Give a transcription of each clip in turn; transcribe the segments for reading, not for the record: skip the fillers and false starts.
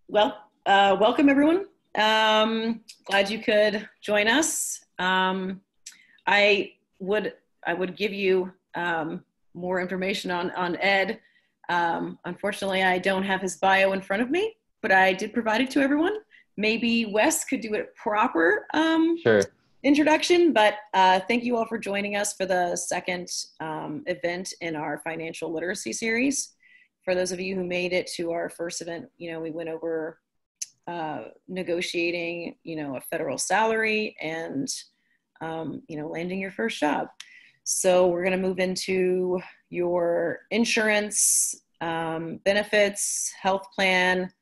Welcome everyone. Glad you could join us. I would give you more information on Ed. Unfortunately, I don't have his bio in front of me, but I did provide it to everyone. Maybe Wes could do a proper Sure. introduction, but thank you all for joining us for the second event in our financial literacy series. For those of you who made it to our first event, we went over negotiating, a federal salary and, landing your first job. So we're going to move into your insurance, benefits, health plan,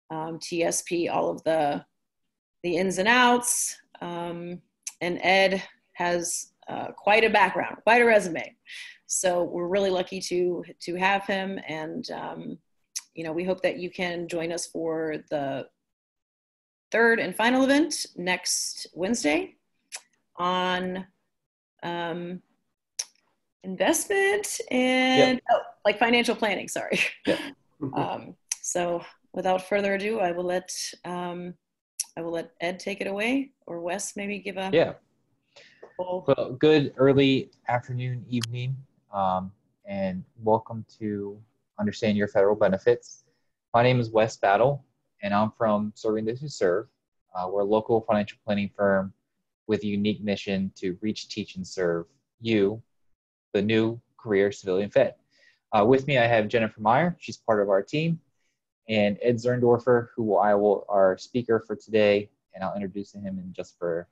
TSP, all of the ins and outs. And Ed has quite a background, quite a resume. So we're really lucky to have him. And, we hope that you can join us for the third and final event next Wednesday on investment and financial planning. Sorry. So without further ado, I will let Ed take it away, or Wes maybe give a Well, good early afternoon, evening, and welcome to Understand Your Federal Benefits. My name is Wes Battle, and I'm from Serving Those Who Serve. We're a local financial planning firm with a unique mission to reach, teach, and serve you, the new career civilian Fed. With me, I have Jennifer Meyer. She's part of our team, and Ed Zerndorfer, our speaker for today, and I'll introduce him in just a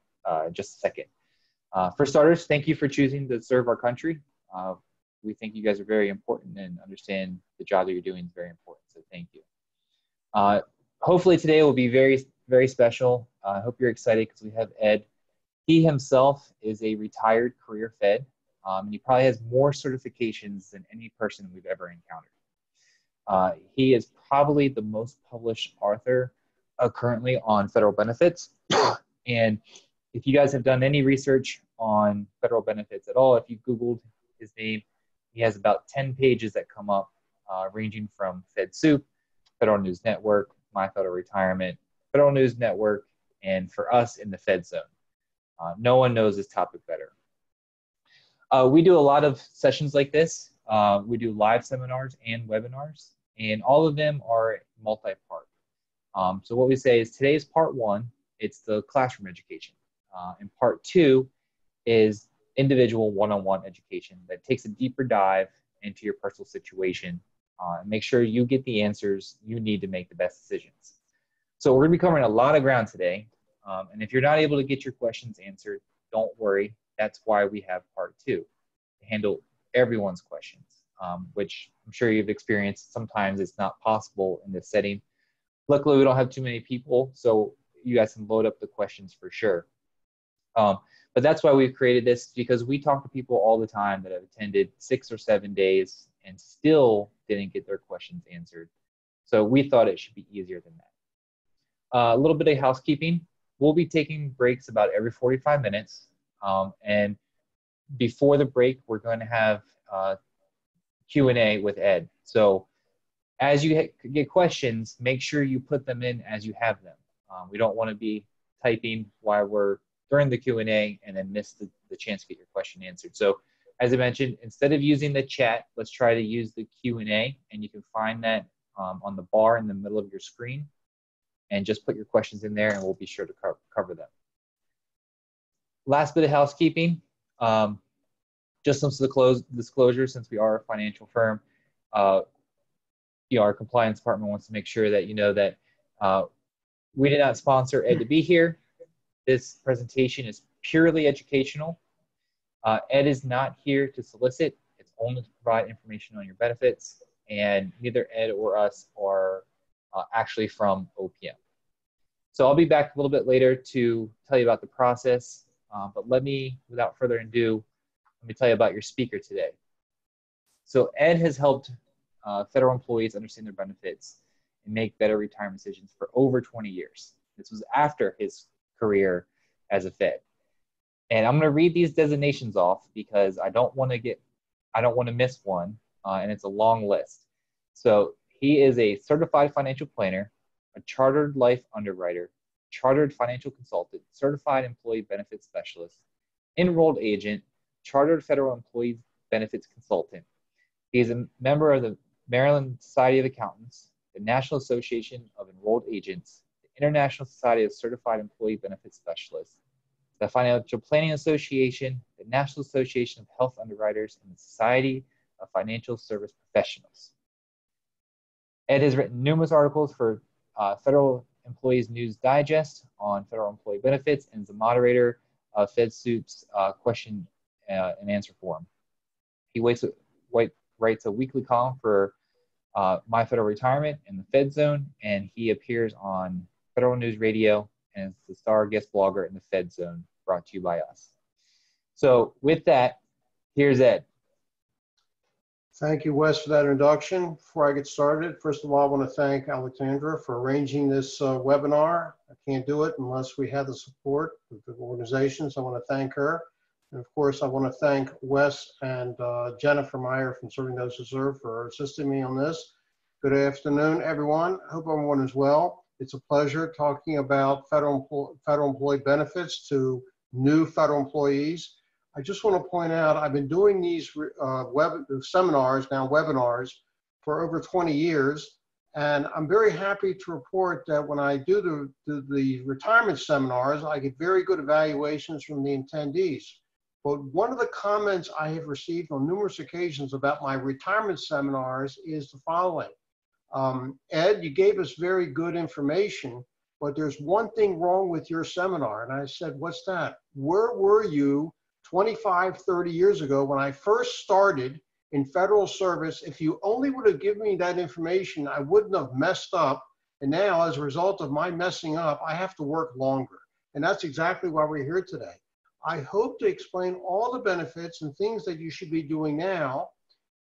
second. For starters, thank you for choosing to serve our country. We think you guys are very important and understand the job that you're doing is very important, so thank you. Hopefully today will be very, very special. I hope you're excited because we have Ed. He himself is a retired career Fed, and he probably has more certifications than any person we've ever encountered. He is probably the most published author currently on federal benefits. And if you guys have done any research on federal benefits at all, if you Googled his name, he has about 10 pages that come up, ranging from FedSoup, Federal News Network, My Federal Retirement, Federal News Network, and for us in the Fed Zone. No one knows this topic better. We do a lot of sessions like this. We do live seminars and webinars, and all of them are multi-part. So what we say is today's part one, it's the classroom education. And part two is individual one-on-one education that takes a deeper dive into your personal situation and make sure you get the answers you need to make the best decisions. So we're going to be covering a lot of ground today. And if you're not able to get your questions answered, don't worry. That's why we have part two, to handle everyone's questions, which I'm sure you've experienced. Sometimes it's not possible in this setting. Luckily, we don't have too many people, so you guys can load up the questions for sure. But that's why we've created this, because we talk to people all the time that have attended 6 or 7 days and still didn't get their questions answered. So we thought it should be easier than that. A little bit of housekeeping. We'll be taking breaks about every 45 minutes. And before the break, we're going to have Q&A with Ed. So as you get questions, make sure you put them in as you have them. We don't want to be typing while we're during the Q&A and then miss the chance to get your question answered. So as I mentioned, instead of using the chat, let's try to use the Q&A, and you can find that on the bar in the middle of your screen, and just put your questions in there and we'll be sure to cover them. Last bit of housekeeping, just some disclosure, since we are a financial firm, our compliance department wants to make sure that you know that we did not sponsor Ed to be here. This presentation is purely educational. Ed is not here to solicit. It's only to provide information on your benefits, and neither Ed or us are actually from OPM. So I'll be back a little bit later to tell you about the process, but without further ado, let me tell you about your speaker today. So Ed has helped federal employees understand their benefits and make better retirement decisions for over 20 years. This was after his career as a Fed. And I'm going to read these designations off because I don't want to miss one, and it's a long list. So he is a certified financial planner, a chartered life underwriter, chartered financial consultant, certified employee benefits specialist, enrolled agent, chartered federal employee benefits consultant. He is a member of the Maryland Society of Accountants, the National Association of Enrolled Agents, the International Society of Certified Employee Benefits Specialists, the Financial Planning Association, the National Association of Health Underwriters, and the Society of Financial Service Professionals. Ed has written numerous articles for Federal Employees News Digest on federal employee benefits and is a moderator of FedSoup's question and answer forum. He writes a weekly column for My Federal Retirement and the Fed Zone, and he appears on Federal News Radio and is the star guest blogger in the Fed Zone, brought to you by us. So with that, here's Ed. Thank you, Wes, for that introduction. Before I get started, first of all, I want to thank Alexandra for arranging this webinar. I can't do it unless we have the support of the organizations. I want to thank her. And of course, I want to thank Wes and Jennifer Meyer from Serving Those Who Serve for assisting me on this. Good afternoon, everyone. I hope everyone is well. It's a pleasure talking about federal employee benefits to new federal employees. I just want to point out, I've been doing these webinars for over 20 years, and I'm very happy to report that when I do the retirement seminars, I get very good evaluations from the attendees. But one of the comments I have received on numerous occasions about my retirement seminars is the following. Ed, you gave us very good information, but there's one thing wrong with your seminar. And I said, what's that? Where were you 25, 30 years ago when I first started in federal service? If you only would have given me that information, I wouldn't have messed up. And now, as a result of my messing up, I have to work longer. And that's exactly why we're here today. I hope to explain all the benefits and things that you should be doing now,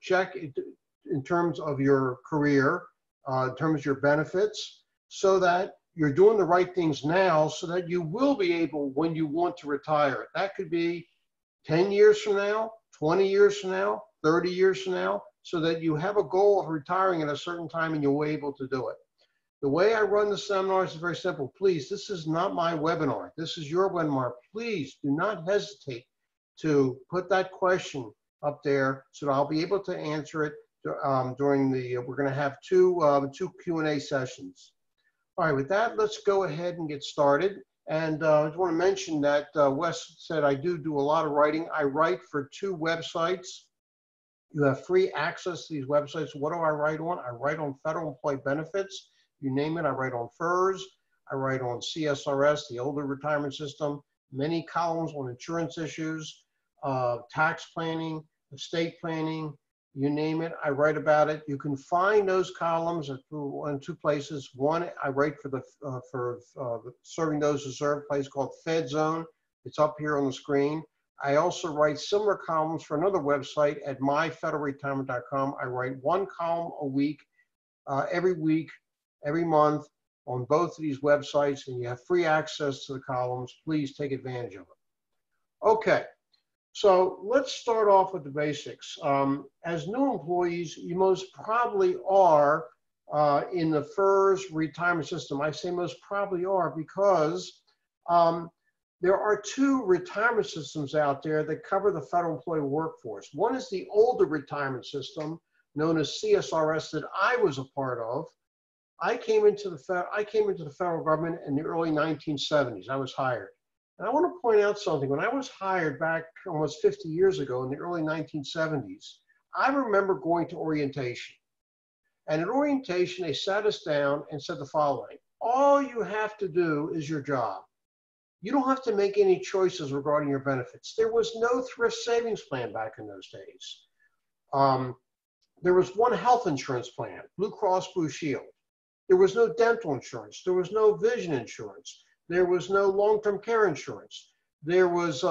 check in terms of your career, in terms of your benefits, so that you're doing the right things now so that you will be able, when you want to retire. That could be 10 years from now, 20 years from now, 30 years from now, so that you have a goal of retiring at a certain time and you're able to do it. The way I run the seminars is very simple. Please, this is not my webinar. This is your webinar. Please do not hesitate to put that question up there so that I'll be able to answer it during the, we're going to have two Q&A sessions. All right, with that, let's go ahead and get started. And I just want to mention that Wes said I do a lot of writing. I write for 2 websites. You have free access to these websites. What do I write on? I write on federal employee benefits. You name it, I write on FERS. I write on CSRS, the older retirement system. Many columns on insurance issues, tax planning, estate planning, you name it, I write about it. You can find those columns in 2 places. One, I write for the Serving Those Who Serve, place called Fed Zone. It's up here on the screen. I also write similar columns for another website at myfederalretirement.com. I write 1 column a week, every month on both of these websites, and you have free access to the columns. Please take advantage of it. Okay. So let's start off with the basics. As new employees, you most probably are in the FERS retirement system. I say most probably are because there are 2 retirement systems out there that cover the federal employee workforce. One is the older retirement system known as CSRS that I was a part of. I came into the federal government in the early 1970s. I was hired. And I want to point out something. When I was hired back almost 50 years ago in the early 1970s, I remember going to orientation. And at orientation, they sat us down and said the following: all you have to do is your job. You don't have to make any choices regarding your benefits. There was no Thrift Savings Plan back in those days. There was one health insurance plan, Blue Cross Blue Shield. There was no dental insurance. There was no vision insurance. There was no long-term care insurance. There was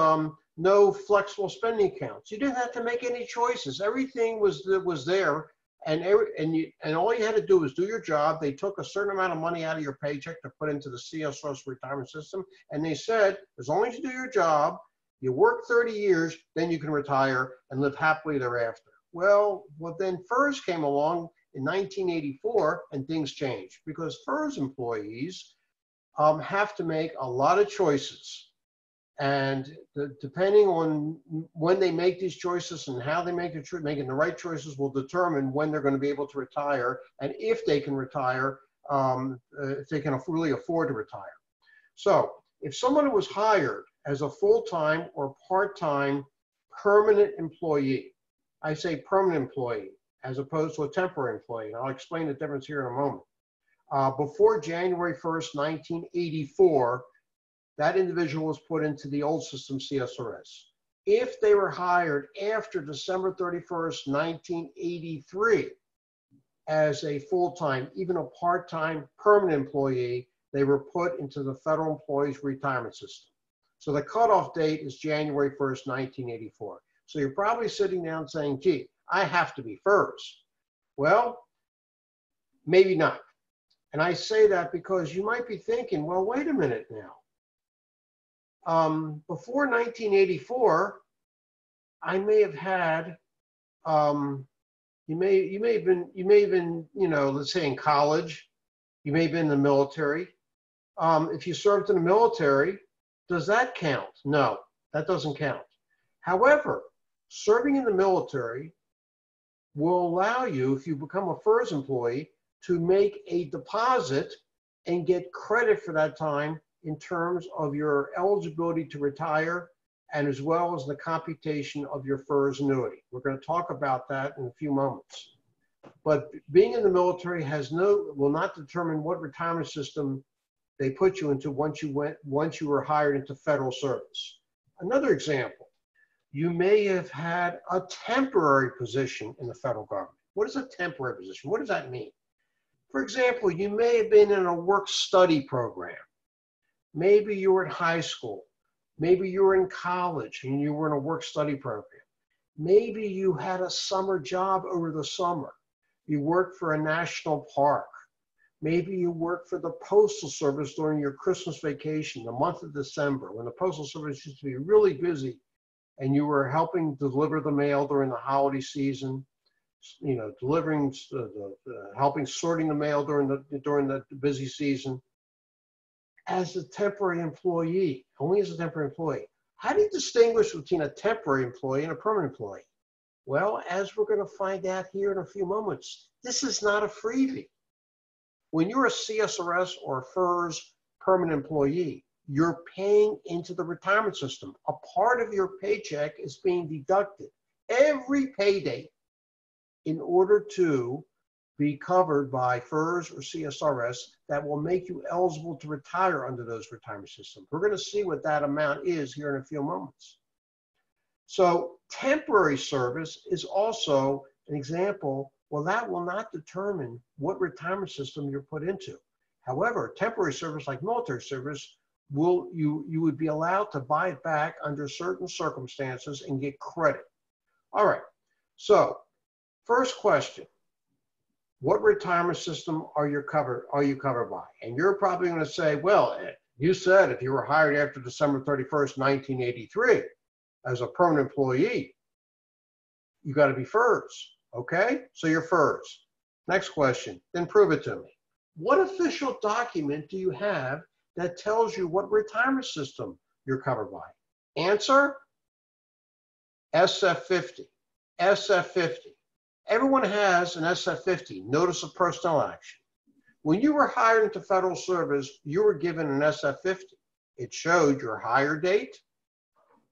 no flexible spending accounts. You didn't have to make any choices. Everything was there, and all you had to do was do your job. They took a certain amount of money out of your paycheck to put into the CSRS retirement system, and they said, as long as you do your job, you work 30 years, then you can retire and live happily thereafter. Well, then FERS came along in 1984, and things changed because FERS employees have to make a lot of choices. And depending on when they make these choices and how they make making the right choices will determine when they're going to be able to retire and if they can retire, if they can really afford to retire. So if someone was hired as a full-time or part-time permanent employee, I say permanent employee as opposed to a temporary employee, and I'll explain the difference here in a moment. Before January 1st, 1984, that individual was put into the old system CSRS. If they were hired after December 31st, 1983, as a full-time, even a part-time permanent employee, they were put into the federal employees retirement system. So the cutoff date is January 1st, 1984. So you're probably sitting down saying, gee, I have to be FERS. Well, maybe not. And I say that because you might be thinking, well, wait a minute now. Before 1984, I may have had, you may have been, you know, let's say in college, you may have been in the military. If you served in the military, does that count? No, that doesn't count. However, serving in the military will allow you, if you become a FERS employee, to make a deposit and get credit for that time in terms of your eligibility to retire and as well as the computation of your FERS annuity. We're going to talk about that in a few moments. But being in the military will not determine what retirement system they put you into once you were hired into federal service. Another example, you may have had a temporary position in the federal government. What is a temporary position? What does that mean? For example, you may have been in a work-study program. Maybe you were in high school. Maybe you were in college and you were in a work-study program. Maybe you had a summer job over the summer. You worked for a national park. Maybe you worked for the Postal Service during your Christmas vacation, the month of December, when the Postal Service used to be really busy and you were helping deliver the mail during the holiday season, you know, delivering, helping sorting the mail during the busy season. As a temporary employee, only as a temporary employee. How do you distinguish between a temporary employee and a permanent employee? Well, as we're going to find out here in a few moments, this is not a freebie. When you're a CSRS or a FERS permanent employee, you're paying into the retirement system. A part of your paycheck is being deducted every payday in order to be covered by FERS or CSRS that will make you eligible to retire under those retirement systems. We're going to see what that amount is here in a few moments. So temporary service is also an example. Well, that will not determine what retirement system you're put into. However, temporary service like military service, you would be allowed to buy it back under certain circumstances and get credit. All right, so first question. What retirement system are you covered by? And you're probably going to say, well, you said if you were hired after December 31st, 1983 as a permanent employee, you got to be FERS. Okay, so you're FERS. Next question, then prove it to me. What official document do you have that tells you what retirement system you're covered by? Answer, SF50. SF50. Everyone has an SF50, Notice of Personnel Action. When you were hired into federal service, you were given an SF50. It showed your hire date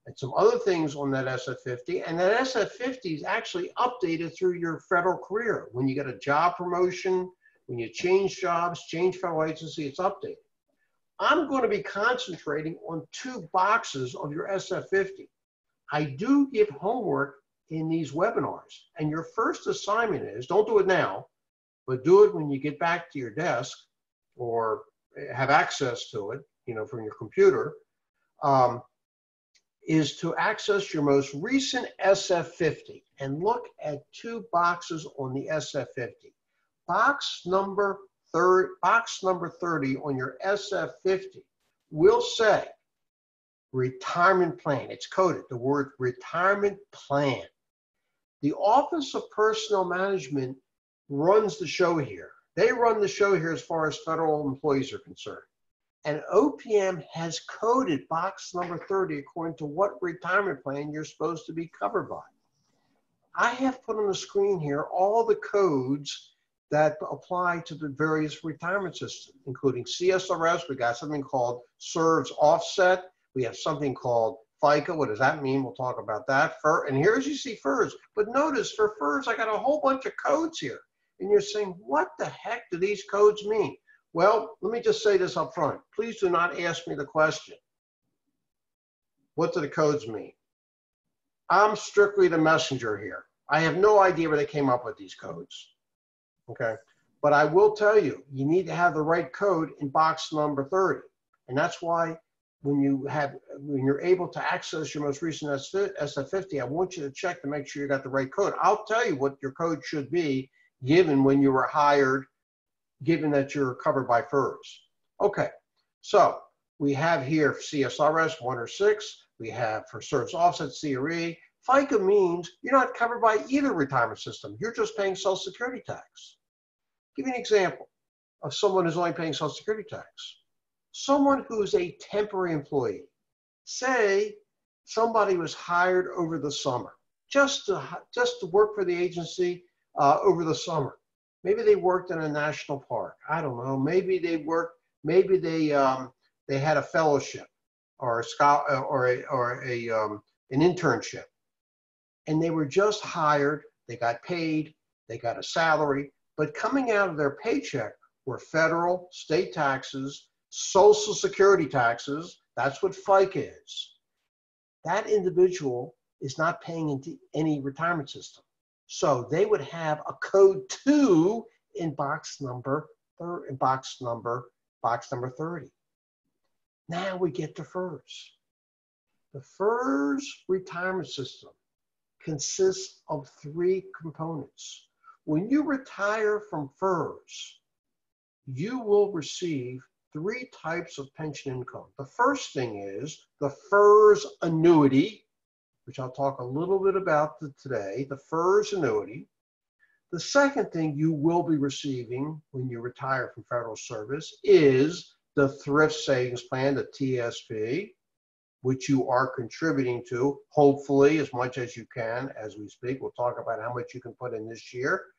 and some other things on that SF50, and that SF50 is actually updated through your federal career. When you get a job promotion, when you change jobs, change federal agency, it's updated. I'm going to be concentrating on 2 boxes of your SF50. I do give homework in these webinars, and your first assignment is, don't do it now, but do it when you get back to your desk or have access to it, you know, from your computer, is to access your most recent SF50 and look at 2 boxes on the SF50. Box number 30 on your SF50 will say retirement plan. It's coded, the word retirement plan. The Office of Personnel Management runs the show here. They run the show here as far as federal employees are concerned. And OPM has coded box number 30 according to what retirement plan you're supposed to be covered by. I have put on the screen here all the codes that apply to the various retirement systems, including CSRS. We got something called FERS offset. We have something called FICA. What does that mean? We'll talk about that. And here's you see FERS. But notice for FERS, I got a whole bunch of codes here. And you're saying, what the heck do these codes mean? Well, let me just say this up front. Please do not ask me the question. What do the codes mean? I'm strictly the messenger here. I have no idea where they came up with these codes. Okay, but I will tell you, you need to have the right code in box number 30. And that's why when you're able to access your most recent SF50, I want you to check to make sure you got the right code. I'll tell you what your code should be given when you were hired, given that you're covered by FERS. Okay, so we have here CSRS 1 or 6. We have for FERS offset CRE. FICA means you're not covered by either retirement system. You're just paying Social Security tax. Give me an example of someone who's only paying Social Security tax. Someone who's a temporary employee. Say somebody was hired over the summer, just to work for the agency over the summer. Maybe they worked in a national park. I don't know. Maybe they worked. Maybe they had a fellowship or an internship, and they were just hired. They got paid. They got a salary. But coming out of their paycheck were federal, state taxes, Social Security taxes. That's what FICA is. That individual is not paying into any retirement system. So they would have a code 2 in box number 30. Now we get to FERS. The FERS retirement system consists of 3 components. When you retire from FERS, you will receive 3 types of pension income. The first thing is the FERS annuity, which I'll talk a little bit about today, the FERS annuity. The second thing you will be receiving when you retire from federal service is the Thrift Savings Plan, the TSP, which you are contributing to, hopefully, as much as you can as we speak. We'll talk about how much you can put in this year.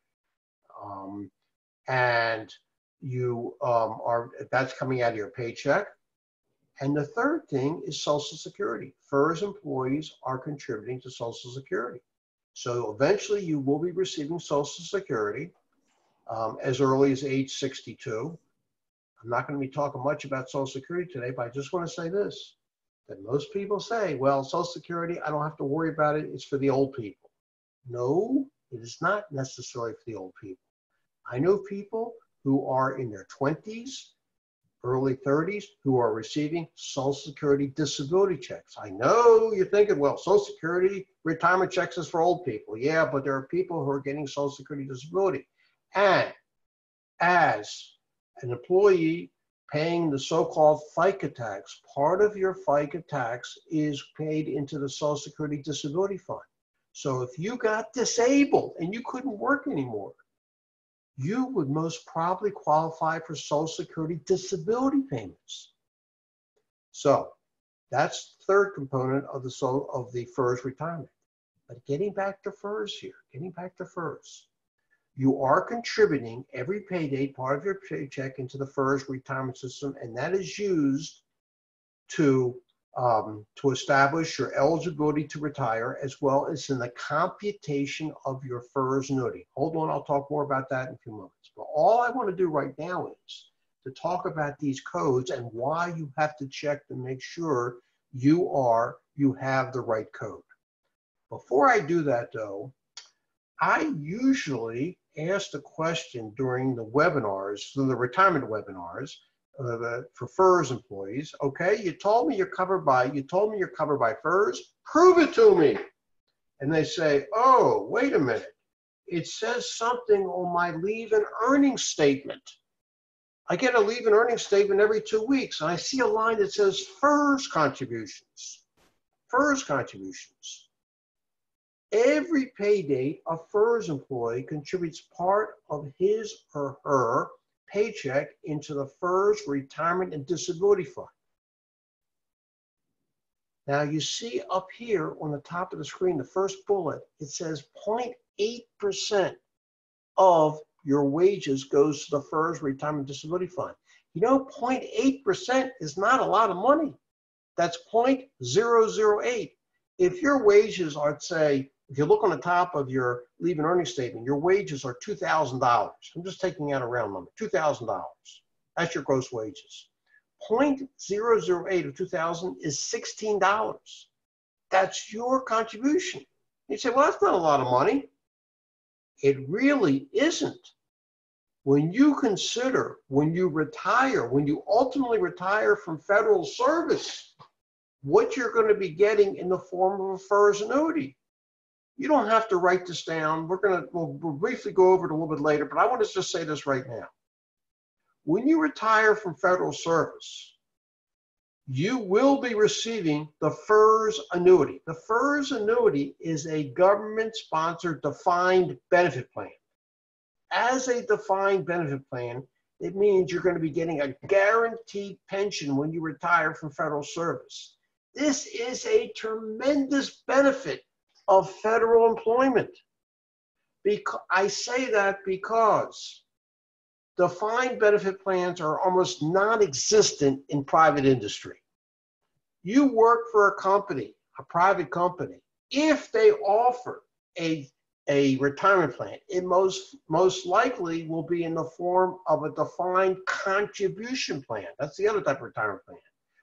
And you that's coming out of your paycheck. And the third thing is Social Security. FERS employees are contributing to Social Security. So eventually you will be receiving Social Security as early as age 62. I'm not going to be talking much about Social Security today, but I just want to say this, that most people say, well, Social Security, I don't have to worry about it. It's for the old people. No, it is not necessarily for the old people. I know people who are in their 20s, early 30s, who are receiving Social Security disability checks. I know you're thinking, well, Social Security retirement checks is for old people. Yeah, but there are people who are getting Social Security disability. And as an employee paying the so-called FICA tax, part of your FICA tax is paid into the Social Security Disability Fund. So if you got disabled and you couldn't work anymore, you would most probably qualify for Social Security disability payments. So that's the third component of the FERS retirement. But getting back to FERS here, you are contributing every pay date, part of your paycheck, into the FERS retirement system, and that is used to establish your eligibility to retire, as well as in the computation of your FERS annuity. Hold on, I'll talk more about that in a few moments. But all I want to do right now is to talk about these codes and why you have to check to make sure you have the right code. Before I do that, though, I usually ask the question during the webinars, the retirement webinars, for FERS employees. Okay, you told me you're covered by FERS. Prove it to me. And they say, oh, wait a minute. It says something on my leave and earnings statement. I get a leave and earnings statement every 2 weeks, and I see a line that says FERS contributions. FERS contributions. Every pay date, a FERS employee contributes part of his or her paycheck into the FERS Retirement and Disability Fund. Now you see up here on the top of the screen, the first bullet, it says 0.8% of your wages goes to the FERS Retirement Disability Fund. You know, 0.8% is not a lot of money. That's 0.008. If your wages are, say, if you look on the top of your leave and earnings statement, your wages are $2,000. I'm just taking out a round number, $2,000. That's your gross wages. 0.008 of 2,000 is $16. That's your contribution. You say, well, that's not a lot of money. It really isn't. When you consider, when you retire, when you ultimately retire from federal service, what you're going to be getting in the form of a FERS annuity. You don't have to write this down. We'll briefly go over it a little bit later, but I want to just say this right now. When you retire from federal service, you will be receiving the FERS annuity. The FERS annuity is a government-sponsored defined benefit plan. As a defined benefit plan, it means you're going to be getting a guaranteed pension when you retire from federal service. This is a tremendous benefit of federal employment. I say that because defined benefit plans are almost non-existent in private industry. You work for a company, a private company, if they offer a retirement plan, it most likely will be in the form of a defined contribution plan. That's the other type of retirement plan.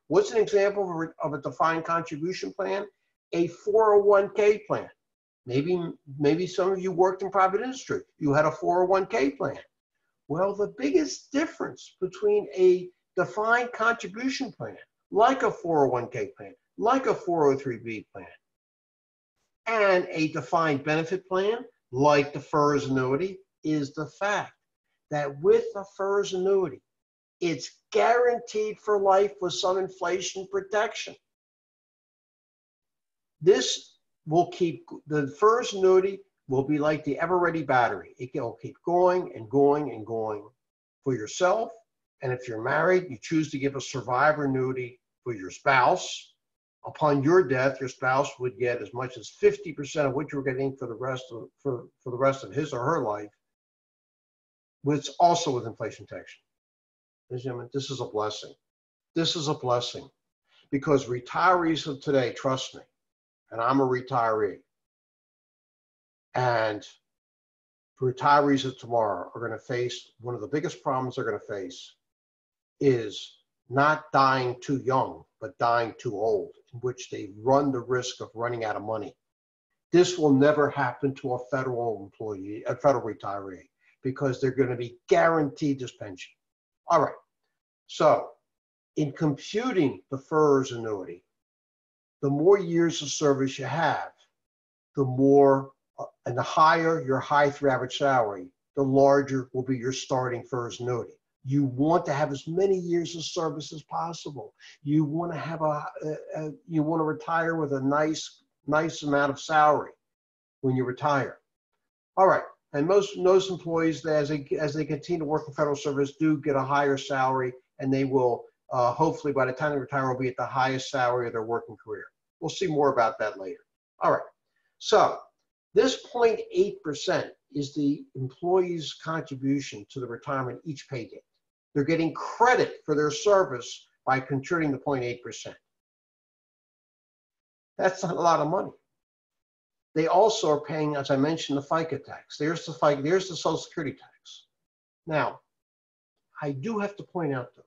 What's an example of a defined contribution plan? A 401k plan. Maybe some of you worked in private industry. You had a 401k plan. Well, the biggest difference between a defined contribution plan, like a 401k plan, like a 403b plan, and a defined benefit plan, like the FERS annuity, is the fact that with the FERS annuity, it's guaranteed for life with some inflation protection. This will keep, the FERS annuity will be like the ever-ready battery. It will keep going and going and going for yourself. And if you're married, you choose to give a survivor annuity for your spouse. Upon your death, your spouse would get as much as 50% of what you're getting for the rest of his or her life, which also with inflation protection. Ladies and gentlemen, this is a blessing. This is a blessing because retirees of today, trust me, and I'm a retiree, and retirees of tomorrow are going to face one of the biggest problems they're going to face is not dying too young, but dying too old, in which they run the risk of running out of money. This will never happen to a federal employee, a federal retiree, because they're going to be guaranteed this pension. All right. So in computing the FERS annuity, the more years of service you have, the more and the higher your high-through average salary, the larger will be your starting FERS annuity. You want to have as many years of service as possible. You want to have you want to retire with a nice amount of salary when you retire. All right, and most employees, as they continue to work in federal service, do get a higher salary, and they will hopefully by the time they retire will be at the highest salary of their working career. We'll see more about that later. All right, so this 0.8% is the employee's contribution to the retirement each pay date. They're getting credit for their service by contributing the 0.8%. That's not a lot of money. They also are paying, as I mentioned, the FICA tax. There's the FICA, there's the Social Security tax. Now, I do have to point out, though,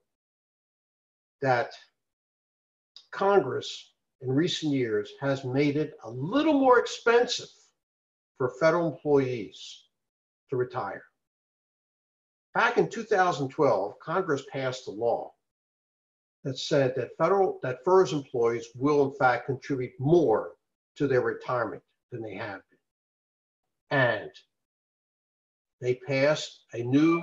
that Congress in recent years has made it a little more expensive for federal employees to retire. Back in 2012, Congress passed a law that said that FERS employees will in fact contribute more to their retirement than they have been. And they passed a new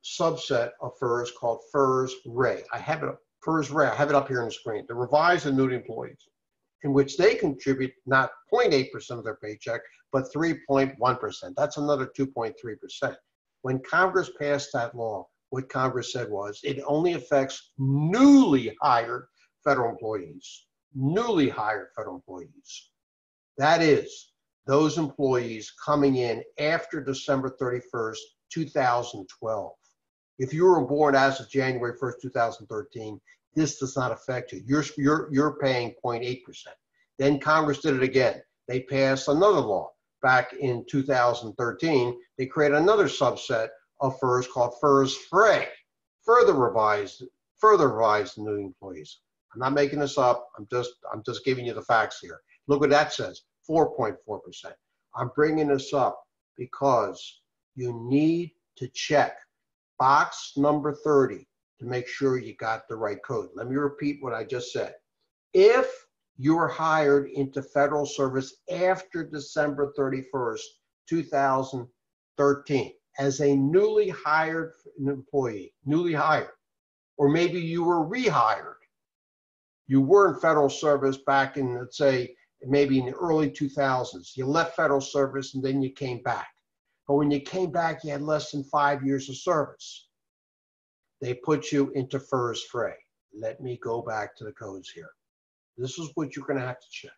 subset of FERS called FERS Ray. I have it up here on the screen, the revised annuity employees. in which they contribute not 0.8% of their paycheck, but 3.1%. That's another 2.3%. When Congress passed that law, what Congress said was it only affects newly hired federal employees. Newly hired federal employees. That is, those employees coming in after December 31st, 2012. If you were born as of January 1st, 2013, this does not affect you. You're paying 0.8%. Then Congress did it again. They passed another law back in 2013. They created another subset of FERS called FERS Frey, further revised new employees. I'm not making this up. I'm just giving you the facts here. Look what that says, 4.4%. I'm bringing this up because you need to check box number 30 to make sure you got the right code. Let me repeat what I just said. If you were hired into federal service after December 31st, 2013, as a newly hired employee, newly hired, or maybe you were rehired. You were in federal service back in, let's say, maybe in the early 2000s. You left federal service and then you came back. But when you came back, you had less than 5 years of service. They put you into FERS Frey. Let me go back to the codes here. This is what you're going to have to check.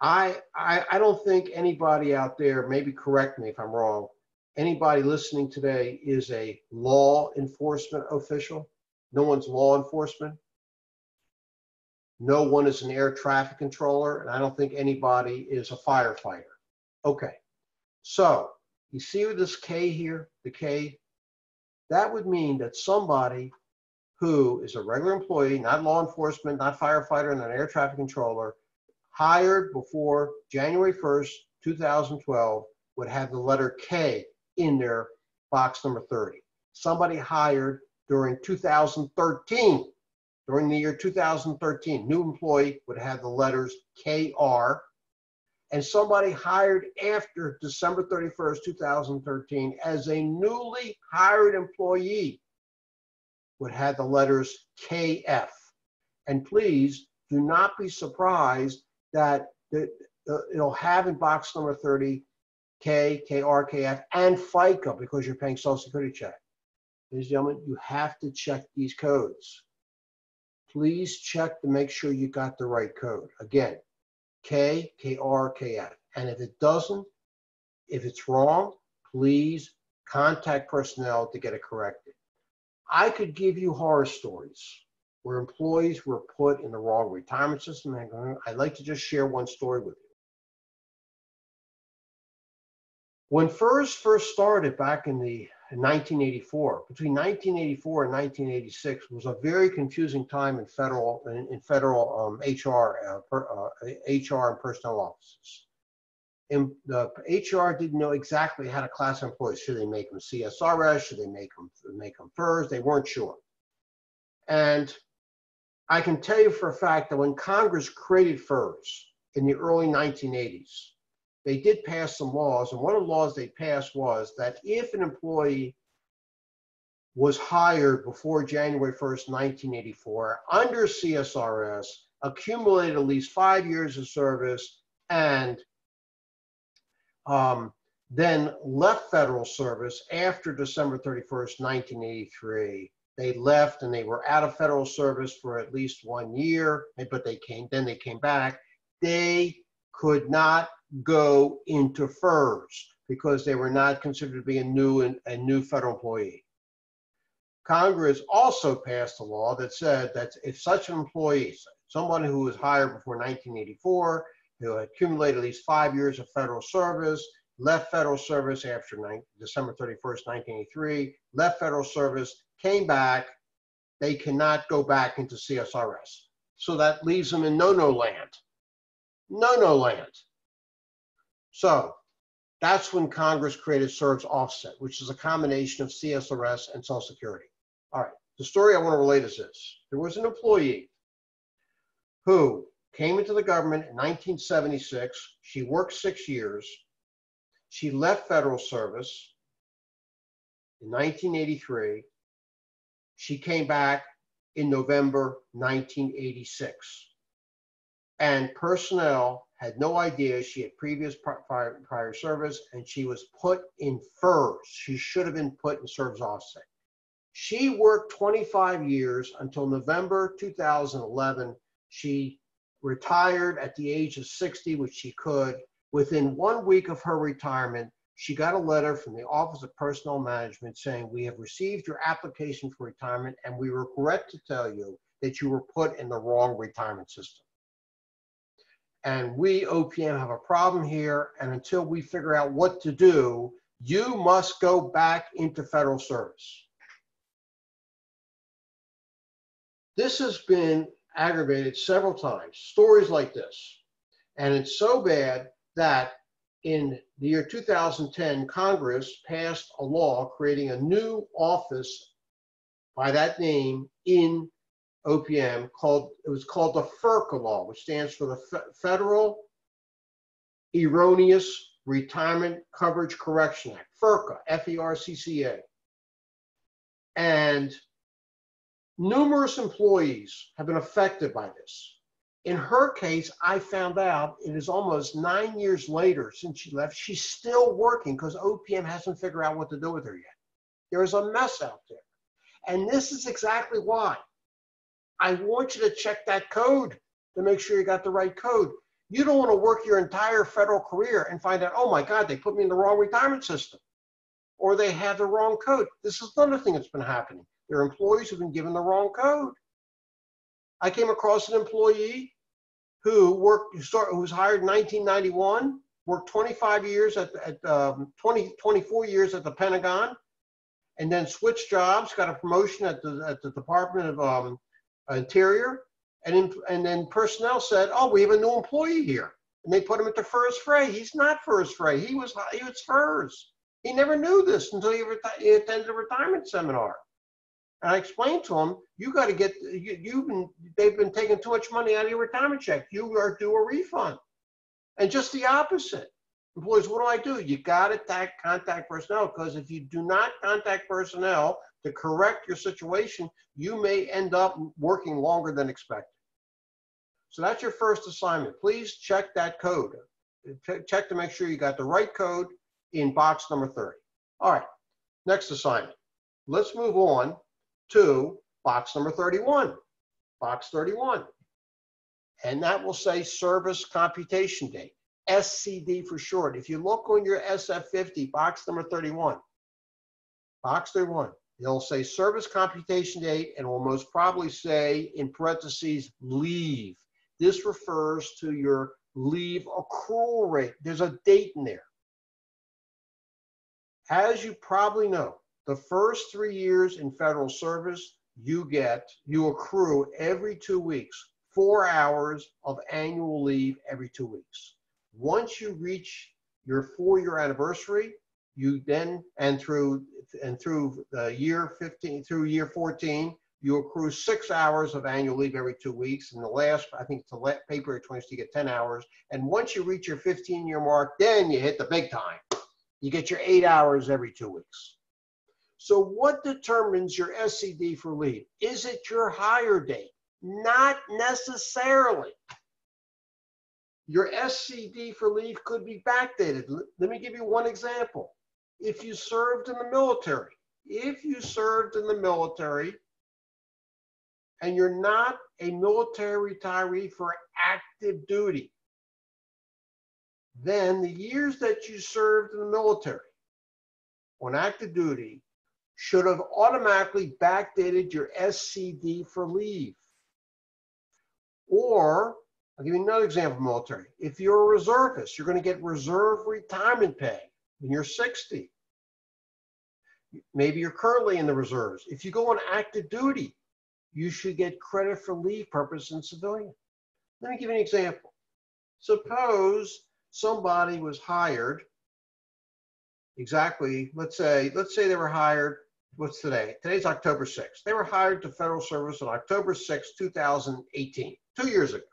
I don't think anybody out there, maybe correct me if I'm wrong, anybody listening today is a law enforcement official. No one's law enforcement. No one is an air traffic controller, and I don't think anybody is a firefighter. Okay, so you see this K here, the K? That would mean that somebody who is a regular employee, not law enforcement, not firefighter, and an air traffic controller, hired before January 1st, 2012, would have the letter K in their box number 30. Somebody hired during 2013, during the year 2013, new employee would have the letters KR, and somebody hired after December 31st, 2013 as a newly hired employee would have the letters KF. And please do not be surprised that it'll have in box number 30 K, KR, KF, and FICA because you're paying Social Security check. Ladies and gentlemen, you have to check these codes. Please check to make sure you got the right code. Again, K, KR, KF. And if it doesn't, if it's wrong, please contact personnel to get it corrected. I could give you horror stories where employees were put in the wrong retirement system. I'd like to just share one story with you. When FERS first started back in 1984, between 1984 and 1986 was a very confusing time in federal HR and personnel offices. And the HR didn't know exactly how to classify employees. Should they make them CSRS? Should they make them FERS? They weren't sure. And I can tell you for a fact that when Congress created FERS in the early 1980s, they did pass some laws, and one of the laws they passed was that if an employee was hired before January 1st, 1984, under CSRS, accumulated at least 5 years of service, and then left federal service after December 31st, 1983, they left and they were out of federal service for at least 1 year, but they came back. They could not go into FERS because they were not considered to be a new federal employee. Congress also passed a law that said that if such an employee, someone who was hired before 1984, who had accumulated at least 5 years of federal service, left federal service after December 31st, 1983, left federal service, came back, they cannot go back into CSRS. So that leaves them in no-no land. No-no land. So that's when Congress created service offset, which is a combination of CSRS and Social Security. All right, the story I want to relate is this. There was an employee who came into the government in 1976. She worked 6 years. She left federal service in 1983. She came back in November 1986. And personnel had no idea she had previous prior service, and she was put in FERS. She should have been put in service offset. She worked 25 years until November 2011. She retired at the age of 60, which she could. Within 1 week of her retirement, she got a letter from the Office of Personnel Management saying, "We have received your application for retirement, and we regret to tell you that you were put in the wrong retirement system. And we, OPM, have a problem here, and until we figure out what to do, you must go back into federal service." This has been aggravated several times, stories like this. And it's so bad that in the year 2010, Congress passed a law creating a new office by that name in OPM it was called the FERC law, which stands for the Federal Erroneous Retirement Coverage Correction Act, FERCA, F-E-R-C-C-A. And numerous employees have been affected by this. In her case, I found out it is almost 9 years later since she left. She's still working because OPM hasn't figured out what to do with her yet. There is a mess out there. And this is exactly why. I want you to check that code to make sure you got the right code. You don't want to work your entire federal career and find out, oh my God, they put me in the wrong retirement system, or they have the wrong code. This is another thing that's been happening. There are employees who've been given the wrong code. I came across an employee who was hired in 1991, worked 25 years 24 years at the Pentagon, and then switched jobs, got a promotion at the Department of Interior, and then personnel said, "Oh, we have a new employee here," and they put him into FERS Fray. He's not FERS Fray. He was FERS. He never knew this until he attended a retirement seminar. And I explained to him, you got to get, they've been taking too much money out of your retirement check. You are due a refund. And just the opposite. Employees, what do? You got to contact personnel, because if you do not contact personnel to correct your situation, you may end up working longer than expected. So that's your first assignment. Please check that code. Check to make sure you got the right code in box number 30. All right, next assignment. Let's move on to box number 31, box 31. And that will say service computation date, SCD for short. If you look on your SF50, box number 31, box 31, it'll say service computation date, and will most probably say in parentheses leave. This refers to your leave accrual rate. There's a date in there. As you probably know, the first 3 years in federal service, you accrue every 2 weeks, 4 hours of annual leave every 2 weeks. Once you reach your 4-year anniversary, you then, and through the year 15, through year 14, you accrue 6 hours of annual leave every 2 weeks. And the last, I think the last paper at 20, you get 10 hours. And once you reach your 15-year mark, then you hit the big time. You get your 8 hours every 2 weeks. So what determines your SCD for leave? Is it your hire date? Not necessarily. Your SCD for leave could be backdated. Let me give you one example. If you served in the military, and you're not a military retiree for active duty, then the years that you served in the military on active duty should have automatically backdated your SCD for leave. Or, I'll give you another example of military. If you're a reservist, you're going to get reserve retirement pay when you're 60. Maybe you're currently in the reserves. If you go on active duty, you should get credit for leave purpose in civilian. Let me give you an example. Suppose somebody was hired exactly, let's say they were hired, what's today? Today's October 6th. They were hired to federal service on October 6th, 2018, 2 years ago.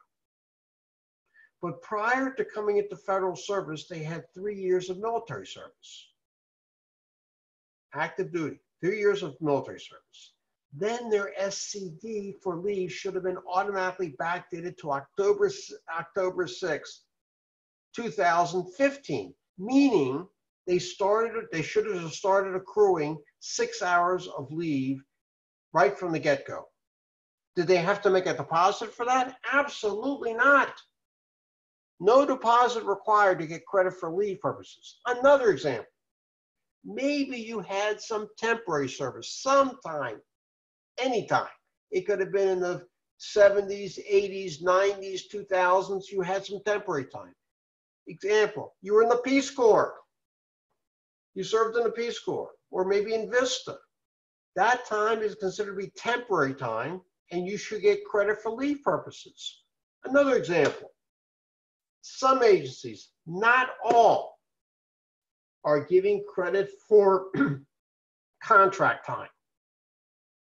But prior to coming into federal service, they had 3 years of military service. Active duty, 3 years of military service. then their SCD for leave should have been automatically backdated to October 6, 2015, meaning they should have started accruing 6 hours of leave right from the get-go. Did they have to make a deposit for that? Absolutely not. No deposit required to get credit for leave purposes. Another example, maybe you had some temporary service sometime, anytime. It could have been in the 70s, 80s, 90s, 2000s. You had some temporary time. Example, you were in the Peace Corps. You served in the Peace Corps, or maybe in Vista. That time is considered to be temporary time, and you should get credit for leave purposes. Another example, some agencies, not all, are giving credit for contract time.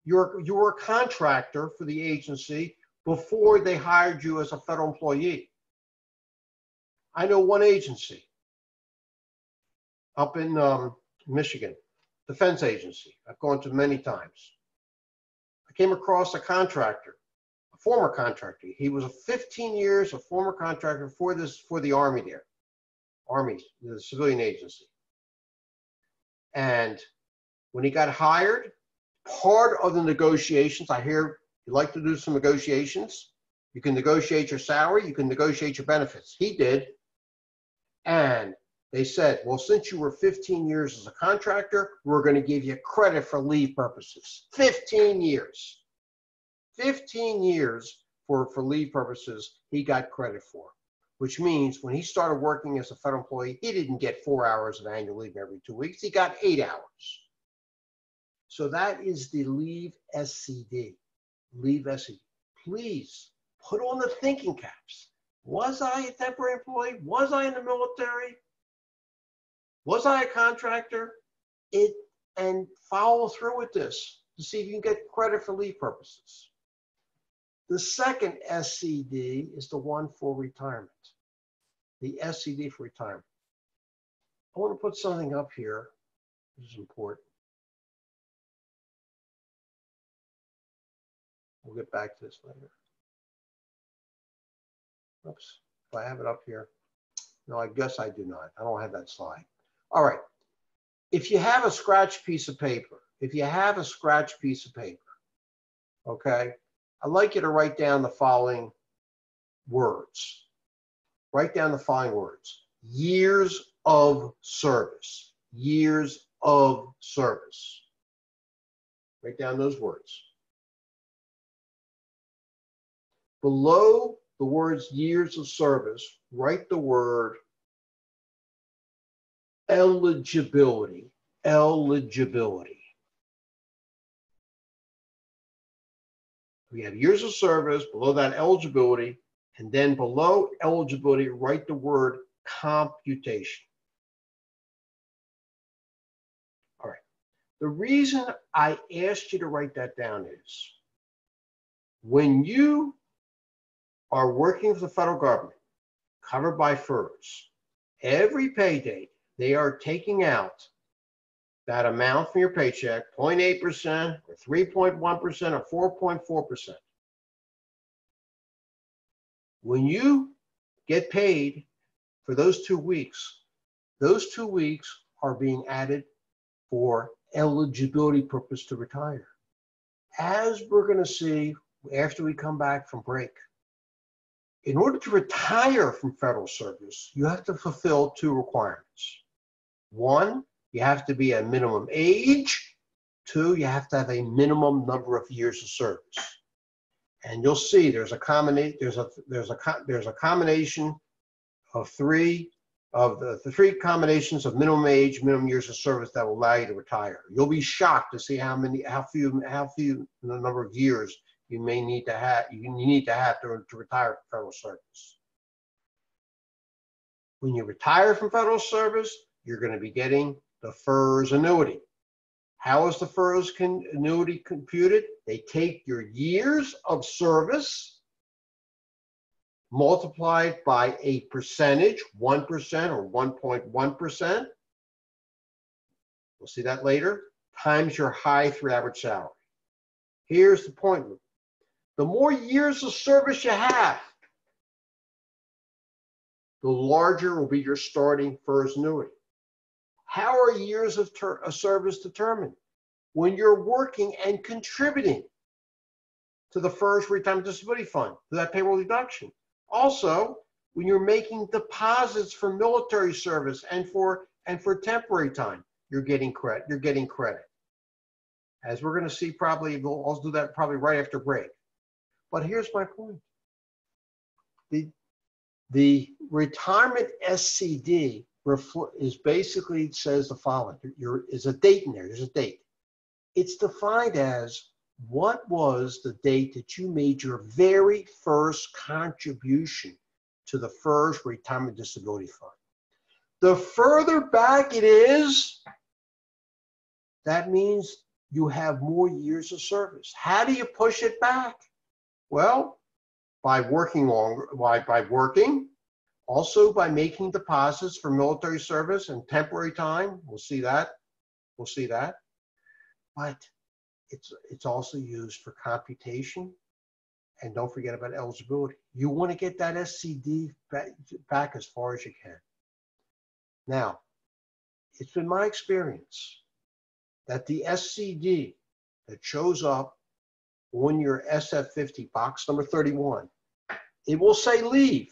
You're a contractor for the agency before they hired you as a federal employee. I know one agency up in Michigan, defense agency. I've gone to many times. I came across a contractor, a former contractor. He was 15 years a former contractor for the Army there, Army, the civilian agency. And when he got hired, part of the negotiations, I hear you like to do some negotiations. You can negotiate your salary, you can negotiate your benefits. He did. And they said, well, since you were 15 years as a contractor, we're going to give you credit for leave purposes. 15 years. 15 years for leave purposes he got credit for, which means when he started working as a federal employee, he didn't get 4 hours of annual leave every 2 weeks. He got 8 hours. So that is the leave SCD. Leave SCD. Please put on the thinking caps. Was I a temporary employee? Was I in the military? Was I a contractor? And follow through with this to see if you can get credit for leave purposes. The second SCD is the one for retirement. The SCD for retirement. I want to put something up here, which is important. We'll get back to this later. Oops, do I have it up here? No, I guess I do not. I don't have that slide. All right. If you have a scratch piece of paper, okay, I'd like you to write down the following words. Write down the following words. Years of service. Years of service. Write down those words. Below the words years of service, write the word eligibility. Eligibility. We have years of service, below that eligibility, and then below eligibility, write the word computation. All right. The reason I asked you to write that down is when you are working for the federal government, covered by FERS, every pay date, they are taking out that amount from your paycheck, 0.8% or 3.1% or 4.4%. When you get paid for those 2 weeks are being added for eligibility purpose to retire. As we're going to see after we come back from break, in order to retire from federal service, you have to fulfill 2 requirements. 1, you have to be a minimum age. 2, you have to have a minimum number of years of service. And you'll see there's a combination of the 3 combinations of minimum age, minimum years of service that will allow you to retire. You'll be shocked to see how few the number of years you may need to have to retire from federal service. When you retire from federal service, you're going to be getting the FERS annuity. How is the FERS annuity computed? They take your years of service multiplied by a percentage, 1% or 1.1%. We'll see that later, times your high 3 average salary. Here's the point. The more years of service you have, the larger will be your starting FERS annuity. How are years of service determined? When you're working and contributing to the FERS Retirement Disability Fund, to that payroll deduction. Also, when you're making deposits for military service and for temporary time, you're getting credit. As we're going to see, probably we'll also do that probably right after break. But here's my point. The retirement SCD is basically says the following. There's a date in there. There's a date. It's defined as what was the date that you made your very first contribution to the FERS Retirement Disability Fund. The further back it is, that means you have more years of service. How do you push it back? Well, by working longer, by working, also by making deposits for military service and temporary time. We'll see that. But it's also used for computation. And don't forget about eligibility. You want to get that SCD back as far as you can. Now, it's been my experience that the SCD that shows up on your SF50 box number 31, it will say leave.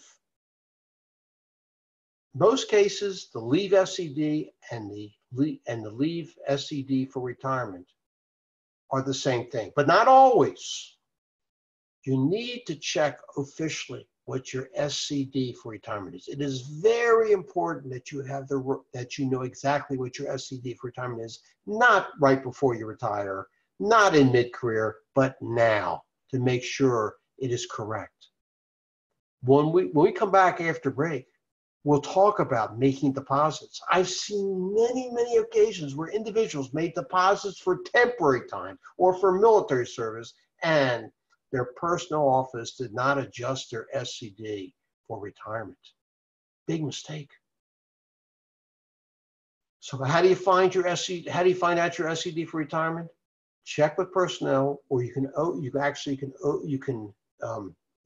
Most cases, the leave SCD and the leave SCD for retirement are the same thing, but not always. You need to check officially what your SCD for retirement is. It is very important that you have that you know exactly what your SCD for retirement is, not right before you retire, not in mid-career, but now, to make sure it is correct. When we come back after break, we'll talk about making deposits. I've seen many occasions where individuals made deposits for temporary time or for military service, and their personal office did not adjust their SCD for retirement. Big mistake. So how do you find your SCD? How do you find out your SCD for retirement? Check with personnel, or you can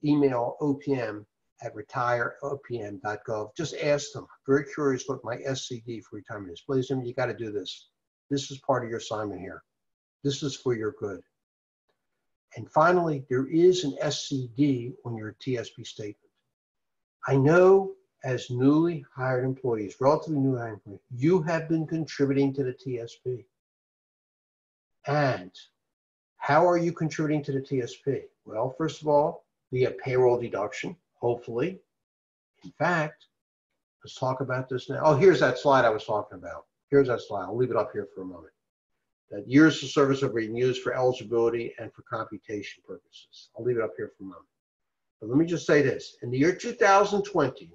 email OPM at retireopm.gov. Just ask them. Very curious what my SCD for retirement is. Please, you got to do this. This is part of your assignment here. This is for your good. And finally, there is an SCD on your TSP statement. I know as newly hired employees, relatively newly hired employees, you have been contributing to the TSP. And how are you contributing to the TSP? Well, first of all, via payroll deduction, hopefully. In fact, let's talk about this now. Oh, here's that slide I was talking about. Here's that slide. I'll leave it up here for a moment. That years of service are being used for eligibility and for computation purposes. I'll leave it up here for a moment. But let me just say this. In the year 2020,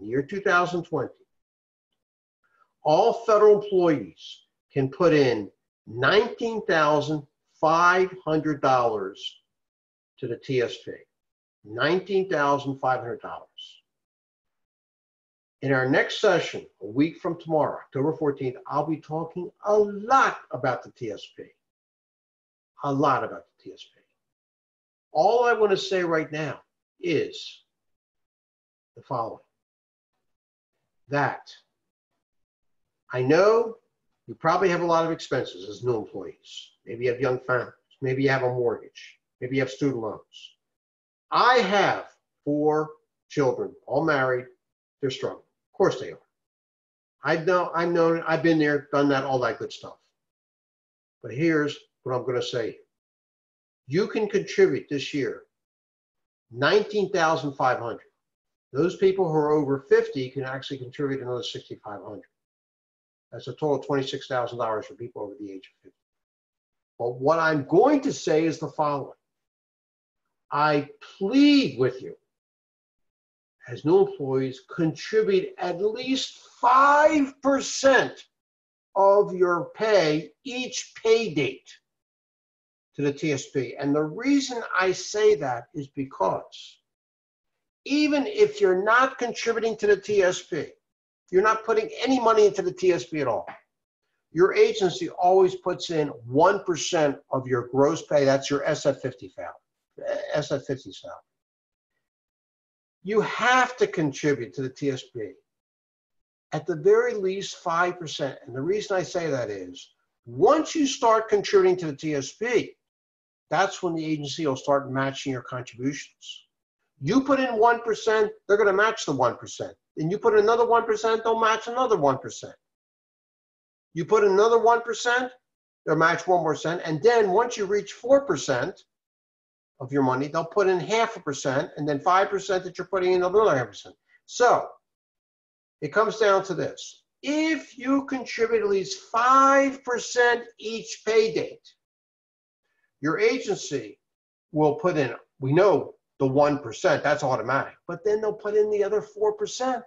all federal employees can put in $19,500 to the TSP. $19,500. In our next session, a week from tomorrow, October 14th, I'll be talking a lot about the TSP. A lot about the TSP. All I want to say right now is the following. That I know you probably have a lot of expenses as new employees. Maybe you have young families. Maybe you have a mortgage. Maybe you have student loans. I have 4 children, all married. They're struggling. Of course they are. I've been there, done that, all that good stuff. But here's what I'm going to say. You can contribute this year $19,500. Those people who are over 50 can actually contribute another $6,500. That's a total of $26,000 for people over the age of 50. But what I'm going to say is the following. I plead with you, as new employees, contribute at least 5% of your pay each pay date to the TSP. And the reason I say that is because even if you're not contributing to the TSP, you're not putting any money into the TSP at all, your agency always puts in 1% of your gross pay. That's your SF50 salary. You have to contribute to the TSP. At the very least 5%. And the reason I say that is, once you start contributing to the TSP, that's when the agency will start matching your contributions. You put in 1%, they're going to match the 1%. And you put another 1%, they'll match another 1%. You put another 1%, they'll match 1%. And then once you reach 4% of your money, they'll put in 0.5%, and then 5% that you're putting in, another 0.5%. So it comes down to this. If you contribute at least 5% each pay date, your agency will put in, we know the 1%, that's automatic, but then they'll put in the other 4%.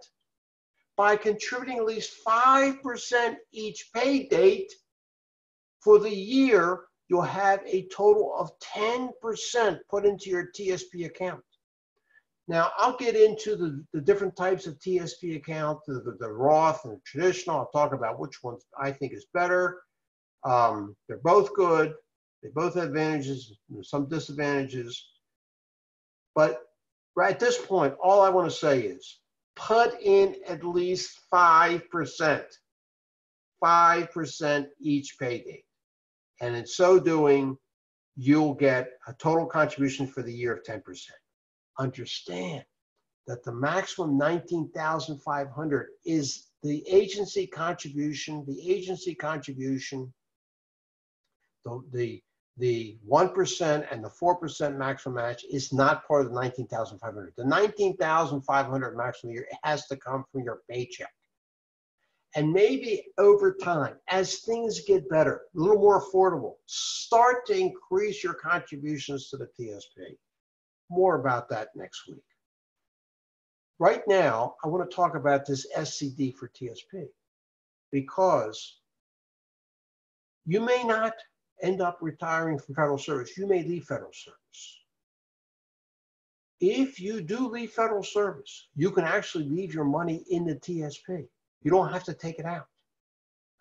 By contributing at least 5% each pay date for the year, you'll have a total of 10% put into your TSP account. Now, I'll get into the different types of TSP account, the Roth and the traditional. I'll talk about which ones I think is better. They're both good. They both have advantages, some disadvantages. But right at this point, all I want to say is put in at least 5%. 5% each pay date. And in so doing, you'll get a total contribution for the year of 10%. Understand that the maximum $19,500 is the agency contribution. The agency contribution, the 1% and the 4% maximum match is not part of the $19,500. The $19,500 maximum year has to come from your paycheck. And maybe over time, as things get better, a little more affordable, start to increase your contributions to the TSP. More about that next week. Right now, I want to talk about this SCD for TSP because you may not end up retiring from federal service. You may leave federal service. If you do leave federal service, you can actually leave your money in the TSP. You don't have to take it out.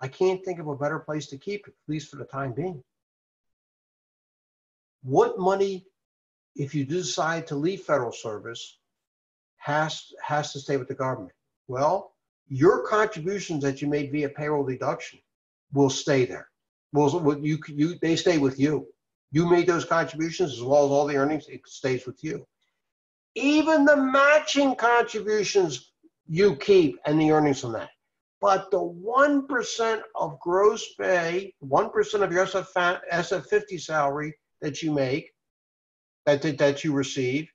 I can't think of a better place to keep it, at least for the time being. What money, if you decide to leave federal service, has to stay with the government? Well, your contributions that you made via payroll deduction will stay there. They stay with you. You made those contributions as well as all the earnings, it stays with you. Even the matching contributions you keep and the earnings from that. But the 1% of gross pay, 1% of your SF50 salary that you make, that you receive,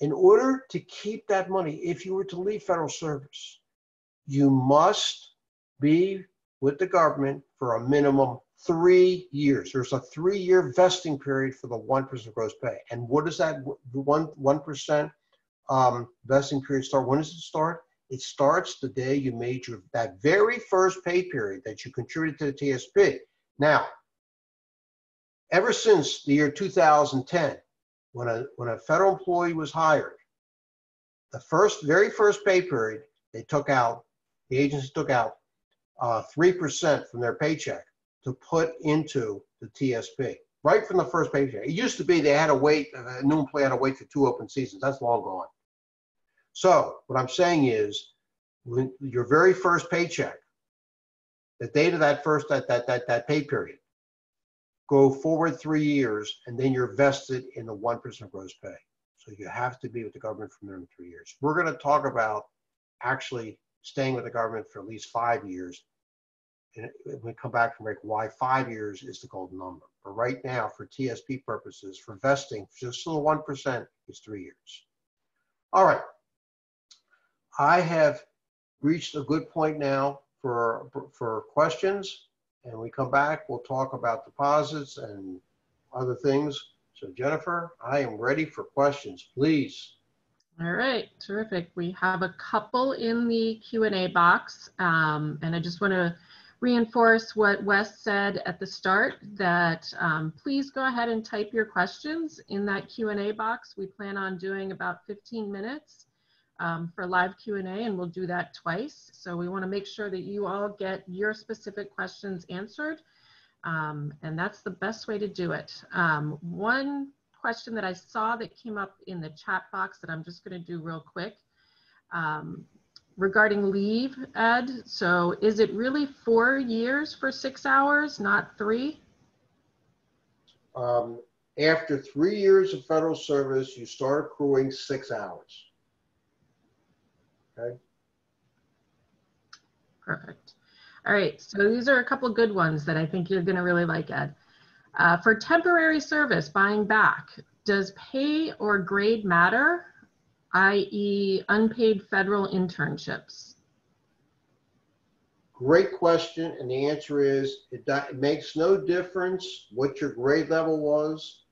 in order to keep that money, if you were to leave federal service, you must be with the government for a minimum 3 years. There's a 3-year vesting period for the 1% of gross pay. And what does that 1% vesting period start? When does it start? It starts the day you made that very first pay period that you contributed to the TSP. Now, ever since the year 2010, when a federal employee was hired, the very first pay period, the agency took out 3% from their paycheck to put into the TSP, right from the first paycheck. It used to be they had to wait, a new employee had to wait for 2 open seasons. That's long gone. So what I'm saying is, when your very first paycheck, the date of that pay period, go forward 3 years, and then you're vested in the 1% of gross pay. So you have to be with the government for minimum 3 years. We're going to talk about actually staying with the government for at least 5 years. And when we come back from break, why 5 years is the golden number. But right now, for TSP purposes, for vesting, just the 1% is 3 years. All right. I have reached a good point now for questions. And when we come back, we'll talk about deposits and other things. So Jennifer, I am ready for questions, please. All right, terrific. We have a couple in the Q&A box. And I just want to reinforce what Wes said at the start, that please go ahead and type your questions in that Q&A box. We plan on doing about 15 minutes for live Q&A, and we'll do that twice. So we want to make sure that you all get your specific questions answered, and that's the best way to do it. One question that I saw that came up in the chat box that I'm just going to do real quick regarding leave, Ed. So is it really 4 years for 6 hours, not 3? After 3 years of federal service, you start accruing 6 hours. Okay. Perfect. All right, so these are a couple of good ones that I think you're going to really like, Ed. For temporary service, buying back, does pay or grade matter, i.e. unpaid federal internships? Great question, and the answer is it makes no difference what your grade level was.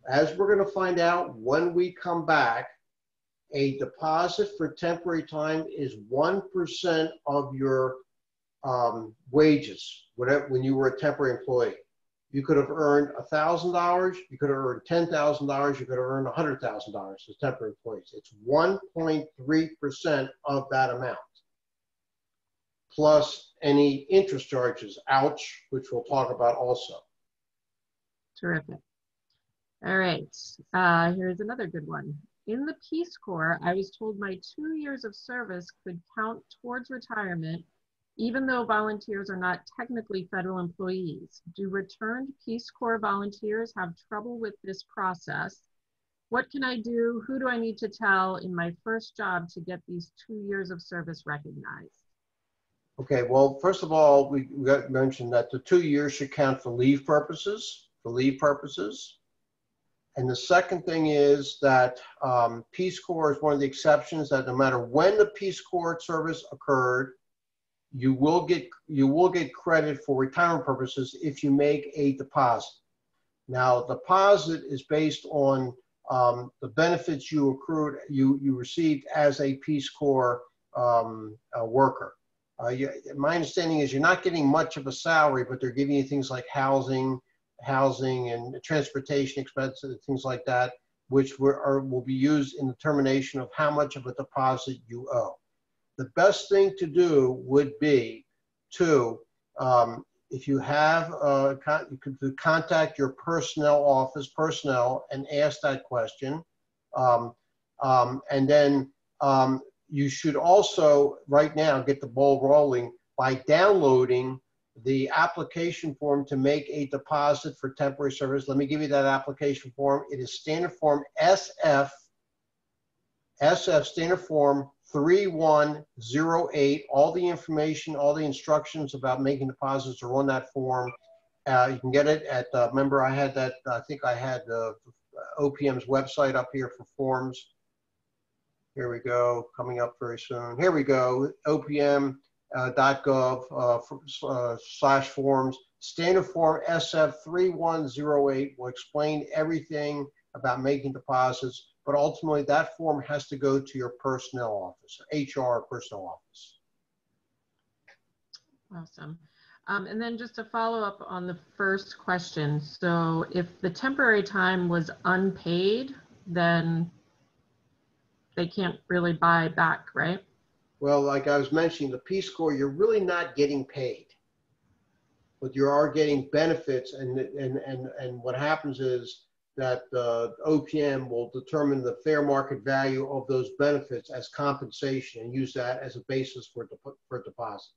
As we're going to find out when we come back, a deposit for temporary time is 1% of your wages, whatever, when you were a temporary employee. You could have earned $1,000, you could have earned $10,000, you could have earned $100,000 as temporary employees. It's 1.3% of that amount, plus any interest charges, ouch, which we'll talk about also. Terrific. All right, here's another good one. In the Peace Corps, I was told my 2 years of service could count towards retirement, even though volunteers are not technically federal employees. Do returned Peace Corps volunteers have trouble with this process? What can I do? Who do I need to tell in my first job to get these 2 years of service recognized? Okay, well, first of all, we got to mention that the 2 years should count for leave purposes, And the second thing is that Peace Corps is one of the exceptions that no matter when the Peace Corps service occurred, you will get credit for retirement purposes if you make a deposit. Now, deposit is based on the benefits you accrued, you received as a Peace Corps worker. My understanding is you're not getting much of a salary, but they're giving you things like housing and transportation expenses and things like that, which will be used in the determination of how much of a deposit you owe. The best thing to do would be to, if you have, you could contact your personnel and ask that question. And then you should also, right now, get the ball rolling by downloading the application form to make a deposit for temporary service. Let me give you that application form. It is standard form SF, standard form 3108. All the information, all the instructions about making deposits are on that form. You can get it at, remember I had that, I think I had OPM's website up here for forms. Here we go, coming up very soon. Here we go, opm.gov/forms. Standard form SF 3108 will explain everything about making deposits, but ultimately that form has to go to your personnel office, HR personnel office. Awesome. And then just to follow up on the first question. So if the temporary time was unpaid, then they can't really buy back, right? Well, like I was mentioning, the Peace Corps, you're really not getting paid, but you are getting benefits. And what happens is that OPM will determine the fair market value of those benefits as compensation and use that as a basis for deposit.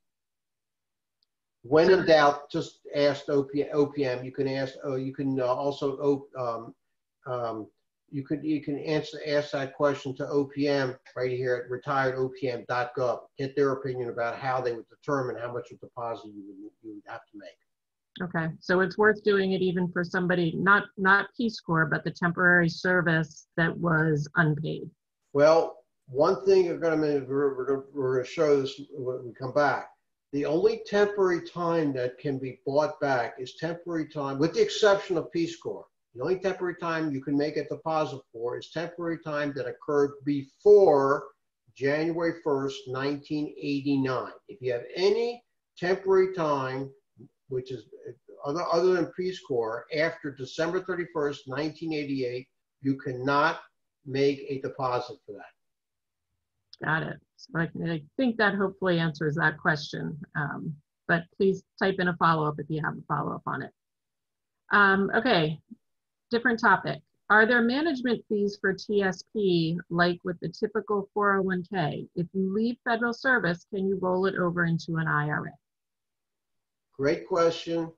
When in doubt, just ask OPM. You can ask. You can also you can ask that question to OPM right here at retiredopm.gov. Get their opinion about how they would determine how much of deposit you would have to make. Okay, so it's worth doing it even for somebody not Peace Corps, but the temporary service that was unpaid. Well, one thing we're going to show this when we come back. The only temporary time that can be bought back is temporary time, with the exception of Peace Corps. The only temporary time you can make a deposit for is temporary time that occurred before January 1st, 1989. If you have any temporary time, which is other than Peace Corps, after December 31st, 1988, you cannot make a deposit for that. Got it. So I think that hopefully answers that question. But please type in a follow-up if you have a follow-up on it. Okay, different topic. Are there management fees for TSP like with the typical 401k? If you leave federal service, can you roll it over into an IRA? Great question.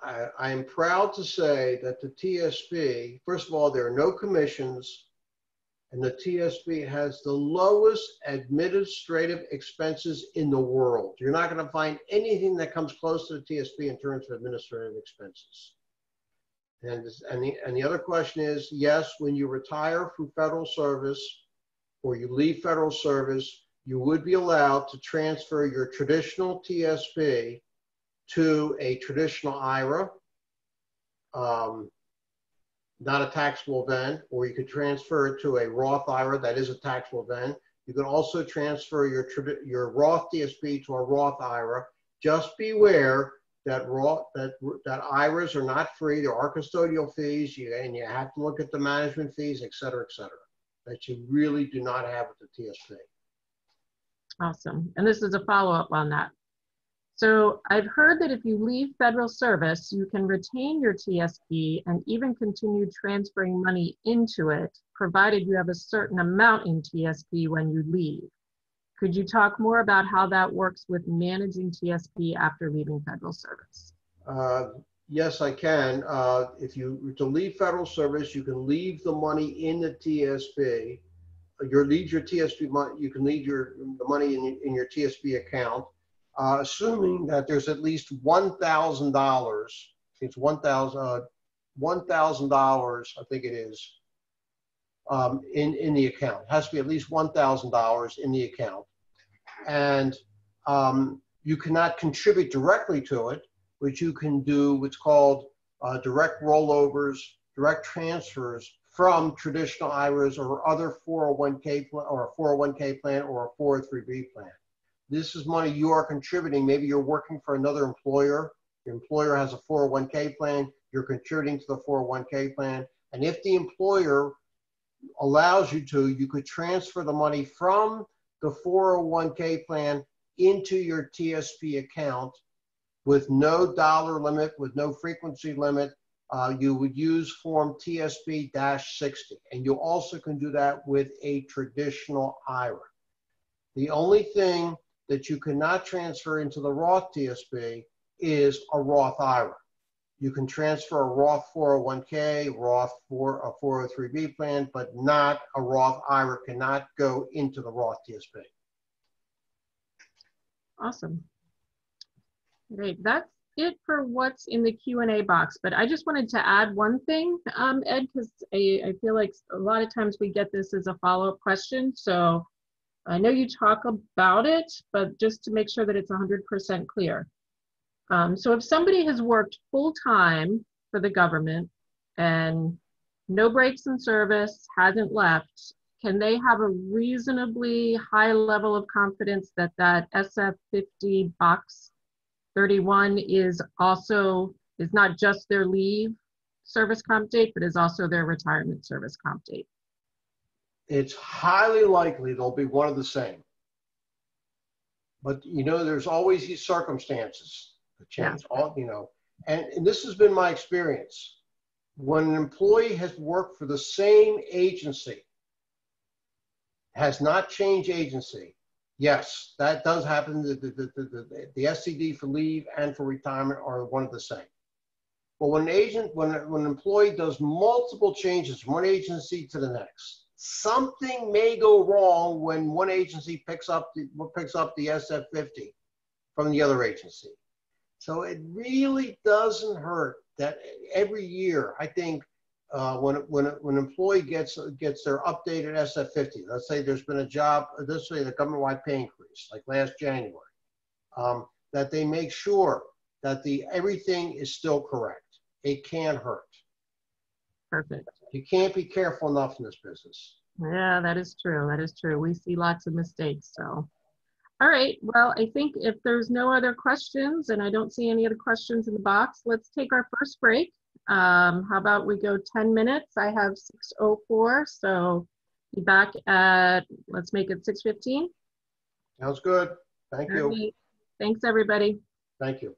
I am proud to say that the TSP, first of all, there are no commissions, and the TSP has the lowest administrative expenses in the world. You're not going to find anything that comes close to the TSP in terms of administrative expenses. And the other question is, yes, when you retire from federal service or you leave federal service, you would be allowed to transfer your traditional TSP to a traditional IRA, not a taxable event, or you could transfer it to a Roth IRA that is a taxable event. You can also transfer your Roth TSP to a Roth IRA. Just beware that IRAs are not free. There are custodial fees, and you have to look at the management fees, et cetera, that you really do not have with the TSP. Awesome. And this is a follow-up on that. So I've heard that if you leave federal service, you can retain your TSP and even continue transferring money into it, provided you have a certain amount in TSP when you leave. Could you talk more about how that works with managing TSP after leaving federal service? Yes, I can. If you were to leave federal service, you can leave the money in the TSP. Leave your TSP money. You can leave the money in your TSP account, assuming that there's at least $1,000. It's $1,000. I think it is in the account. It has to be at least $1,000 in the account. And you cannot contribute directly to it, but you can do what's called direct rollovers, direct transfers from traditional IRAs or other 401k plan, or a 401k plan or a 403b plan. This is money you are contributing. Maybe you're working for another employer. Your employer has a 401k plan. You're contributing to the 401k plan. And if the employer allows you to, you could transfer the money from the 401k plan into your TSP account with no dollar limit, with no frequency limit. You would use form TSP-60, and you also can do that with a traditional IRA. The only thing that you cannot transfer into the Roth TSP is a Roth IRA. You can transfer a Roth 401k, Roth a 403b plan, but not a Roth IRA cannot go into the Roth TSP. Awesome. Great. That's it for what's in the Q&A box, but I just wanted to add one thing, Ed, because I feel like a lot of times we get this as a follow-up question. So I know you talk about it, but just to make sure that it's 100% clear. So if somebody has worked full-time for the government and no breaks in service, hasn't left, can they have a reasonably high level of confidence that that SF50 box 31 is not just their leave service comp date, but is also their retirement service comp date? It's highly likely they'll be one of the same. But, there's always these circumstances that change. Yeah. And this has been my experience. When an employee has worked for the same agency, has not changed agency, yes, that does happen. The SCD for leave and for retirement are one of the same. But when an employee does multiple changes from one agency to the next, something may go wrong when one agency picks up the SF50 from the other agency. So it really doesn't hurt that every year, I think, when an employee gets their updated SF50, let's say there's been the government-wide pay increase, like last January, that they make sure that everything is still correct. It can't hurt. Perfect. You can't be careful enough in this business. Yeah, that is true. That is true. We see lots of mistakes. So, all right. Well, I think if there's no other questions, and I don't see any other questions in the box, let's take our first break. How about we go 10 minutes? I have 6:04, so Be back at, let's make it 6:15. Sounds good. Thank you. Right. Thanks, everybody. Thank you.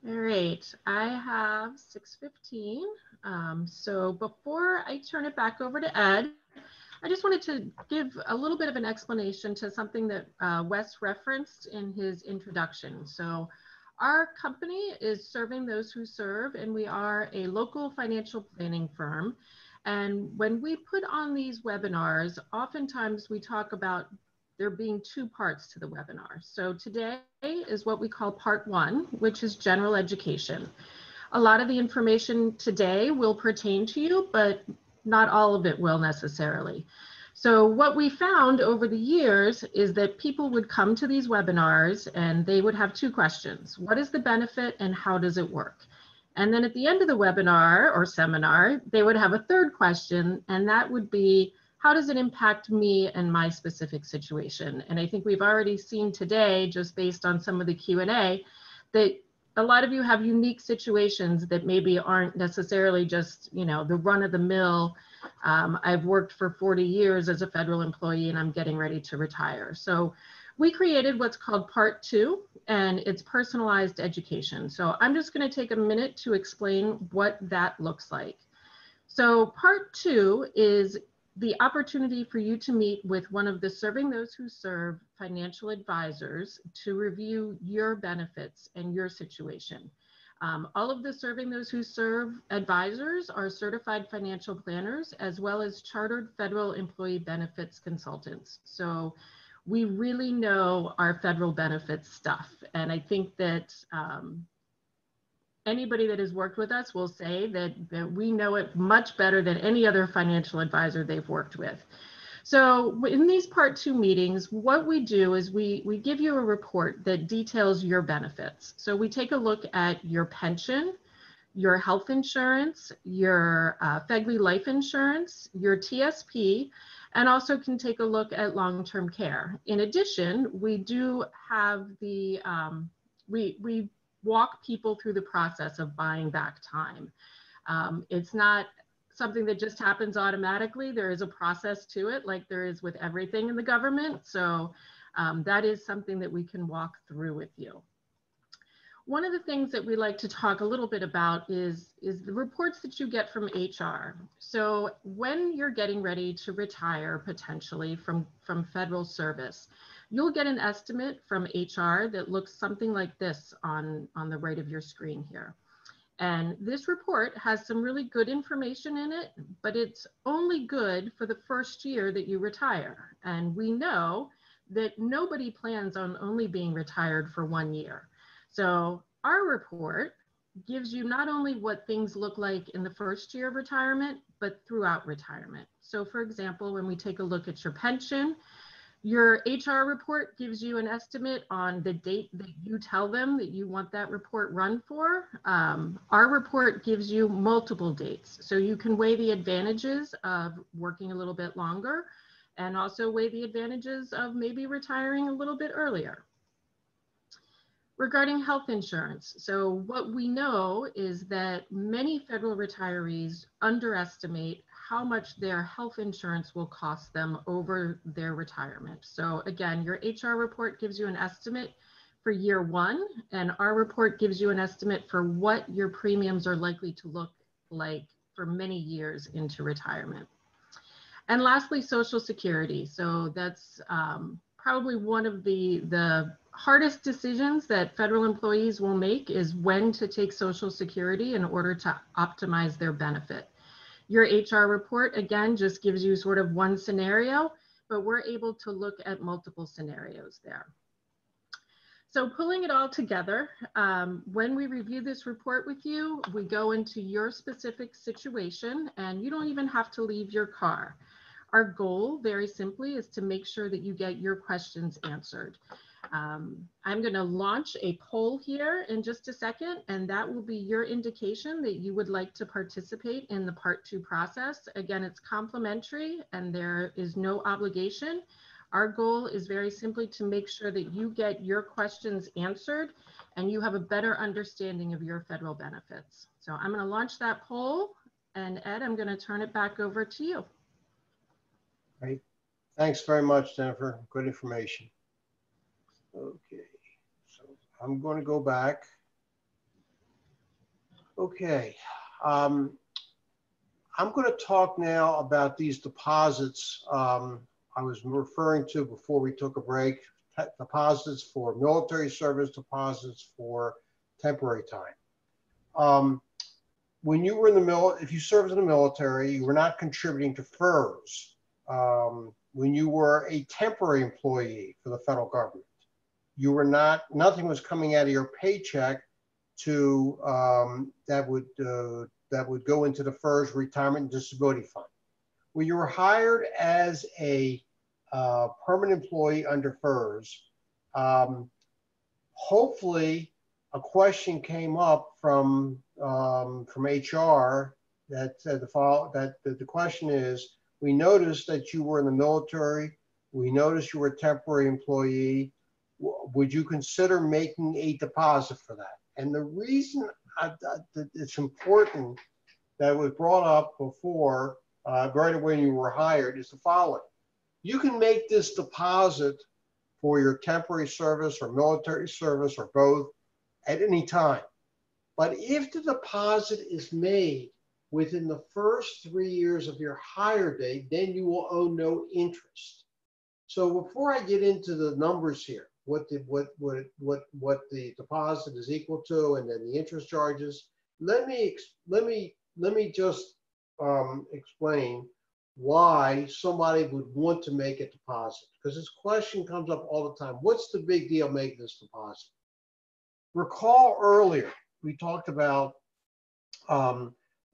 All right, I have 6:15. So before I turn it back over to Ed, I just wanted to give a little bit of an explanation to something that Wes referenced in his introduction. So our company is Serving Those Who Serve, and we are a local financial planning firm. And when we put on these webinars, oftentimes we talk about there being two parts to the webinar. So today is what we call part one, which is general education. A lot of the information today will pertain to you, but not all of it will necessarily. So what we found over the years is that people would come to these webinars and they would have two questions. What is the benefit and how does it work? And then at the end of the webinar or seminar, they would have a third question, and that would be, how does it impact me and my specific situation? And I think we've already seen today, just based on some of the Q&A, that a lot of you have unique situations that maybe aren't necessarily just, you know, the run of the mill. I've worked for 40 years as a federal employee and I'm getting ready to retire. So we created what's called part two, and it's personalized education. So I'm just going to take a minute to explain what that looks like. So part two is the opportunity for you to meet with one of the Serving Those Who Serve financial advisors to review your benefits and your situation. All of the Serving Those Who Serve advisors are certified financial planners, as well as chartered federal employee benefits consultants. So we really know our federal benefits stuff. And I think that anybody that has worked with us will say that we know it much better than any other financial advisor they've worked with. So in these part two meetings, what we do is we give you a report that details your benefits. So we take a look at your pension, your health insurance, your FEHB life insurance, your TSP, and also can take a look at long-term care. In addition, we do have the, we walk people through the process of buying back time. It's not something that just happens automatically. There is a process to it, like there is with everything in the government. So that is something that we can walk through with you. One of the things that we like to talk a little bit about is the reports that you get from HR. So when you're getting ready to retire potentially from federal service, you'll get an estimate from HR that looks something like this on the right of your screen here. And this report has some really good information in it, but it's only good for the first year that you retire. And we know that nobody plans on only being retired for 1 year. So our report gives you not only what things look like in the first year of retirement, but throughout retirement. So for example, when we take a look at your pension, your HR report gives you an estimate on the date that you tell them that you want that report run for. Our report gives you multiple dates. So you can weigh the advantages of working a little bit longer and also weigh the advantages of maybe retiring a little bit earlier. Regarding health insurance, so what we know is that many federal retirees underestimate how much their health insurance will cost them over their retirement. So again, your HR report gives you an estimate for year one, and our report gives you an estimate for what your premiums are likely to look like for many years into retirement. And lastly, Social Security. So that's probably one of the hardest decisions that federal employees will make is when to take Social Security in order to optimize their benefit. Your HR report, again, just gives you sort of one scenario, but we're able to look at multiple scenarios there. So pulling it all together, when we review this report with you, we go into your specific situation and you don't even have to leave your car. Our goal, very simply, is to make sure that you get your questions answered. I'm going to launch a poll here in just a second, and that will be your indication that you would like to participate in the part two process. Again, it's complimentary and there is no obligation. Our goal is very simply to make sure that you get your questions answered and you have a better understanding of your federal benefits. So I'm going to launch that poll, and Ed, I'm going to turn it back over to you. Great. Thanks very much, Jennifer. Good information. Okay, so I'm going to go back Okay. I'm going to talk now about these deposits I was referring to before we took a break. Deposits for military service, deposits for temporary time. When you were in the if you served in the military, you were not contributing to FERS. When you were a temporary employee for the federal government, you were not, nothing was coming out of your paycheck to that would go into the FERS Retirement and Disability Fund. When you were hired as a permanent employee under FERS, hopefully a question came up from HR that said the question is, we noticed that you were in the military, we noticed you were a temporary employee, would you consider making a deposit for that? And the reason it's important that it was brought up before, right away when you were hired, is the following. You can make this deposit for your temporary service or military service or both at any time. But if the deposit is made within the first 3 years of your hire date, then you will owe no interest. So before I get into the numbers here, what the deposit is equal to, and then the interest charges, let me just explain why somebody would want to make a deposit, because this question comes up all the time. What's the big deal making this deposit? Recall earlier we talked about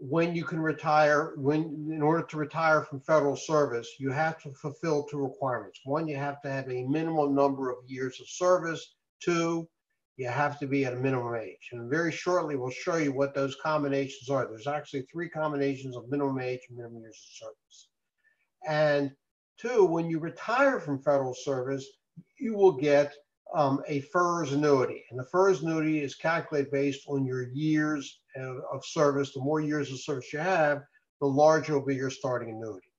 when you can retire. In order to retire from federal service, you have to fulfill 2 requirements. 1, you have to have a minimum number of years of service. 2, you have to be at a minimum age. And very shortly, we'll show you what those combinations are. There's actually 3 combinations of minimum age and minimum years of service. And 2, when you retire from federal service, you will get a FERS annuity. And the FERS annuity is calculated based on your years of service. The more years of service you have, the larger will be your starting annuity.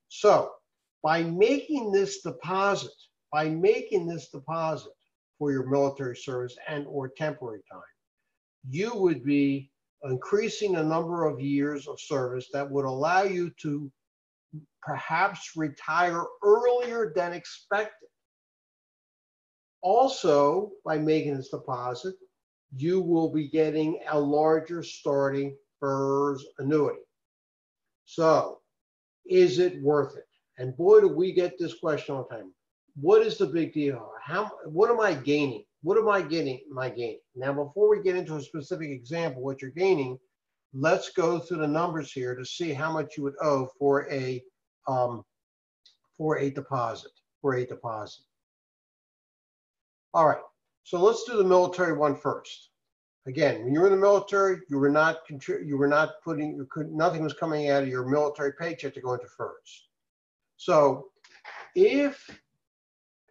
So by making this deposit for your military service and or temporary time, you would be increasing the number of years of service that would allow you to perhaps retire earlier than expected. Also, by making this deposit, you will be getting a larger starting FERS annuity. So, is it worth it? And boy, do we get this question all the time. What is the big deal? What am I gaining? What am I gaining? Now, before we get into a specific example, what you're gaining, let's go through the numbers here to see how much you would owe for a deposit. All right, so let's do the military one first. Again, when you were in the military, nothing was coming out of your military paycheck to go into FERS. So if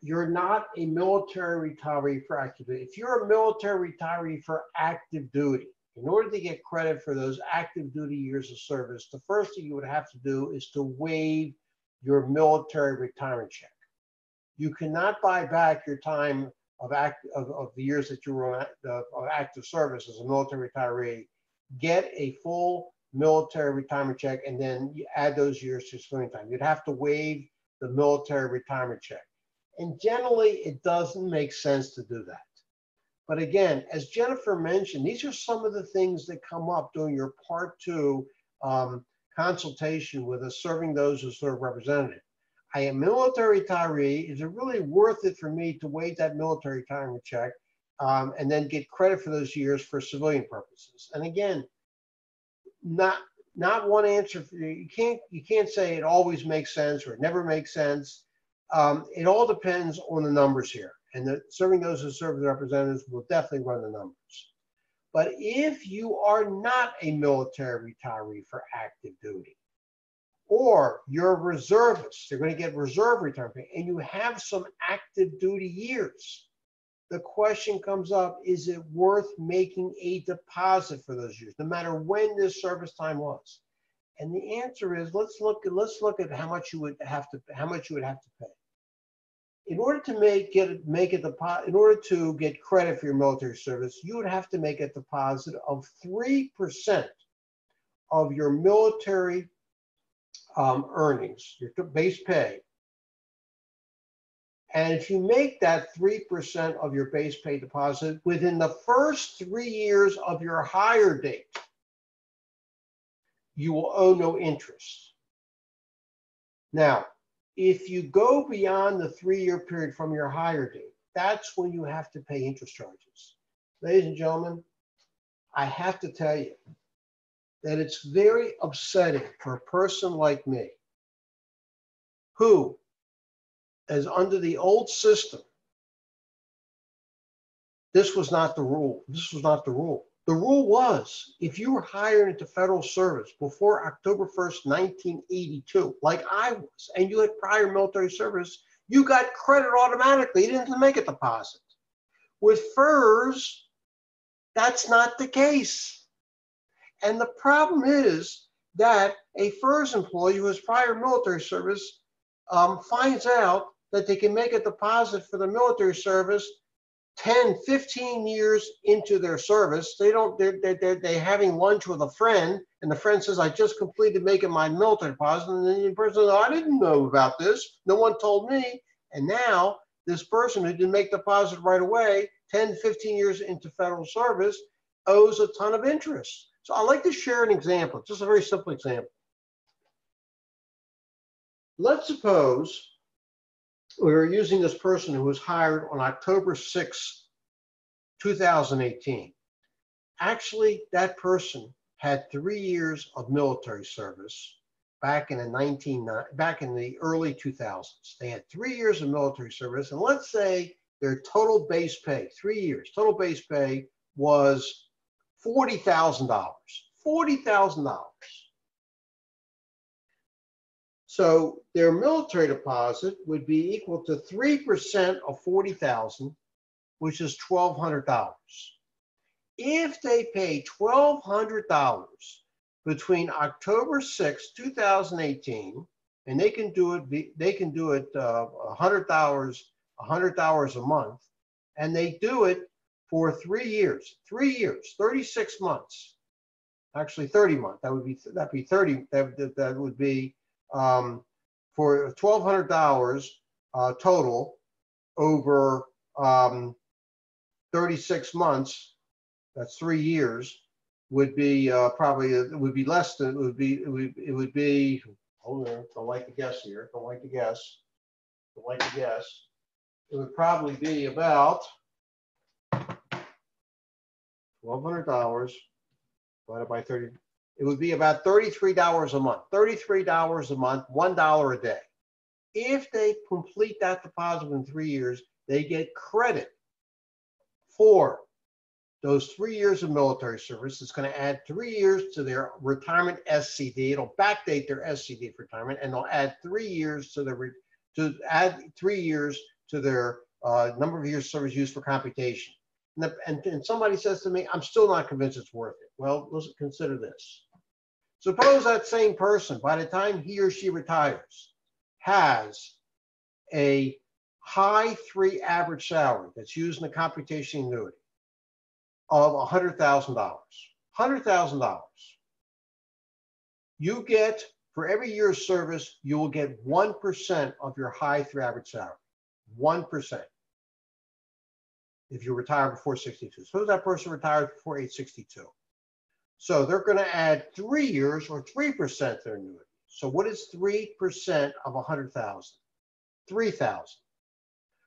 you're not a military retiree for active duty, if you're a military retiree for active duty, in order to get credit for those active duty years of service, the first thing you would have to do is to waive your military retirement check. You cannot buy back your time of the years that you were of active service as a military retiree, get a full military retirement check, and then you add those years to civilian time. You'd have to waive the military retirement check. And generally, it doesn't make sense to do that. But again, as Jennifer mentioned, these are some of the things that come up during your Part 2 consultation with us serving those who serve representative. I am a military retiree. Is it really worth it for me to waive that military retirement check and then get credit for those years for civilian purposes? And again, not one answer. You can't say it always makes sense or it never makes sense. It all depends on the numbers here. And serving those who serve as representatives will definitely run the numbers. But if you are not a military retiree for active duty, or you're a reservist, you're going to get reserve retirement pay, and you have some active duty years, the question comes up, is it worth making a deposit for those years, no matter when this service time was? And the answer is, let's look at how much you would have to pay. in order to in order to get credit for your military service, you would have to make a deposit of 3% of your military earnings, your base pay. And if you make that 3% of your base pay deposit within the first 3 years of your hire date, you will owe no interest. Now, if you go beyond the 3-year period from your hire date, that's when you have to pay interest charges. Ladies and gentlemen, I have to tell you that it's very upsetting for a person like me who is under the old system. This was not the rule. This was not the rule. The rule was, if you were hired into federal service before October 1st, 1982, like I was, and you had prior military service, you got credit automatically. You didn't have to make a deposit. With FERS, that's not the case. And the problem is that a FERS employee who has prior military service finds out that they can make a deposit for the military service 10, 15 years into their service. They're having lunch with a friend, and the friend says, I just completed making my military deposit. And then the person says, I didn't know about this. No one told me. And now this person who didn't make the deposit right away, 10, 15 years into federal service, owes a ton of interest. So I'd like to share an example, just a very simple example. Let's suppose we were using this person who was hired on October 6, 2018. Actually, that person had 3 years of military service back in the early 2000s. They had 3 years of military service, and let's say their total base pay, 3 years, total base pay was $40,000. $40,000. So their military deposit would be equal to 3% of $40,000, which is $1,200. If they pay $1,200 between October 6, 2018, and they can do it 100 hours a month, and they do it for 3 years, 36 months, actually 30 months. That would be 30. That would be for $1,200 total over 36 months. That's 3 years. Would be probably it would be less than it would be. Hold on, don't like to guess here. Don't like to guess. It would probably be about $1,200 divided by 30. It would be about $33 a month. $33 a month, $1 a day. If they complete that deposit in 3 years, they get credit for those 3 years of military service. It's going to add 3 years to their retirement SCD. It'll backdate their SCD for retirement, and they'll add 3 years to their number of years service used for computation. And somebody says to me, I'm still not convinced it's worth it. Well, let's consider this. Suppose that same person, by the time he or she retires, has a high 3 average salary that's used in the computation annuity of $100,000. $100,000. You get, for every year of service, you will get 1% of your high 3 average salary. 1%. If you retire before 62. Suppose that person retires before age 62. So they're going to add 3 years or 3% to their annuity. So what is 3% of 100,000? 3,000.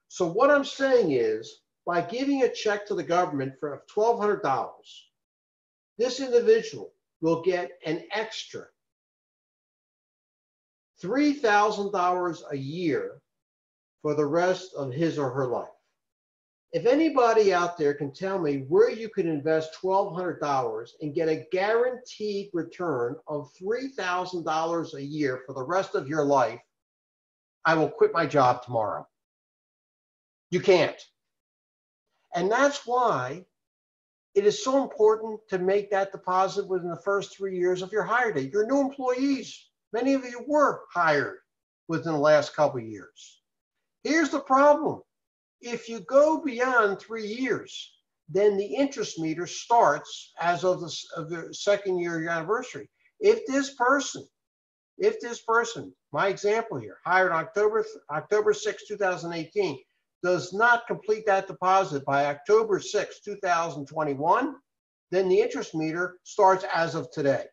So what I'm saying is, by giving a check to the government for $1,200, this individual will get an extra $3,000 a year for the rest of his or her life. If anybody out there can tell me where you can invest $1,200 and get a guaranteed return of $3,000 a year for the rest of your life, I will quit my job tomorrow. You can't. And that's why it is so important to make that deposit within the first 3 years of your hire date. You're new employees. Many of you were hired within the last couple of years. Here's the problem. If you go beyond 3 years, then the interest meter starts as of the second year of your anniversary. If this person, my example here, hired October 6, 2018, does not complete that deposit by October 6, 2021, then the interest meter starts as of today,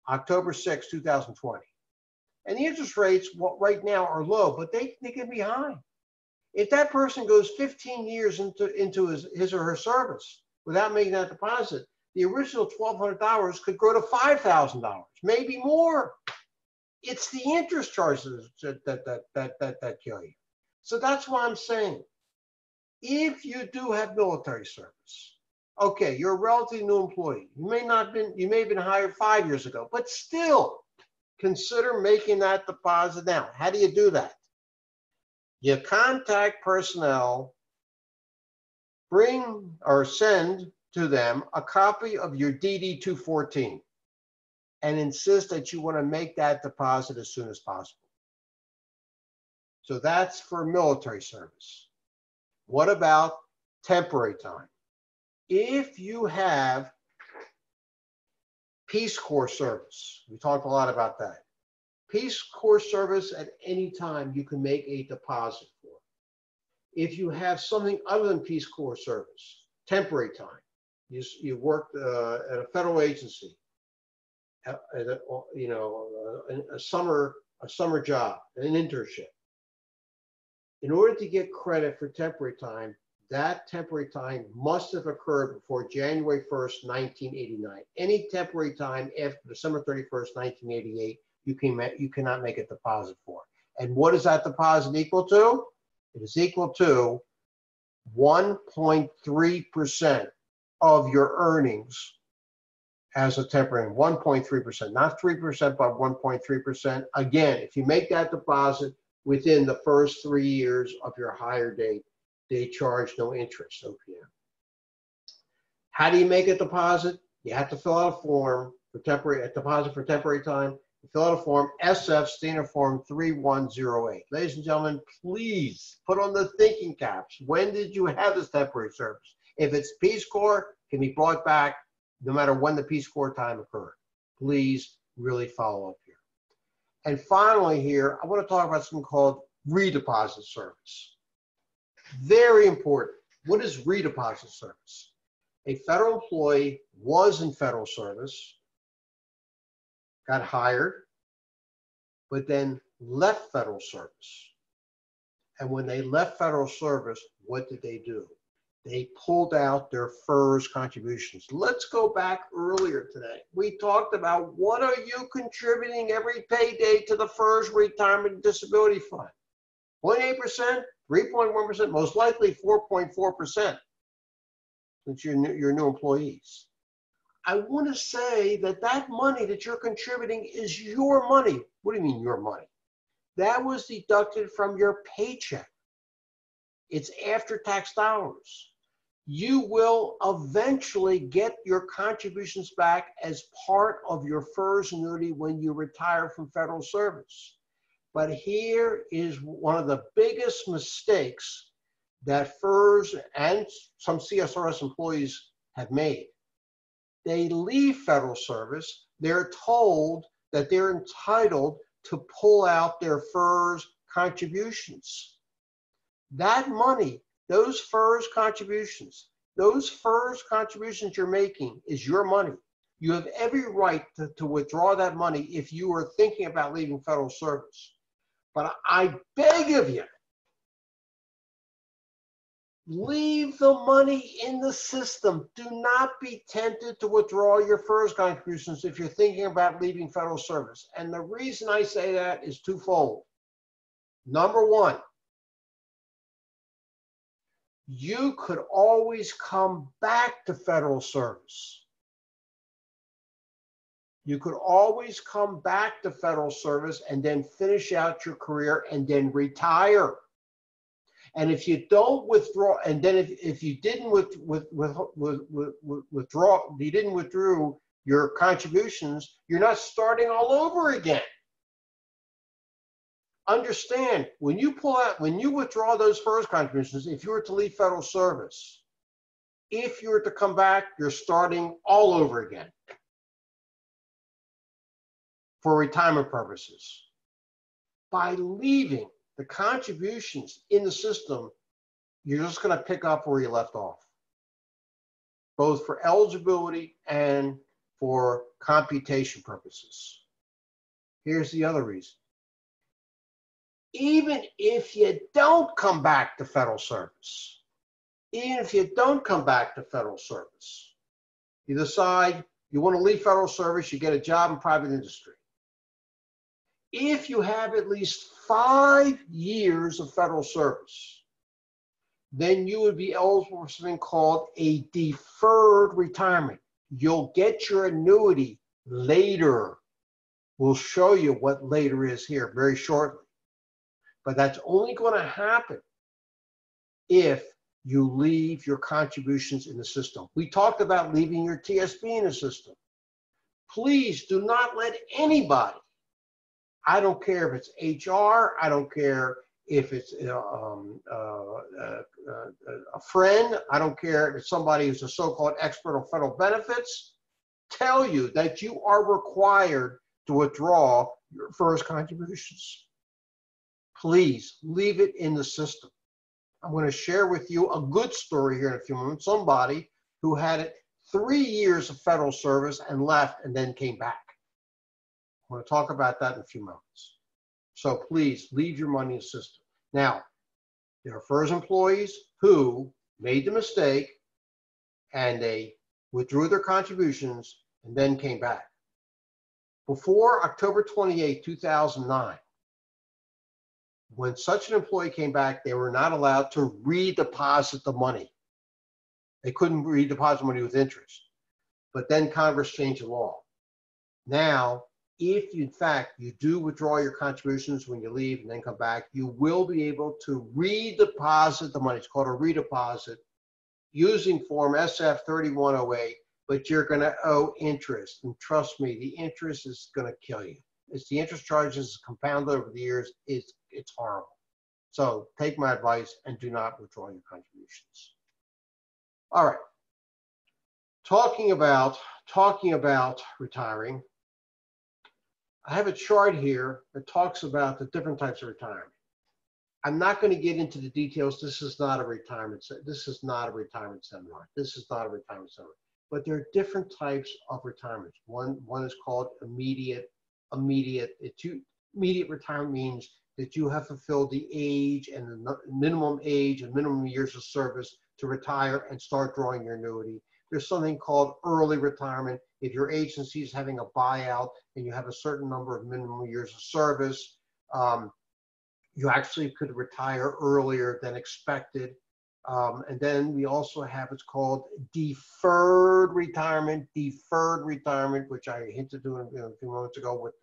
October 6, 2020. And the interest rates right now are low, but they can be high. If that person goes 15 years into his or her service without making that deposit, the original $1,200 could grow to $5,000, maybe more. It's the interest charges that kill you. So that's why I'm saying, if you do have military service, okay, you're a relatively new employee. You may have been hired 5 years ago, but still consider making that deposit now. How do you do that? You contact personnel, bring or send to them a copy of your DD-214 and insist that you want to make that deposit as soon as possible. So that's for military service. What about temporary time? If you have Peace Corps service, we talked a lot about that. Peace Corps service at any time you can make a deposit for. If you have something other than Peace Corps service, temporary time, you worked at a federal agency, a summer job, an internship. In order to get credit for temporary time, that temporary time must have occurred before January 1st, 1989. Any temporary time after December 31st, 1988, you cannot make a deposit for. And what is that deposit equal to? It is equal to 1.3% of your earnings as a temporary, 1.3%, not 3%, but 1.3%. Again, if you make that deposit within the first 3 years of your hire date, they charge no interest, OPM. How do you make a deposit? You have to fill out a form for a deposit for temporary time. You fill out a form, SF Standard Form 3108. Ladies and gentlemen, please put on the thinking caps. When did you have this temporary service? If it's Peace Corps, it can be brought back no matter when the Peace Corps time occurred. Please really follow up here. And finally here, I want to talk about something called redeposit service. Very important. What is redeposit service? A federal employee was in federal service, got hired, but then left federal service. And when they left federal service, what did they do? They pulled out their FERS contributions. Let's go back earlier today. We talked about what are you contributing every payday to the FERS Retirement Disability Fund? 0.8%, 3.1%, most likely 4.4%, since you're new employees. I want to say that that money that you're contributing is your money. What do you mean your money? That was deducted from your paycheck. It's after-tax dollars. You will eventually get your contributions back as part of your FERS annuity when you retire from federal service. But here is one of the biggest mistakes that FERS and some CSRS employees have made. They leave federal service, they're told that they're entitled to pull out their FERS contributions. That money, those FERS contributions you're making is your money. You have every right to withdraw that money if you are thinking about leaving federal service. But I beg of you, leave the money in the system. Do not be tempted to withdraw your FERS contributions if you're thinking about leaving federal service. And the reason I say that is twofold. Number one, you could always come back to federal service. You could always come back to federal service and then finish out your career and then retire. And if you don't withdraw, and then if you didn't withdraw your contributions, you're not starting all over again. Understand, when you withdraw those FERS contributions, if you were to leave federal service, if you were to come back, you're starting all over again for retirement purposes. By leaving the contributions in the system, you're just going to pick up where you left off, both for eligibility and for computation purposes. Here's the other reason. Even if you don't come back to federal service, you decide you want to leave federal service, you get a job in private industry. If you have at least 5 years of federal service, then you would be eligible for something called a deferred retirement. You'll get your annuity later. We'll show you what later is here very shortly. But that's only going to happen if you leave your contributions in the system. We talked about leaving your TSP in the system. Please do not let anybody, I don't care if it's HR, I don't care if it's a friend, I don't care if it's somebody who's a so-called expert on federal benefits, tell you that you are required to withdraw your FERS contributions. Please leave it in the system. I'm going to share with you a good story here in a few moments. Somebody who had 3 years of federal service and left and then came back. I'm going to talk about that in a few moments. So please leave your money in the system. Now, there are FERS employees who made the mistake and they withdrew their contributions and then came back. Before October 28, 2009, when such an employee came back, they were not allowed to redeposit the money. They couldn't redeposit money with interest. But then Congress changed the law. Now, if in fact you do withdraw your contributions when you leave and then come back, you will be able to redeposit the money. It's called a redeposit using Form SF 3108, but you're going to owe interest. And trust me, the interest is going to kill you. It's the interest charges compounded over the years. It's horrible. So take my advice and do not withdraw your contributions. All right. Talking about retiring, I have a chart here that talks about the different types of retirement. I'm not going to get into the details. This is not a retirement seminar. This is not a retirement seminar. But there are different types of retirements. One is called immediate. Immediate retirement means that you have fulfilled the age and the minimum age and minimum years of service to retire and start drawing your annuity. There's something called early retirement. If your agency is having a buyout and you have a certain number of minimum years of service, you actually could retire earlier than expected. And then we also have what's called deferred retirement, which I hinted to a few moments ago. We're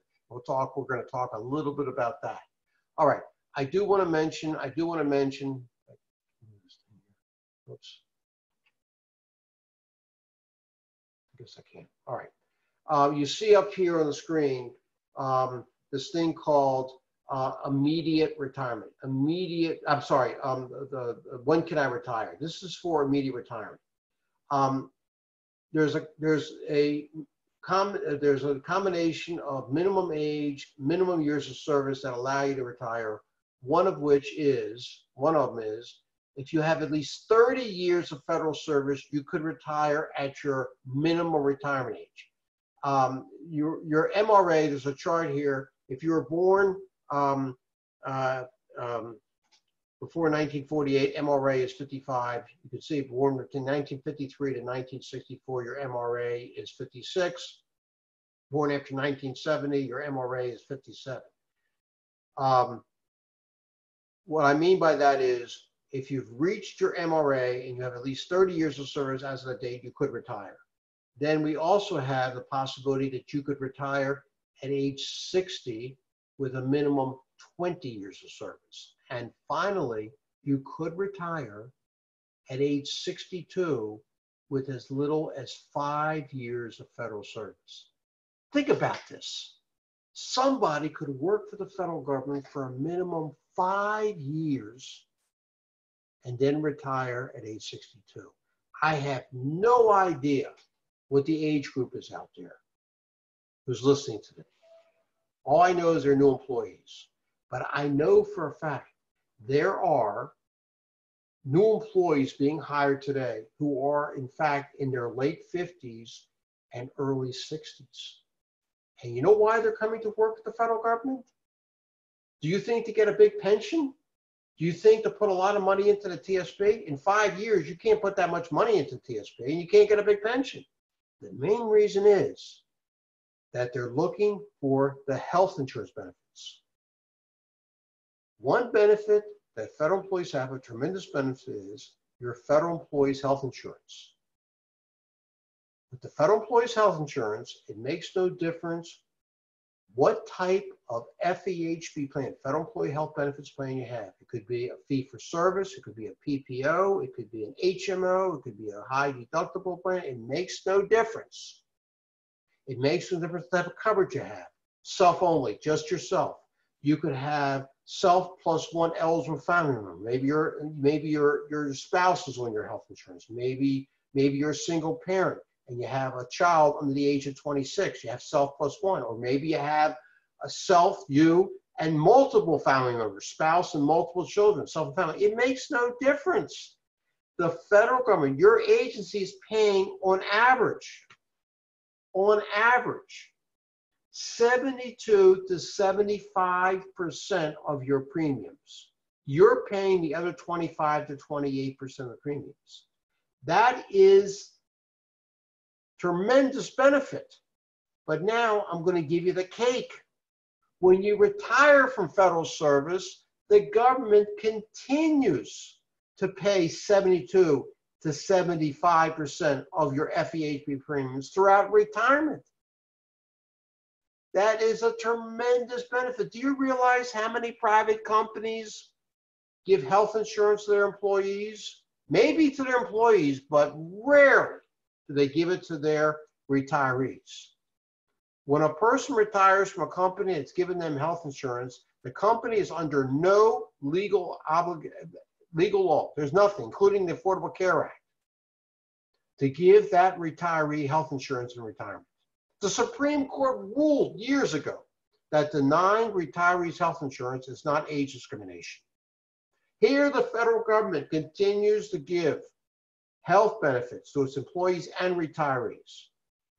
going to talk a little bit about that. All right, I do want to mention, oops. I guess I can't. All right. You see up here on the screen this thing called immediate retirement. When can I retire? This is for immediate retirement. There's a combination of minimum age, minimum years of service that allow you to retire. One of them is if you have at least 30 years of federal service, you could retire at your minimum retirement age. Your MRA, there's a chart here. If you were born before 1948, MRA is 55. You can see born between 1953 to 1964, your MRA is 56. Born after 1970, your MRA is 57. What I mean by that is, if you've reached your MRA and you have at least 30 years of service as of that date, you could retire. Then we also have the possibility that you could retire at age 60 with a minimum 20 years of service. And finally, you could retire at age 62 with as little as 5 years of federal service. Think about this. Somebody could work for the federal government for a minimum 5 years and then retire at age 62. I have no idea what the age group is out there who's listening to this. All I know is they're new employees. But I know for a fact there are new employees being hired today who are, in fact, in their late 50s and early 60s. And you know why they're coming to work with the federal government? Do you think to get a big pension? Do you think to put a lot of money into the TSP? In 5 years, you can't put that much money into TSP and you can't get a big pension. The main reason is that they're looking for the health insurance benefits. One benefit that federal employees have, a tremendous benefit, is your federal employees' health insurance. With the federal employees' health insurance, it makes no difference what type of FEHB plan, federal employee health benefits plan you have. It could be a fee for service, it could be a PPO, it could be an HMO, it could be a high deductible plan. It makes no difference. It makes no difference the type of coverage you have. Self only, just yourself. You could have self plus one eligible family member. Maybe your spouse is on your health insurance. Maybe you're a single parent and you have a child under the age of 26. You have self plus one. Or maybe you have a self, you, and multiple family members, spouse and multiple children, self and family. It makes no difference. The federal government, your agency is paying on average, 72 to 75% of your premiums. You're paying the other 25 to 28% of the premiums. That is tremendous benefit. But now I'm going to give you the cake. When you retire from federal service, the government continues to pay 72 to 75% of your FEHB premiums throughout retirement. That is a tremendous benefit. Do you realize how many private companies give health insurance to their employees? Maybe to their employees, but rarely do they give it to their retirees. When a person retires from a company that's given them health insurance, the company is under no legal law. There's nothing, including the Affordable Care Act, to give that retiree health insurance in retirement. The Supreme Court ruled years ago that denying retirees health insurance is not age discrimination. Here, the federal government continues to give health benefits to its employees and retirees.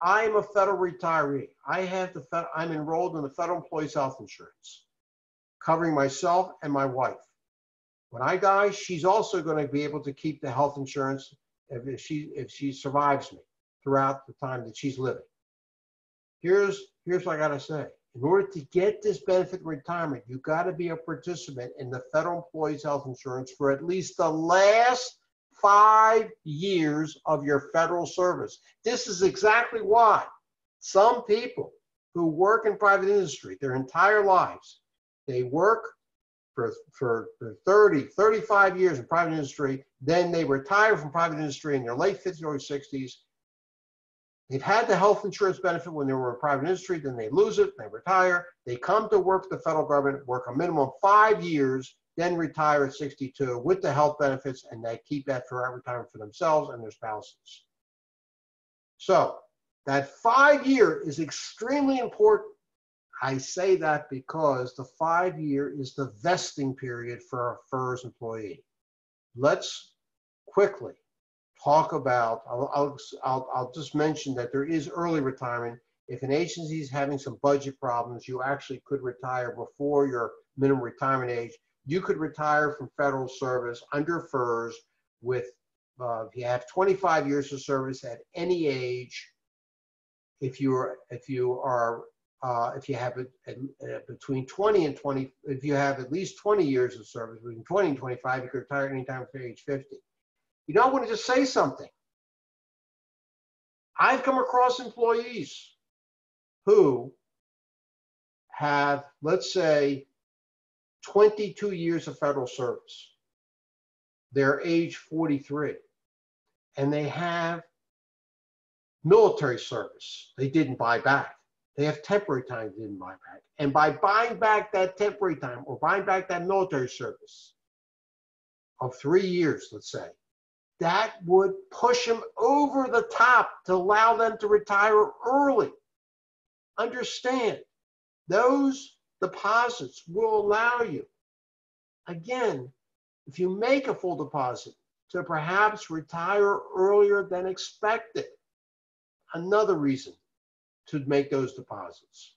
I am a federal retiree. I'm enrolled in the federal employees health insurance, covering myself and my wife. When I die, she's also going to be able to keep the health insurance if she survives me throughout the time that she's living. Here's what I gotta say. In order to get this benefit in retirement, you gotta be a participant in the federal employees health insurance for at least the last 5 years of your federal service. This is exactly why some people who work in private industry their entire lives, they work for 30, 35 years in private industry, then they retire from private industry in their late 50s or 60s. They've had the health insurance benefit when they were in private industry, then they lose it, they retire, they come to work for the federal government, work a minimum 5 years, then retire at 62 with the health benefits, and they keep that throughout retirement for themselves and their spouses. So that 5 year is extremely important. I say that because the 5 year is the vesting period for a FERS employee. Let's quickly talk about, I'll just mention that there is early retirement. If an agency is having some budget problems, you actually could retire before your minimum retirement age. You could retire from federal service under FERS with, if you have 25 years of service at any age, if you have between 20 and 20, if you have at least 20 years of service, between 20 and 25, you could retire anytime after age 50. You know, I want to just say something. I've come across employees who have, let's say, 22 years of federal service. They're age 43, and they have military service they didn't buy back. They have temporary time they didn't buy back. And by buying back that temporary time or buying back that military service of 3 years, let's say, that would push them over the top to allow them to retire early. Understand, those deposits will allow you, again, if you make a full deposit, to perhaps retire earlier than expected. Another reason to make those deposits,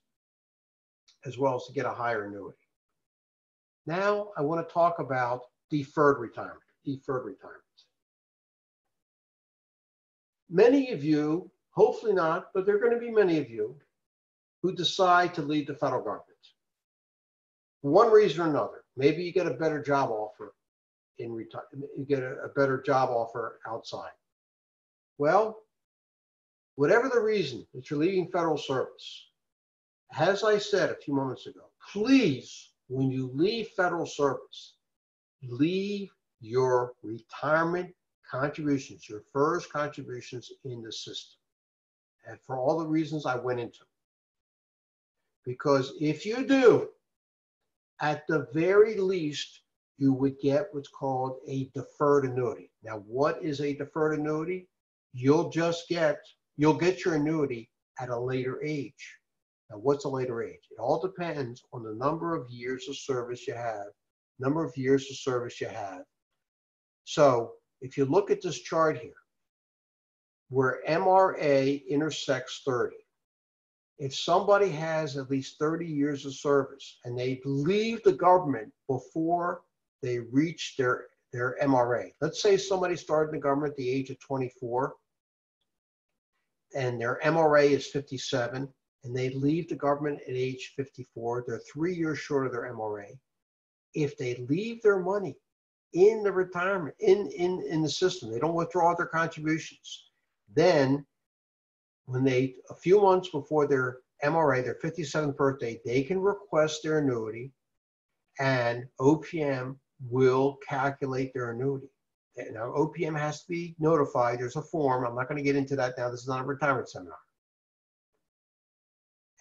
as well as to get a higher annuity. Now, I want to talk about deferred retirement. Deferred retirement. Many of you, hopefully not, but there are going to be many of you who decide to leave the federal government. For one reason or another. Maybe you get a better job offer in retirement. You get a better job offer outside. Well, whatever the reason that you're leaving federal service, as I said a few moments ago, please, when you leave federal service, leave your retirement contributions, your FERS contributions in the system. And for all the reasons I went into. Because if you do, at the very least, you would get what's called a deferred annuity. Now, what is a deferred annuity? You'll get your annuity at a later age. Now, what's a later age? It all depends on the number of years of service you have, So if you look at this chart here, where MRA intersects 30, if somebody has at least 30 years of service and they leave the government before they reach their MRA, let's say somebody started in the government at the age of 24 and their MRA is 57 and they leave the government at age 54, they're 3 years short of their MRA. If they leave their money in the retirement, in the system, they don't withdraw their contributions, then when a few months before their MRA, their 57th birthday, they can request their annuity and OPM will calculate their annuity. Now, OPM has to be notified. There's a form. I'm not going to get into that now. This is not a retirement seminar.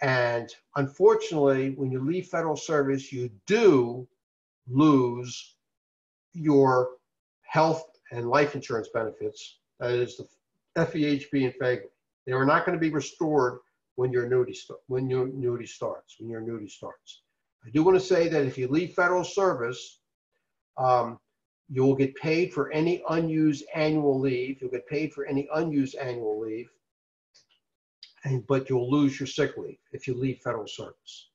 And unfortunately, when you leave federal service, you do lose your health and life insurance benefits. That is the FEHB and FEHB. They are not going to be restored when your annuity starts. I do want to say that if you leave federal service, you will get paid for any unused annual leave. You'll get paid for any unused annual leave, but you'll lose your sick leave if you leave federal service.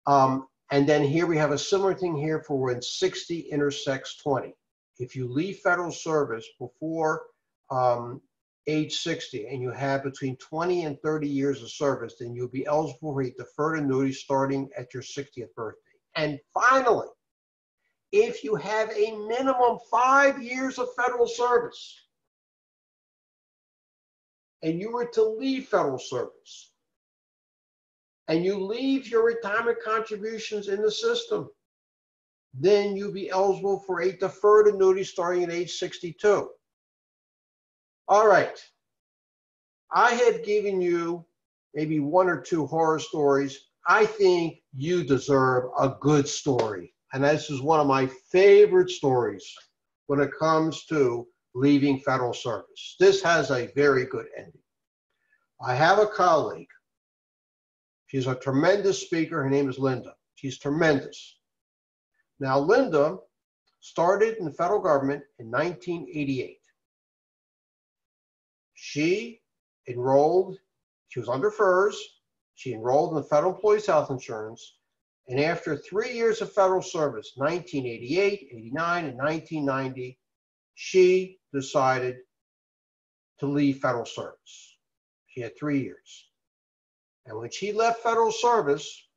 And then here we have a similar thing here for when 60 intersects 20. If you leave federal service before age 60 and you have between 20 and 30 years of service, then you'll be eligible for a deferred annuity starting at your 60th birthday. And finally, if you have a minimum 5 years of federal service and you were to leave federal service and you leave your retirement contributions in the system, then you'll be eligible for a deferred annuity starting at age 62. All right, I have given you maybe 1 or 2 horror stories. I think you deserve a good story. And this is one of my favorite stories when it comes to leaving federal service. This has a very good ending. I have a colleague. She's a tremendous speaker. Her name is Linda. She's tremendous. Now, Linda started in the federal government in 1988. She enrolled, she was under FERS, she enrolled in the Federal Employees Health Insurance, and after 3 years of federal service, 1988, 89, and 1990, she decided to leave federal service. She had 3 years. And when she left federal service,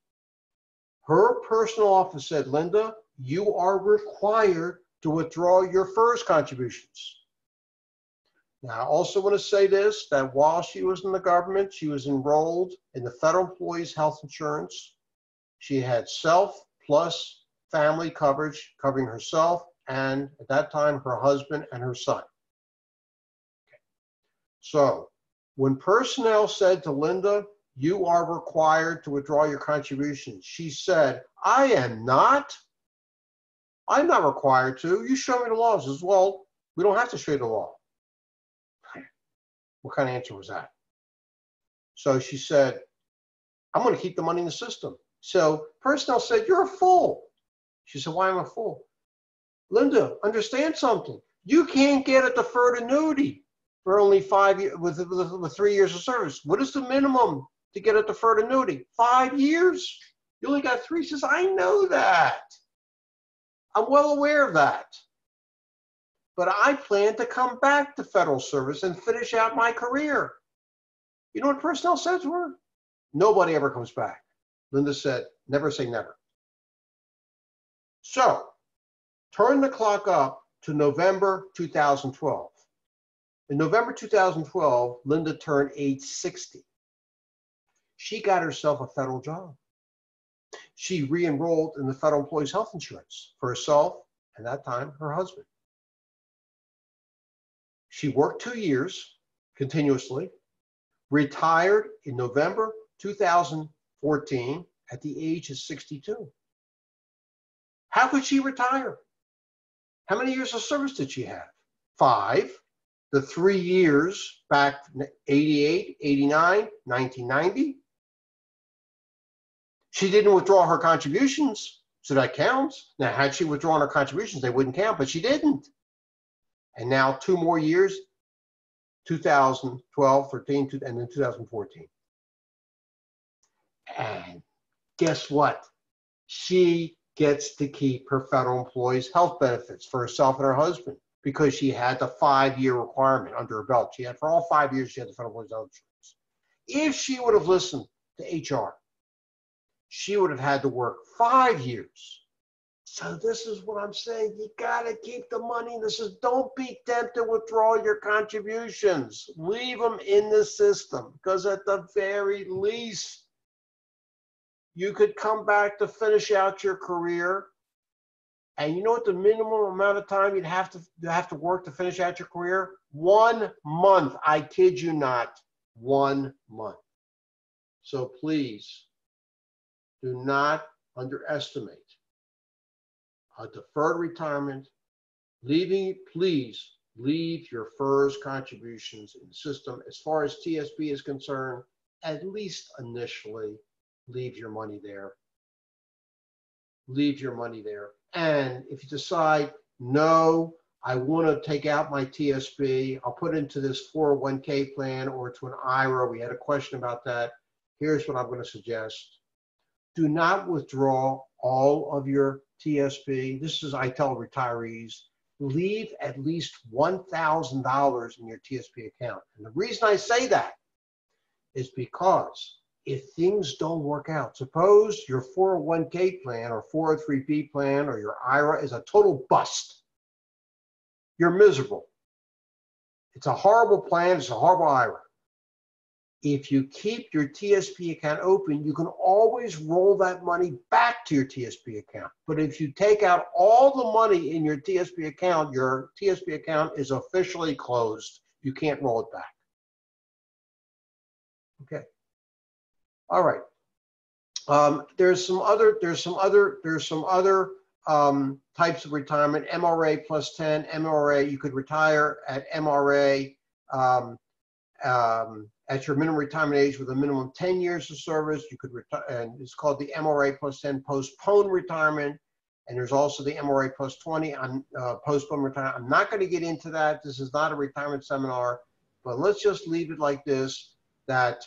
her personal office said, Linda, you are required to withdraw your FERS contributions. Now, I also want to say this, that while she was in the government, she was enrolled in the Federal Employees Health Insurance. She had self plus family coverage covering herself and, at that time, her husband and her son. Okay. So when personnel said to Linda, you are required to withdraw your contributions. She said, I am not. I'm not required to. You show me the law. I says, well, we don't have to show you the law. What kind of answer was that? So she said, I'm going to keep the money in the system. So personnel said, you're a fool. She said, why am I a fool? Linda, understand something. You can't get a deferred annuity for only 5 years with 3 years of service. What is the minimum to get a deferred annuity? 5 years. You only got 3. She says, I know that. I'm well aware of that. But I plan to come back to federal service and finish out my career. You know what personnel said to her? Nobody ever comes back. Linda said, never say never. So, turn the clock up to November 2012. In November 2012, Linda turned age 60. She got herself a federal job. She re-enrolled in the federal employees health insurance for herself and at that time her husband. She worked 2 years continuously, retired in November 2014 at the age of 62. How could she retire? How many years of service did she have? 5. The 3 years back 88, 89, 1990. She didn't withdraw her contributions, so that counts. Now, had she withdrawn her contributions, they wouldn't count, but she didn't. And now 2 more years, 2012, 13, and then 2014. And guess what? She gets to keep her federal employees' health benefits for herself and her husband because she had the 5-year requirement under her belt. She had, for all 5 years, she had the federal employees' health insurance. If she would have listened to HR, she would have had to work 5 years. So this is what I'm saying. You got to keep the money. This is, don't be tempted to withdraw your contributions. Leave them in the system because at the very least, you could come back to finish out your career. And you know what the minimum amount of time you'd have to work to finish out your career? 1 month. I kid you not. 1 month. So please do not underestimate a deferred retirement. Please leave your FERS contributions in the system. As far as TSP is concerned, at least initially, leave your money there. Leave your money there. And if you decide, no, I want to take out my TSP, I'll put it into this 401k plan or to an IRA. We had a question about that. Here's what I'm going to suggest. Do not withdraw all of your TSP. This is, I tell retirees, leave at least $1,000 in your TSP account. And the reason I say that is because if things don't work out, suppose your 401k plan or 403b plan or your IRA is a total bust. You're miserable. It's a horrible plan. It's a horrible IRA. If you keep your TSP account open, you can always roll that money back to your TSP account. But if you take out all the money in your TSP account is officially closed. You can't roll it back. Okay. All right. There's some other types of retirement. MRA plus 10. MRA, you could retire at MRA at your minimum retirement age with a minimum 10 years of service. You could retire, and it's called the MRA plus 10 postponed retirement. And there's also the MRA plus 20 on postponed retirement. I'm not going to get into that. This is not a retirement seminar, but let's just leave it like this, that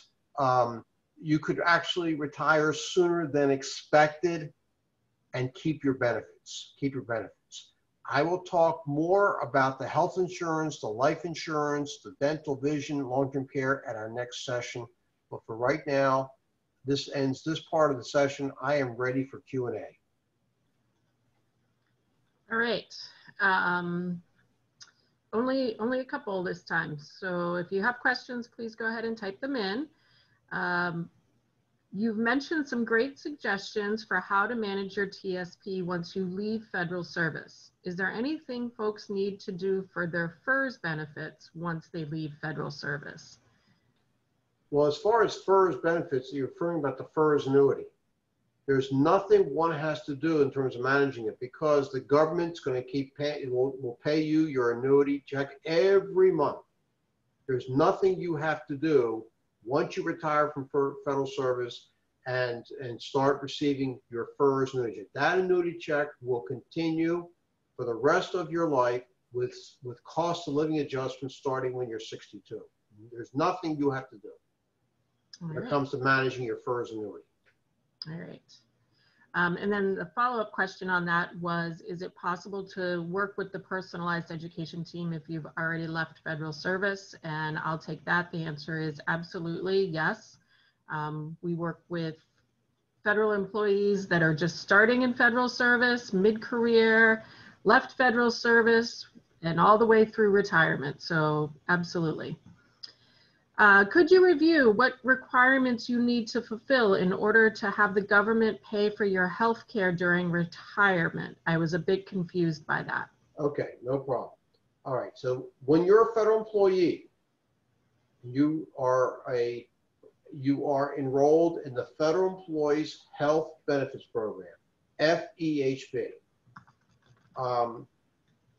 you could actually retire sooner than expected and keep your benefits. Keep your benefits. I will talk more about the health insurance, the life insurance, the dental, vision, long-term care at our next session. But for right now, this ends this part of the session. I am ready for Q&A. All right. Only a couple this time. So if you have questions, please go ahead and type them in. You've mentioned some great suggestions for how to manage your TSP once you leave federal service. Is there anything folks need to do for their FERS benefits once they leave federal service? Well, as far as FERS benefits, you're referring about the FERS annuity. There's nothing one has to do in terms of managing it because the government's going to keep paying, will pay you your annuity check every month. There's nothing you have to do once you retire from federal service and start receiving your FERS annuity check. That annuity check will continue for the rest of your life with cost of living adjustments starting when you're 62. There's nothing you have to do when it comes to managing your FERS annuity. All right. And then the follow-up question on that was, is it possible to work with the personalized education team if you've already left federal service? And I'll take that. The answer is absolutely yes. We work with federal employees that are just starting in federal service, mid-career, left federal service, and all the way through retirement. So absolutely. Could you review what requirements you need to fulfill in order to have the government pay for your health care during retirement? I was a bit confused by that. Okay, no problem. All right, so when you're a federal employee, you are enrolled in the Federal Employees Health Benefits Program, FEHB.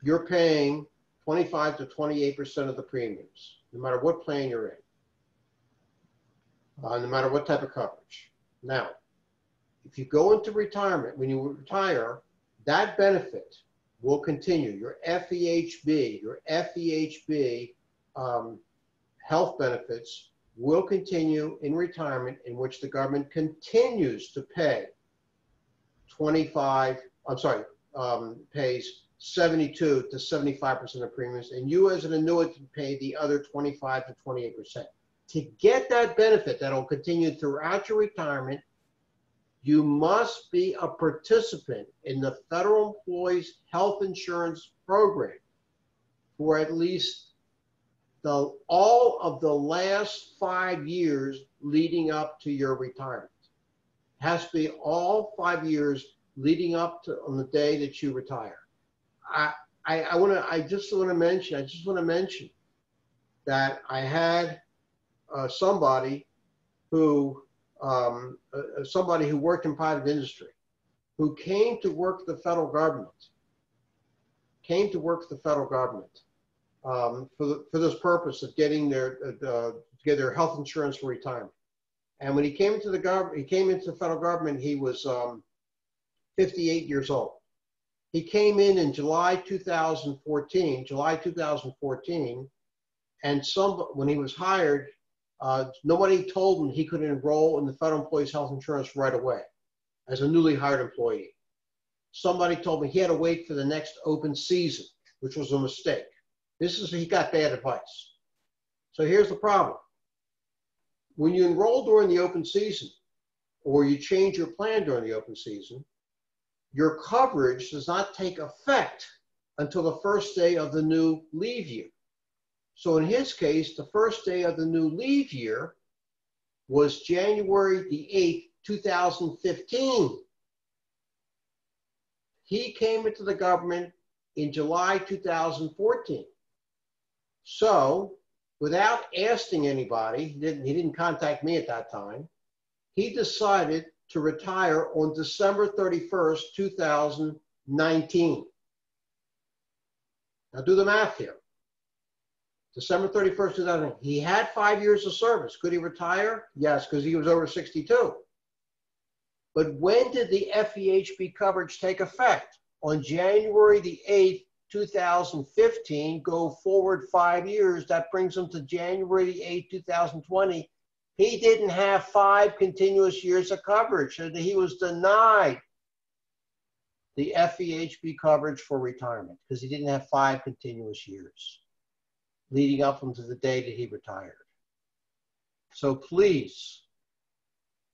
You're paying 25 to 28% of the premiums, no matter what plan you're in. No matter what type of coverage. Now, if you go into retirement, when you retire, that benefit will continue. Your FEHB, health benefits will continue in retirement, in which the government continues to pay pays 72 to 75% of premiums, and you as an annuitant pay the other 25 to 28%. To get that benefit that'll continue throughout your retirement, you must be a participant in the Federal Employees Health Insurance Program for at least all of the last 5 years leading up to your retirement. It has to be all 5 years leading up to on the day that you retire. I just want to mention that I had somebody who worked in private industry, who came to work for the federal government, for this purpose of getting their health insurance for retirement. And when he came into the federal government, he was 58 years old. He came in July 2014, and when he was hired, nobody told him he could enroll in the Federal Employees Health Insurance right away as a newly hired employee. Somebody told me he had to wait for the next open season, which was a mistake. He got bad advice. So here's the problem. When you enroll during the open season, or you change your plan during the open season, your coverage does not take effect until the first day of the new leave year. So in his case, the first day of the new leave year was January the 8th, 2015. He came into the government in July 2014. So without asking anybody, he didn't contact me at that time, he decided to retire on December 31st, 2019. Now do the math here. December 31st, 2019. He had 5 years of service. Could he retire? Yes, because he was over 62. But when did the FEHB coverage take effect? On January the 8th, 2015, go forward 5 years. That brings him to January the 8th, 2020. He didn't have 5 continuous years of coverage, so he was denied the FEHB coverage for retirement because he didn't have 5 continuous years leading up until the day that he retired. So please,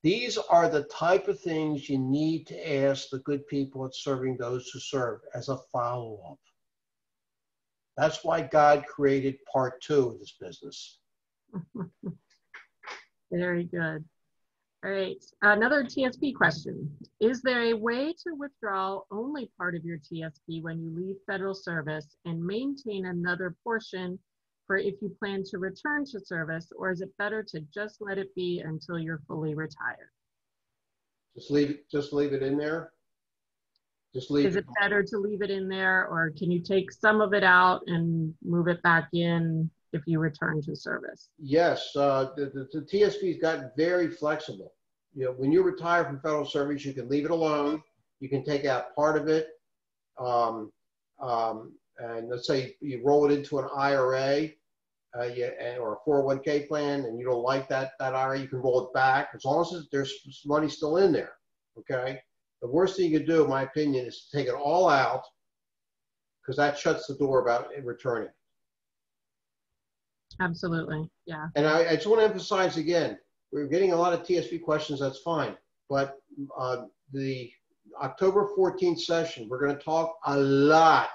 these are the type of things you need to ask the good people at Serving Those Who Serve as a follow-up. That's why God created part 2 of this business. Very good. All right, another TSP question. Is there a way to withdraw only part of your TSP when you leave federal service and maintain another portion for if you plan to return to service, or is it better to just let it be until you're fully retired? Just leave it in there. Just leave Is it better to leave it in there, or can you take some of it out and move it back in if you return to service? Yes, the TSP's gotten very flexible. You know, when you retire from federal service, you can leave it alone. You can take out part of it. And let's say you roll it into an IRA or a 401k plan, and you don't like that IRA, you can roll it back as long as there's money still in there. Okay. The worst thing you can do, in my opinion, is to take it all out, because that shuts the door about it returning. Absolutely. Yeah. And I just want to emphasize again, we're getting a lot of TSP questions, that's fine. But the October 14th session, we're going to talk a lot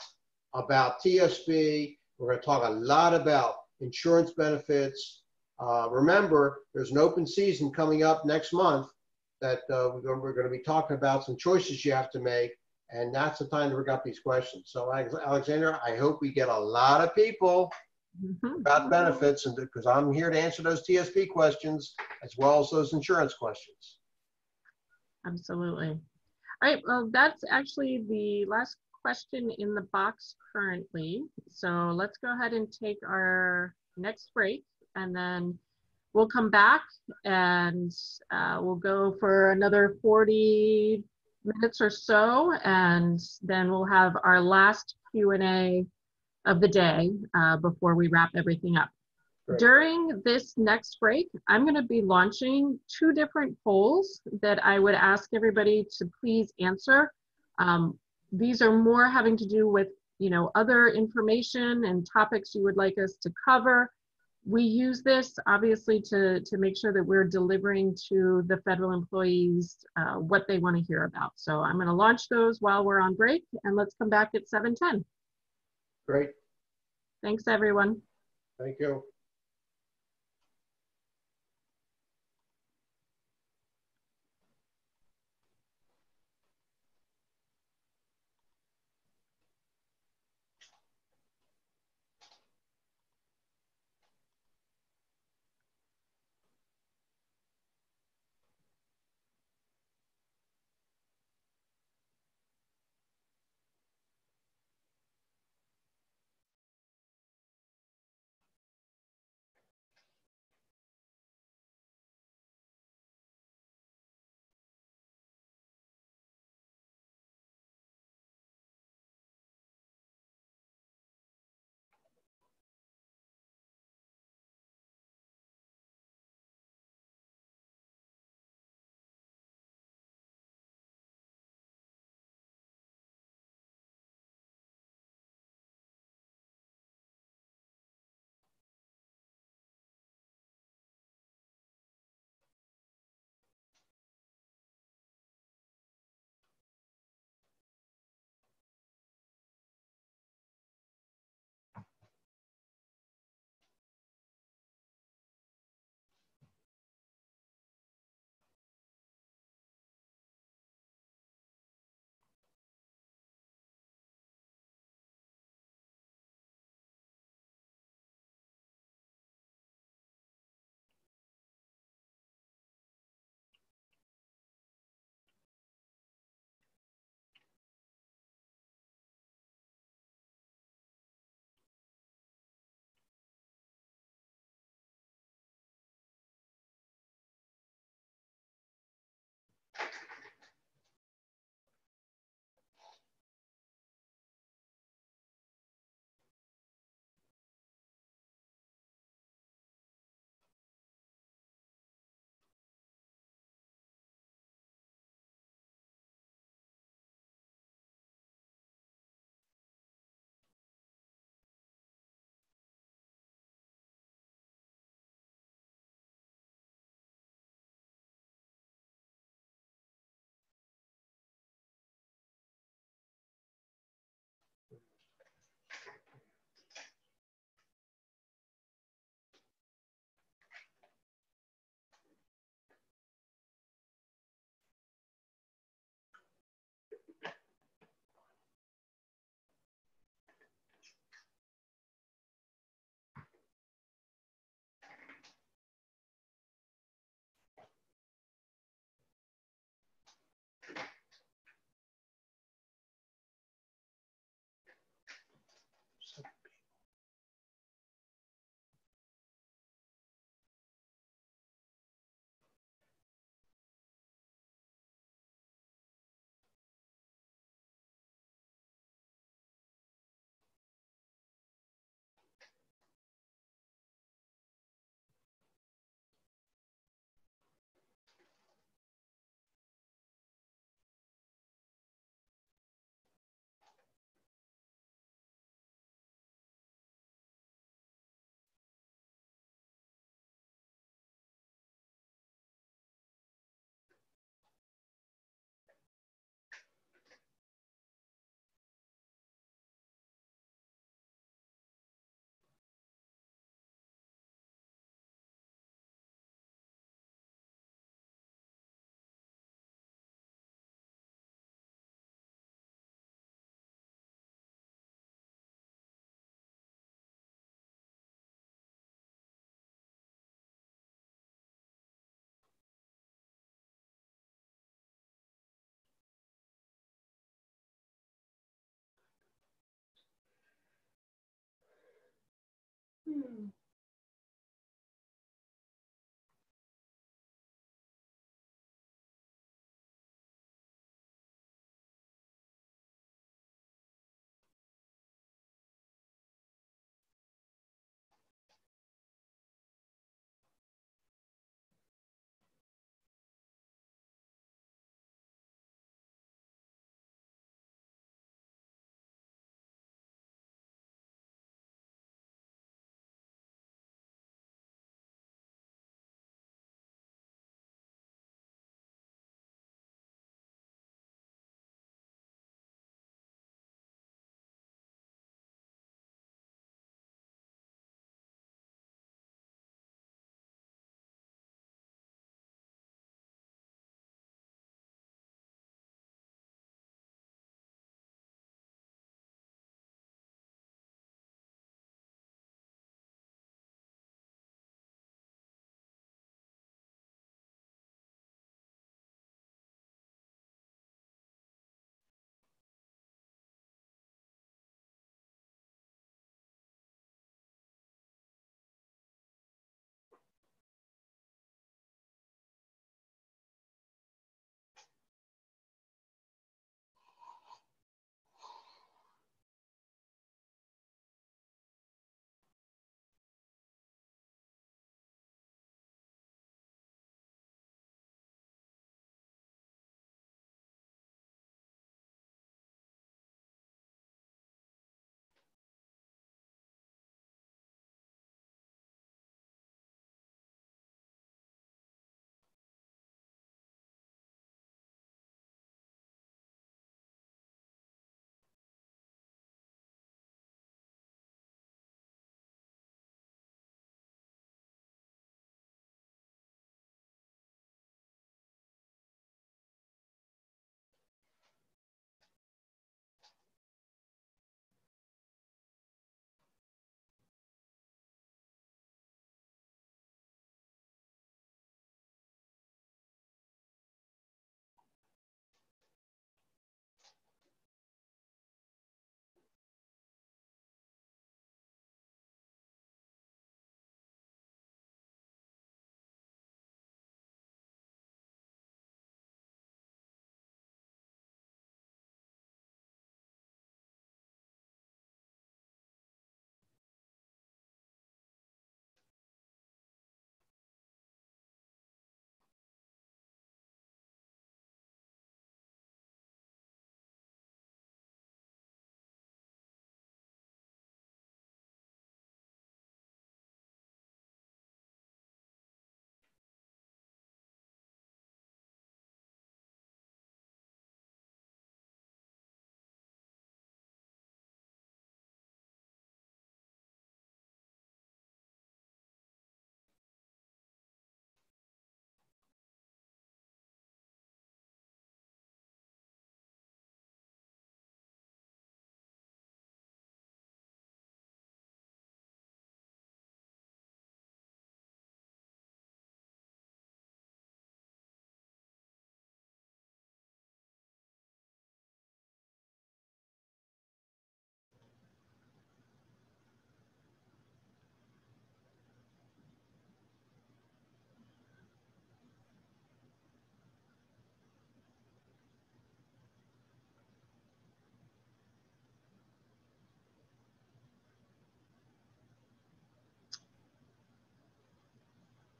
about TSP. We're going to talk a lot about insurance benefits. Remember, there's an open season coming up next month that we're going to be talking about some choices you have to make. And that's the time to bring up these questions. So Alexandra, I hope we get a lot of people about benefits, and because I'm here to answer those TSP questions as well as those insurance questions. Absolutely. All right, well, that's actually the last question in the box currently. So let's go ahead and take our next break, and then we'll come back and we'll go for another 40 minutes or so, and then we'll have our last Q&A of the day before we wrap everything up. Great. During this next break, I'm going to be launching 2 different polls that I would ask everybody to please answer. These are more having to do with, you know, other information and topics you would like us to cover. We use this obviously to make sure that we're delivering to the federal employees what they want to hear about. So I'm going to launch those while we're on break, and let's come back at 7:10. Great. Thanks, everyone. Thank you.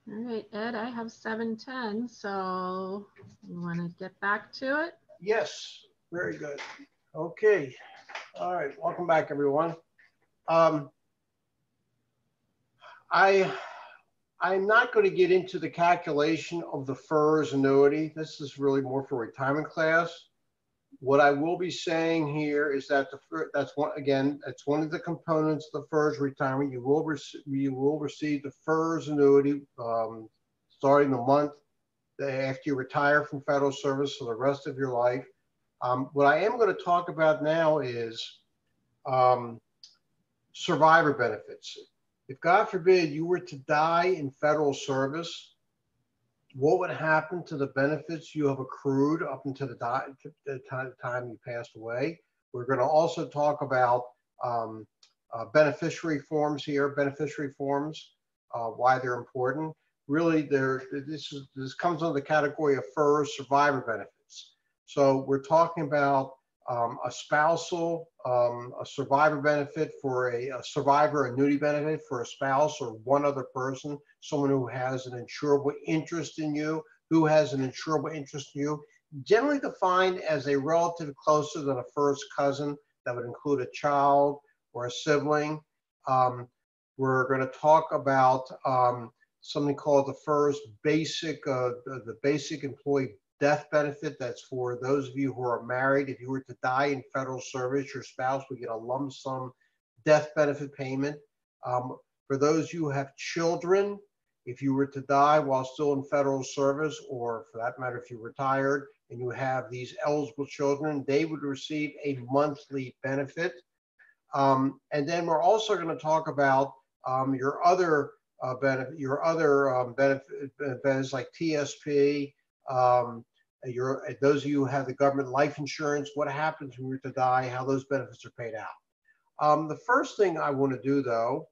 All right, Ed, I have 7:10, so you want to get back to it? Yes, very good. Okay. All right, welcome back, everyone. I'm not going to get into the calculation of the FERS annuity. This is really more for retirement class. What I will be saying here is that that's one of the components of the FERS retirement. You will receive the FERS annuity starting the month after you retire from federal service for the rest of your life. What I am going to talk about now is survivor benefits. If God forbid you were to die in federal service, what would happen to the benefits you have accrued up until the time you passed away? We're going to also talk about beneficiary forms here, beneficiary forms, why they're important. Really, this comes under the category of FERS, survivor benefits. So we're talking about a spousal, a survivor benefit for a survivor annuity benefit for a spouse or one other person, someone who has an insurable interest in you, generally defined as a relative closer than a first cousin. That would include a child or a sibling. We're going to talk about something called the FERS basic, the basic employee death benefit. That's for those of you who are married. If you were to die in federal service, your spouse would get a lump sum death benefit payment. For those of you who have children, if you were to die while still in federal service, or for that matter, if you're retired and you have these eligible children, they would receive a monthly benefit. And then we're also going to talk about your other benefits like TSP. Those of you who have the government life insurance, what happens when you're to die, how those benefits are paid out. The first thing I want to do, though,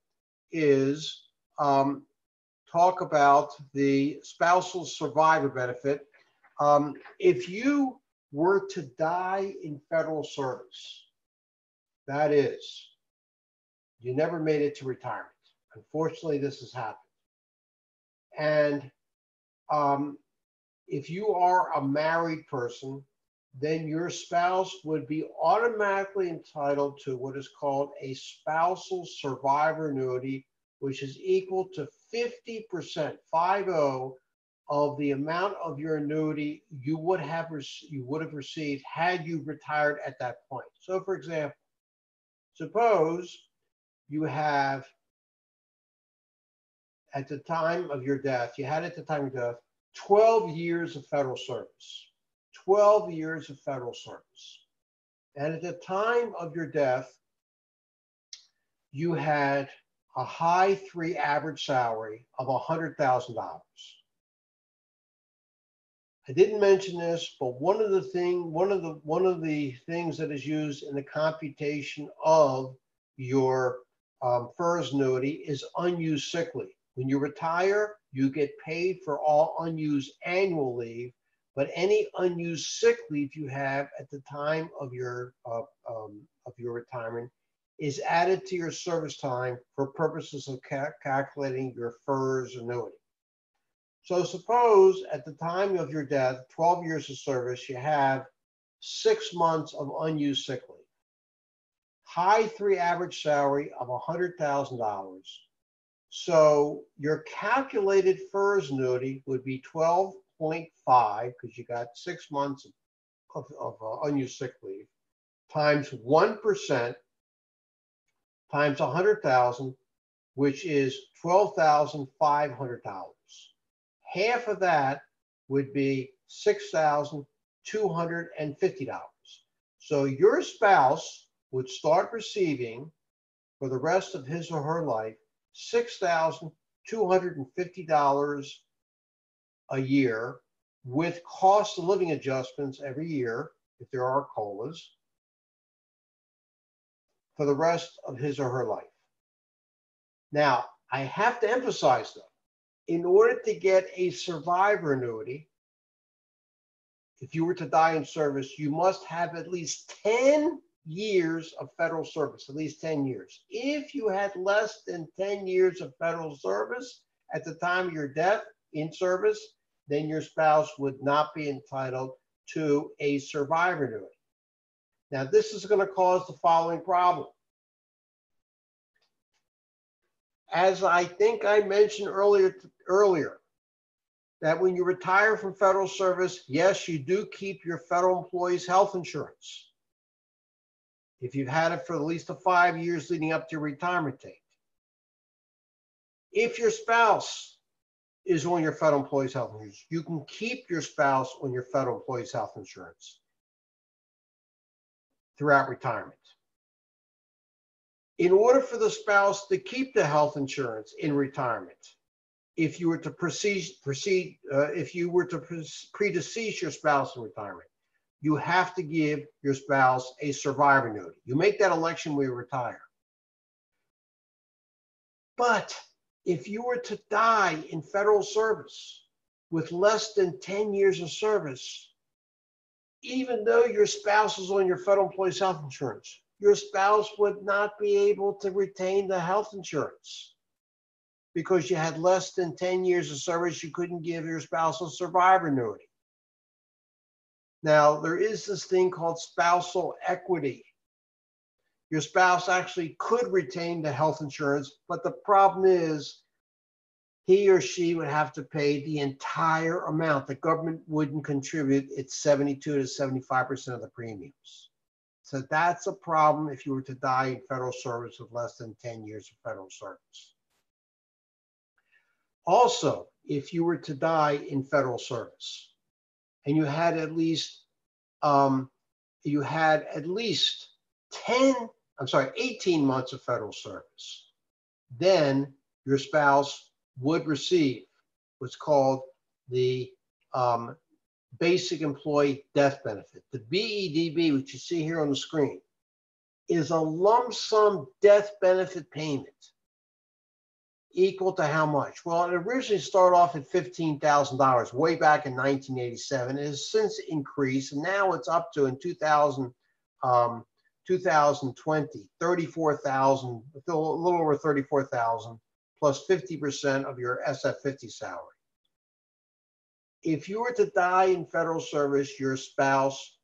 is talk about the spousal survivor benefit. If you were to die in federal service, that is, you never made it to retirement. Unfortunately, this has happened. And if you are a married person, then your spouse would be automatically entitled to what is called a spousal survivor annuity, which is equal to 50%, 50, of the amount of your annuity you would have received had you retired at that point. So, for example, suppose you have at the time of your death, 12 years of federal service. 12 years of federal service. And at the time of your death, you had a high 3 average salary of $100,000. I didn't mention this, but one of the things that is used in the computation of your FERS annuity is unused sick leave. When you retire, you get paid for all unused annual leave, but any unused sick leave you have at the time of your retirement is added to your service time for purposes of calculating your FERS annuity. So suppose at the time of your death, 12 years of service, you have 6 months of unused sick leave. High 3 average salary of $100,000. So your calculated FERS annuity would be 12.5, because you got 6 months of unused sick leave, times 1%, times 100,000, which is $12,500. Half of that would be $6,250. So your spouse would start receiving, for the rest of his or her life, $6,250 a year, with cost of living adjustments every year, if there are COLAs, for the rest of his or her life. Now, I have to emphasize, though, in order to get a survivor annuity, if you were to die in service, you must have at least 10 years of federal service, at least 10 years. If you had less than 10 years of federal service at the time of your death in service, then your spouse would not be entitled to a survivor annuity. Now, this is going to cause the following problem. As I think I mentioned earlier, that when you retire from federal service, yes, you do keep your federal employees' health insurance, if you've had it for at least 5 years leading up to your retirement date. If your spouse is on your federal employees' health insurance, you can keep your spouse on your federal employees' health insurance throughout retirement. In order for the spouse to keep the health insurance in retirement, if you were to predecease your spouse in retirement, you have to give your spouse a survivor annuity. You make that election when you retire. But if you were to die in federal service with less than 10 years of service, even though your spouse is on your federal employees health insurance, your spouse would not be able to retain the health insurance because you had less than 10 years of service. You couldn't give your spouse a survivor annuity. Now, there is this thing called spousal equity. Your spouse actually could retain the health insurance, but the problem is he or she would have to pay the entire amount. The government wouldn't contribute its 72 to 75% of the premiums. So that's a problem if you were to die in federal service with less than 10 years of federal service. Also, if you were to die in federal service and you had at least 18 months of federal service, then your spouse would receive what's called the Basic Employee Death Benefit. The BEDB, which you see here on the screen, is a lump sum death benefit payment equal to how much? Well, it originally started off at $15,000 way back in 1987. It has since increased, and now it's up to, in 2020, $34,000, a little over $34,000, plus 50% of your SF50 salary. If you were to die in federal service, your spouse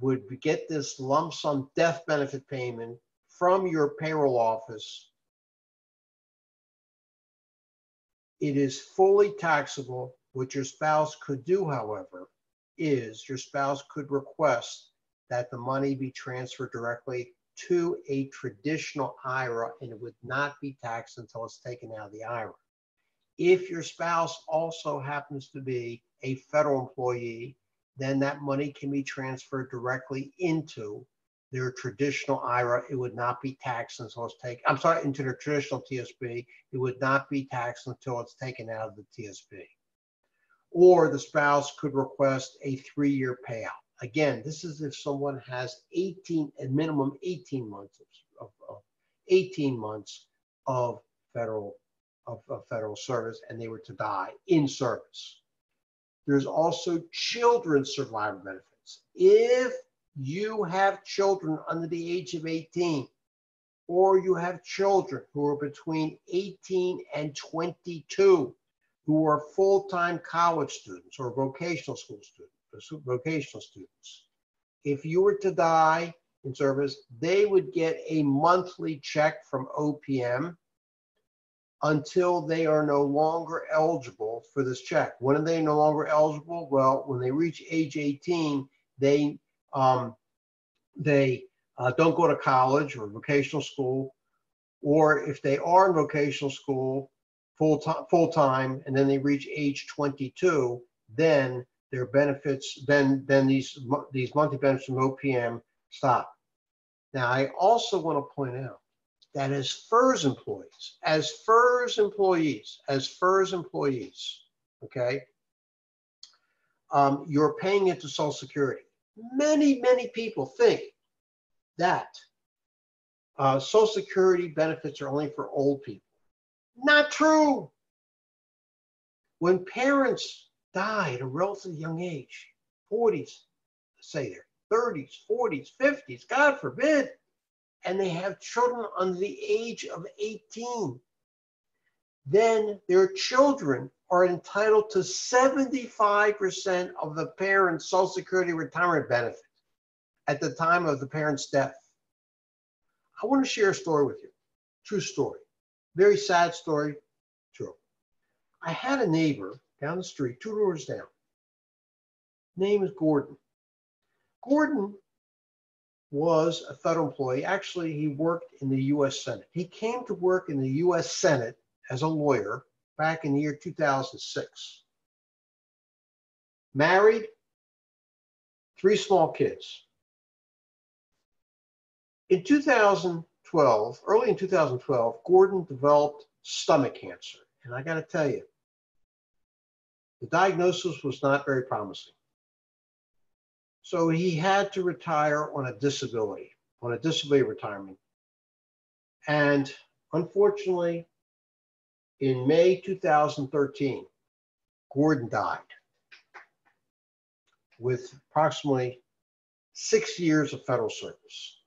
would get this lump sum death benefit payment from your payroll office. It is fully taxable. What your spouse could do, however, is your spouse could request that the money be transferred directly to a traditional IRA, and it would not be taxed until it's taken out of the IRA. If your spouse also happens to be a federal employee, then that money can be transferred directly into their traditional IRA. It would not be taxed until it's taken, into their traditional TSB. It would not be taxed until it's taken out of the TSB. Or the spouse could request a 3-year payout. Again, this is if someone has a minimum 18 months of federal service and they were to die in service. There's also children's survivor benefits. If you have children under the age of 18, or you have children who are between 18 and 22, who are full-time college students or vocational school students, if you were to die in service, they would get a monthly check from OPM until they are no longer eligible for this check. When are they no longer eligible? Well, when they reach age 18, they don't go to college or vocational school, or if they are in vocational school full time, and then they reach age 22, then their benefits, then these monthly benefits from OPM stop. Now, I also want to point out that as FERS employees, okay, you're paying into Social Security. Many people think that Social Security benefits are only for old people. Not true. When parents die at a relatively young age, 40s, say their 30s, 40s, 50s, God forbid, and they have children under the age of 18, then their children are entitled to 75% of the parent's Social Security retirement benefit at the time of the parent's death. I want to share a story with you. True story. Very sad story. True. I had a neighbor down the street, 2 doors down. Name is Gordon. Gordon was a federal employee. Actually, he worked in the U.S. Senate. He came to work in the U.S. Senate as a lawyer back in the year 2006. Married, 3 small kids. In 2012, early in 2012, Gordon developed stomach cancer. And I got to tell you, the diagnosis was not very promising. So he had to retire on a disability retirement. And unfortunately, in May 2013, Gordon died with approximately 6 years of federal service.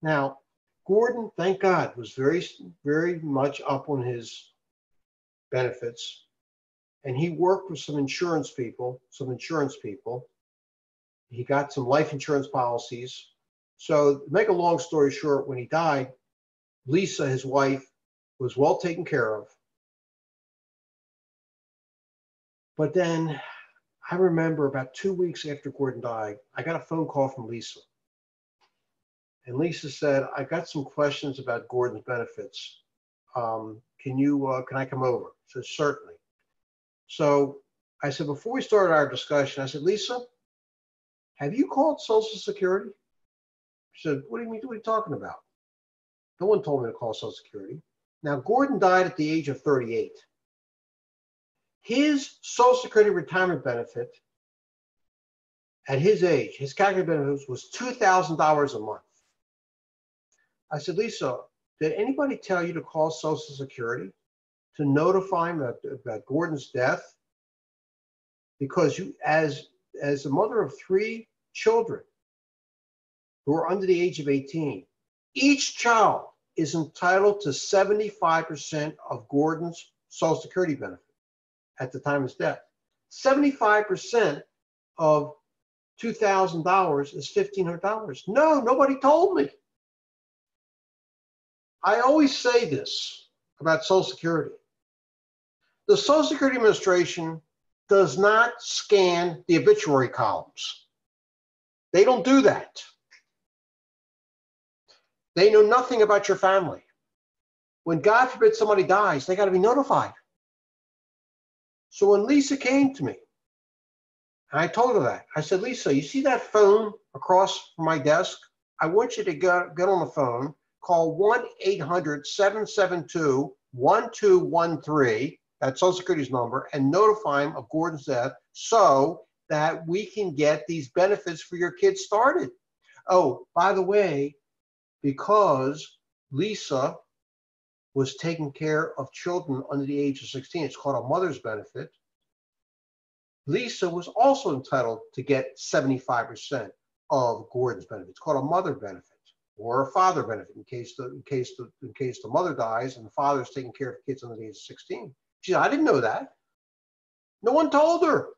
Now, Gordon, thank God, was very much up on his benefits, and he worked with some insurance people. He got some life insurance policies. So, to make a long story short, when he died, Lisa, his wife, was well taken care of. But then I remember about 2 weeks after Gordon died, I got a phone call from Lisa. And Lisa said, I got some questions about Gordon's benefits. Can I come over? I said, certainly. So I said, before we started our discussion, I said, Lisa, have you called Social Security? She said, what do you mean? What are you talking about? No one told me to call Social Security. Now, Gordon died at the age of 38. His Social Security retirement benefit at his age, his calculated benefit was $2,000 a month. I said, Lisa, did anybody tell you to call Social Security to notify him about Gordon's death? Because you, as a mother of 3 children who are under the age of 18, each child is entitled to 75% of Gordon's Social Security benefit at the time of his death. 75% of $2,000 is $1,500. No, nobody told me. I always say this about Social Security. The Social Security Administration does not scan the obituary columns. They don't do that. They know nothing about your family. When God forbid somebody dies, they got to be notified. So when Lisa came to me, and I told her that, I said, Lisa, you see that phone across from my desk? I want you to get on the phone, call 1-800-772-1213, that's Social Security's number, and notify him of Gordon's death so that we can get these benefits for your kids started. Oh, by the way, because Lisa was taking care of children under the age of 16, it's called a mother's benefit. Lisa was also entitled to get 75% of Gordon's benefit. It's called a mother benefit or a father benefit in case the mother dies and the father's taking care of kids under the age of 16. She said, I didn't know that. No one told her.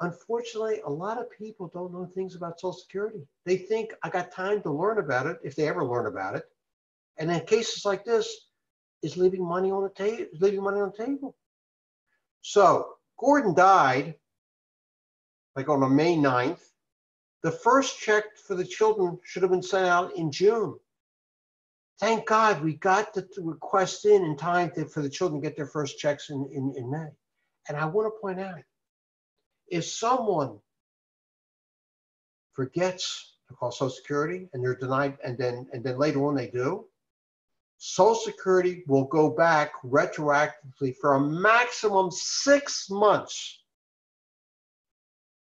Unfortunately, a lot of people don't know things about Social Security. They think I got time to learn about it, if they ever learn about it. And in cases like this, is leaving money on the table. So Gordon died like on a May 9th. The first check for the children should have been sent out in June. Thank God we got the request in time for the children to get their first checks in May. And I want to point out, if someone forgets to call Social Security and they're denied, and then later on they do, Social Security will go back retroactively for a maximum 6 months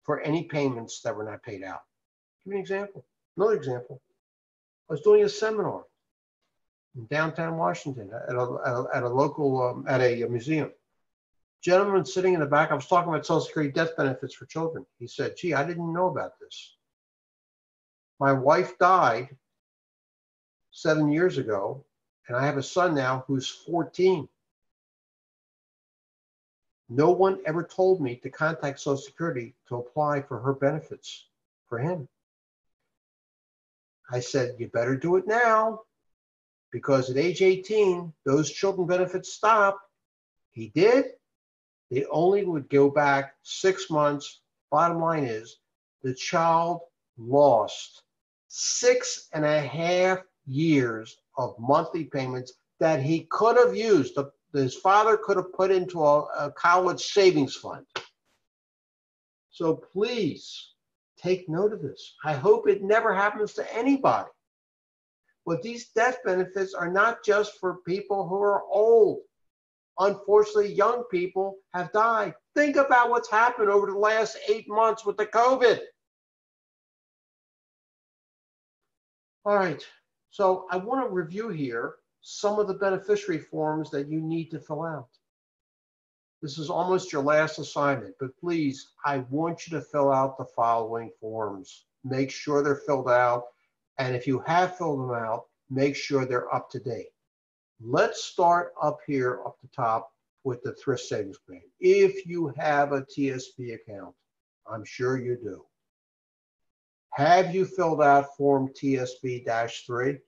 for any payments that were not paid out. Give me an example. Another example. I was doing a seminar in downtown Washington at a museum. Gentleman sitting in the back, I was talking about Social Security death benefits for children. He said, gee, I didn't know about this. My wife died 7 years ago, and I have a son now who's 14. No one ever told me to contact Social Security to apply for her benefits for him. I said, you better do it now, because at age 18, those children benefits stop. He did. They only would go back 6 months. Bottom line is, the child lost 6.5 years of monthly payments that he could have used. His father could have put into a college savings fund. So please take note of this. I hope it never happens to anybody. But these death benefits are not just for people who are old. Unfortunately, young people have died. Think about what's happened over the last 8 months with the COVID. All right, so I want to review here some of the beneficiary forms that you need to fill out. This is almost your last assignment, but please, I want you to fill out the following forms. Make sure they're filled out, and if you have filled them out, make sure they're up to date. Let's start up here, up the top, with the Thrift Savings Plan. If you have a TSP account, I'm sure you do. Have you filled out Form TSP-3?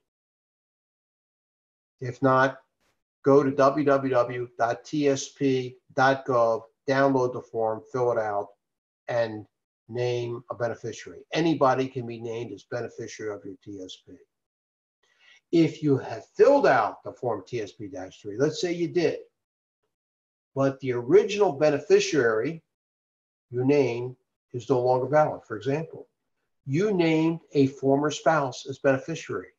If not, go to www.tsp.gov, download the form, fill it out, and name a beneficiary. Anybody can be named as beneficiary of your TSP. If you have filled out the Form TSP-3, let's say you did, but the original beneficiary you named is no longer valid. For example, you named a former spouse as beneficiary.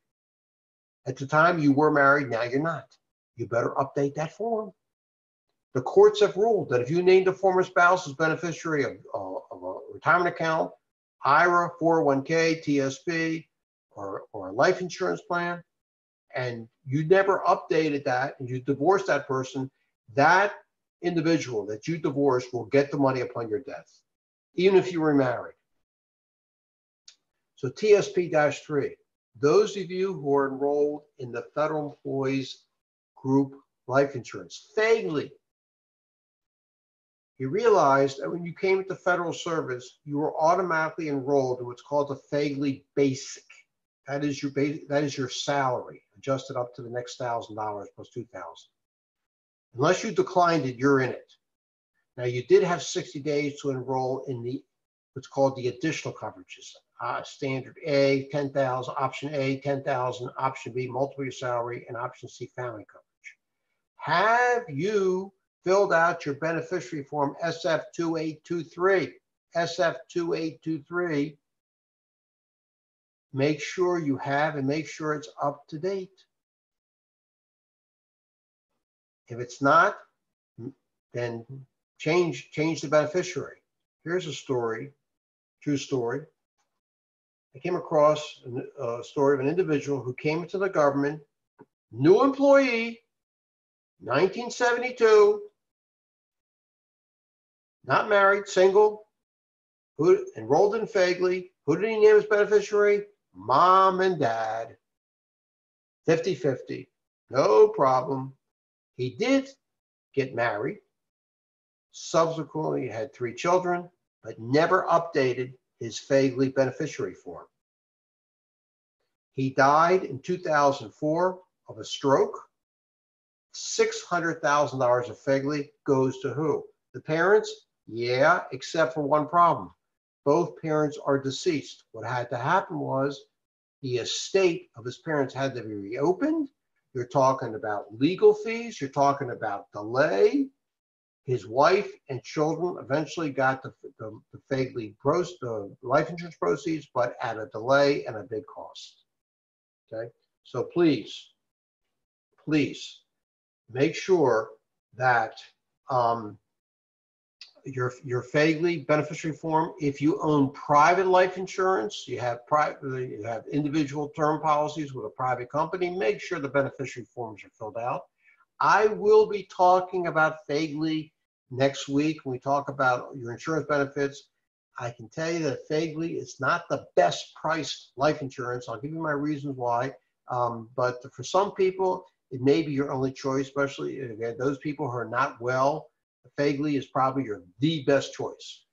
At the time you were married, now you're not. You better update that form. The courts have ruled that if you named a former spouse as beneficiary of a retirement account, IRA, 401k, TSP, or a life insurance plan, and you never updated that and you divorced that person, that individual that you divorced will get the money upon your death, even if you were married. So TSP-3, those of you who are enrolled in the Federal Employees Group Life Insurance, FEHB, you realize that when you came into federal service, you were automatically enrolled in what's called the FEHB Basic. That is your salary, adjusted up to the next $1,000 plus $2,000. Unless you declined it, you're in it. Now, you did have 60 days to enroll in what's called the additional coverages. Standard A, 10,000, option A, 10,000, option B, multiple your salary, and option C, family coverage. Have you filled out your beneficiary form SF2823? SF2823. Make sure you have and make sure it's up to date. If it's not, then change the beneficiary. Here's a story, true story. I came across a story of an individual who came into the government, new employee, 1972, not married, single, who enrolled in FEHB. Who did he name as beneficiary? Mom and dad. 50-50, no problem. He did get married, subsequently had 3 children, but never updated his FEHB beneficiary form. He died in 2004 of a stroke. $600,000 of FEHB goes to who? The parents? Yeah, except for one problem. Both parents are deceased. What had to happen was the estate of his parents had to be reopened. You're talking about legal fees. You're talking about delay. His wife and children eventually got the FEHB the life insurance proceeds, but at a delay and a big cost. Okay, so please make sure that your FEHB beneficiary form, if you own private life insurance, you have individual term policies with a private company, make sure the beneficiary forms are filled out. I will be talking about FEHB next week when we talk about your insurance benefits. I can tell you that FEHB is not the best priced life insurance. I'll give you my reasons why. But for some people, it may be your only choice, especially again, those people who are not well. FEHB is probably the best choice.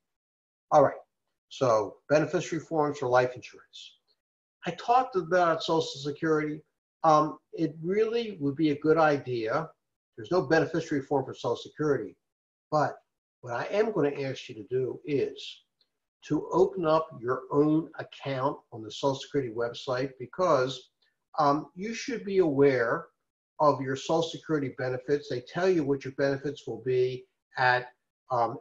All right, so beneficiary forms for life insurance. I talked about Social Security. It really would be a good idea. There's no beneficiary form for Social Security, but what I am going to ask you to do is to open up your own account on the Social Security website, because you should be aware of your Social Security benefits. They tell you what your benefits will be at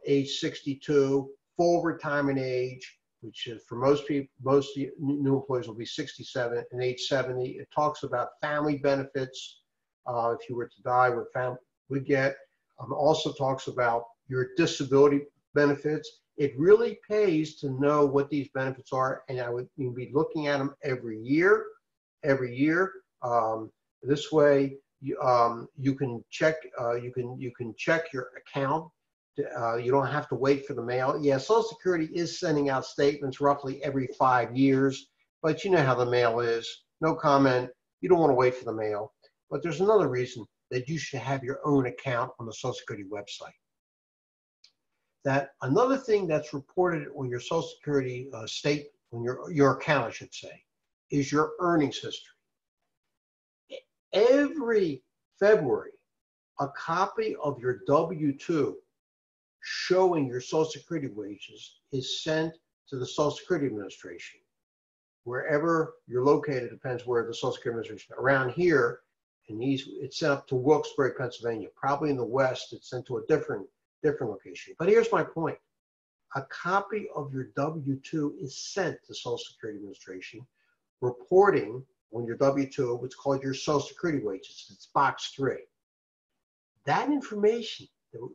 age 62, full retirement age, which is for most people, most new employees will be 67, and age 70. It talks about family benefits. If you were to die, what family would get. Also talks about your disability benefits. It really pays to know what these benefits are, and I would be looking at them every year. This way, You can check your account. You don't have to wait for the mail. Yeah, Social Security is sending out statements roughly every 5 years, but you know how the mail is. No comment. You don't want to wait for the mail. But there's another reason that you should have your own account on the Social Security website. That another thing that's reported on your Social Security statement, on your account, I should say, is your earnings history. Every February, a copy of your W-2 showing your Social Security wages is sent to the Social Security Administration. Wherever you're located, depends where the Social Security Administration. Around here, it's sent up to Wilkes-Barre, Pennsylvania. Probably in the West, it's sent to a different location. But here's my point. A copy of your W-2 is sent to Social Security Administration, reporting on your W-2 what's called your Social Security wages. It's box 3. That information,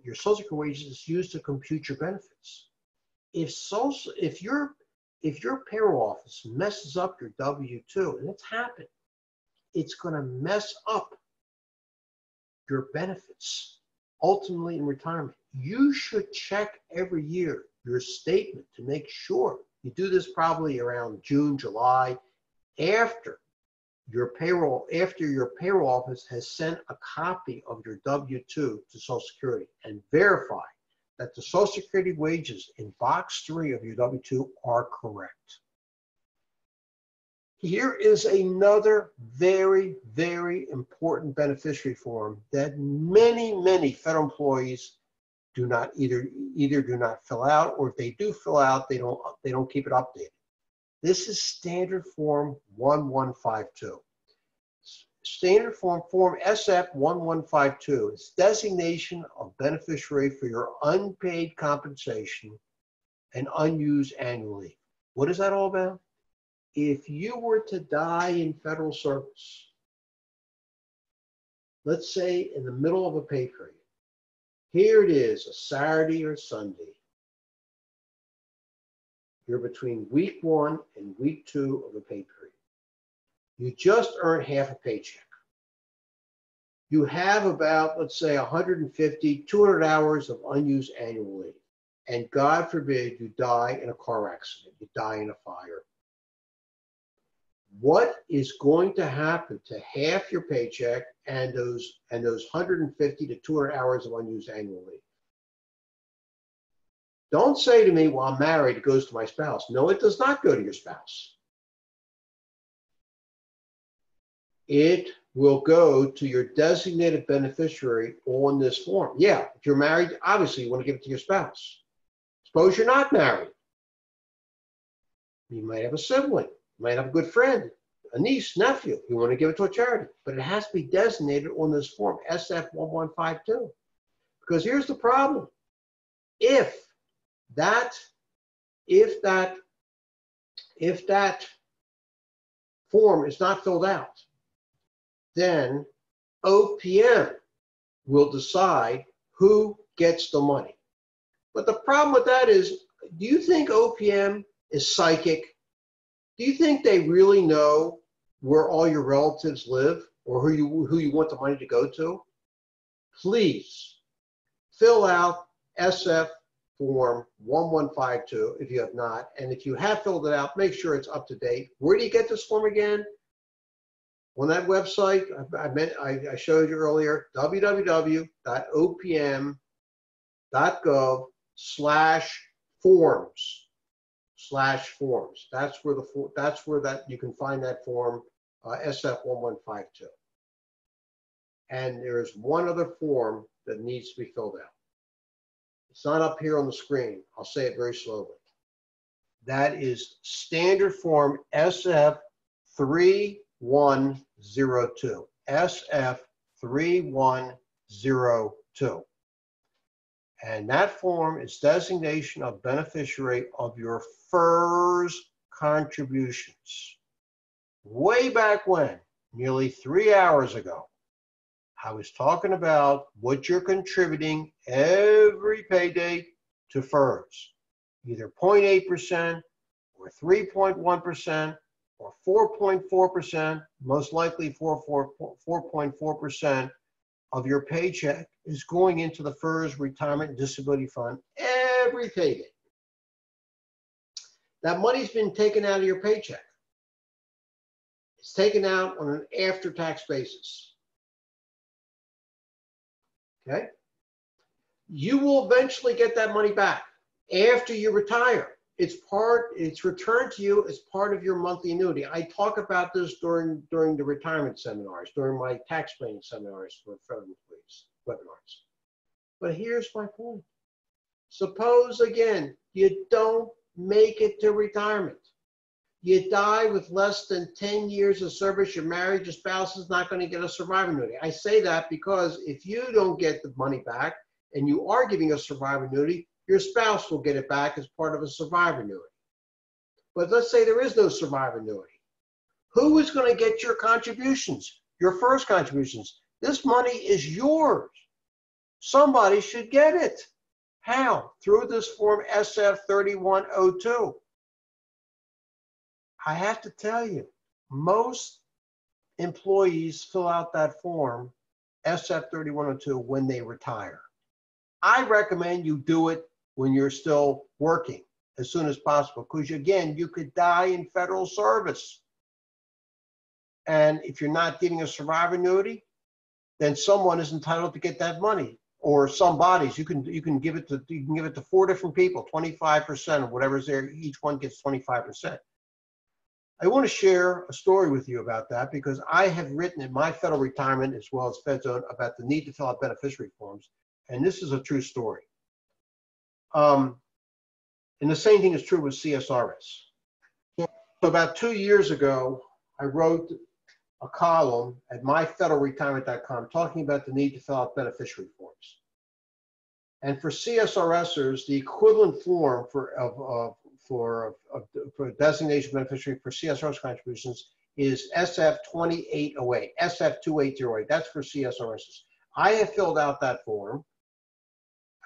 your Social Security wages, is used to compute your benefits. If your payroll office messes up your W-2, and it's happened, it's going to mess up your benefits ultimately in retirement. You should check every year your statement to make sure. You do this probably around June, July, after your payroll office has sent a copy of your W-2 to Social Security, and verify that the Social Security wages in box 3 of your W-2 are correct. Here is another very, very important beneficiary form that many federal employees do not either do not fill out, or if they do fill out, they don't keep it updated. This is Standard Form 1152. Standard Form SF 1152 is designation of beneficiary for your unpaid compensation and unused annual leave. What is that all about? If you were to die in federal service, let's say in the middle of a pay period, here it is, a Saturday or Sunday. You're between week 1 and week 2 of a pay period. You just earned half a paycheck. You have about, let's say, 150, 200 hours of unused annual leave. And God forbid you die in a car accident, you die in a fire. What is going to happen to half your paycheck and those 150 to 200 hours of unused annual leave? Don't say to me, well, I'm married, it goes to my spouse. No, it does not go to your spouse. It will go to your designated beneficiary on this form. Yeah, if you're married, obviously you want to give it to your spouse. Suppose you're not married. You might have a sibling, you might have a good friend, a niece, nephew. You want to give it to a charity, but it has to be designated on this form, SF 1152. Because here's the problem. If that form is not filled out, then OPM will decide who gets the money. But the problem with that is, do you think OPM is psychic? Do you think they really know where all your relatives live or who you want the money to go to? Please fill out SF Form 1152 if you have not. And if you have filled it out, make sure it's up to date. Where do you get this form again? On that website I showed you earlier, www.opm.gov/forms. That's where you can find that form, SF 1152. And there's one other form that needs to be filled out. It's not up here on the screen. I'll say it very slowly. That is Standard Form SF 3102. SF 3102. And that form is designation of beneficiary of your FERS contributions. Way back when, nearly 3 hours ago, I was talking about what you're contributing every pay date to FERS, either 0.8% or 3.1% or 4.4%, most likely 4.4% of your paycheck is going into the FERS Retirement and Disability Fund every payday. That money's been taken out of your paycheck. It's taken out on an after-tax basis. Okay? You will eventually get that money back after you retire. It's returned to you as part of your monthly annuity. I talk about this during the retirement seminars, during my tax planning seminars for federal employees, webinars. But here's my point. Suppose, again, you don't make it to retirement. You die with less than 10 years of service, you're married, your spouse is not going to get a survivor annuity. I say that because if you don't get the money back and you are giving a survivor annuity, your spouse will get it back as part of a survivor annuity. But let's say there is no survivor annuity. Who is going to get your contributions, your FERS contributions? This money is yours. Somebody should get it. How? Through this form SF3102. I have to tell you, most employees fill out that form SF3102 when they retire. I recommend you do it when you're still working as soon as possible, because again, you could die in federal service. And if you're not getting a survivor annuity, then someone is entitled to get that money, or some bodies. You can give it to 4 different people, 25% of whatever's there. Each one gets 25%. I want to share a story with you about that, because I have written in my federal retirement as well as FedZone about the need to fill out beneficiary forms, and this is a true story. And the same thing is true with CSRS. So about 2 years ago, I wrote a column at myfederalretirement.com talking about the need to fill out beneficiary forms. And for CSRSers, the equivalent form for designation beneficiary for CSRS contributions is SF2808, SF2808. That's for CSRSs. I have filled out that form.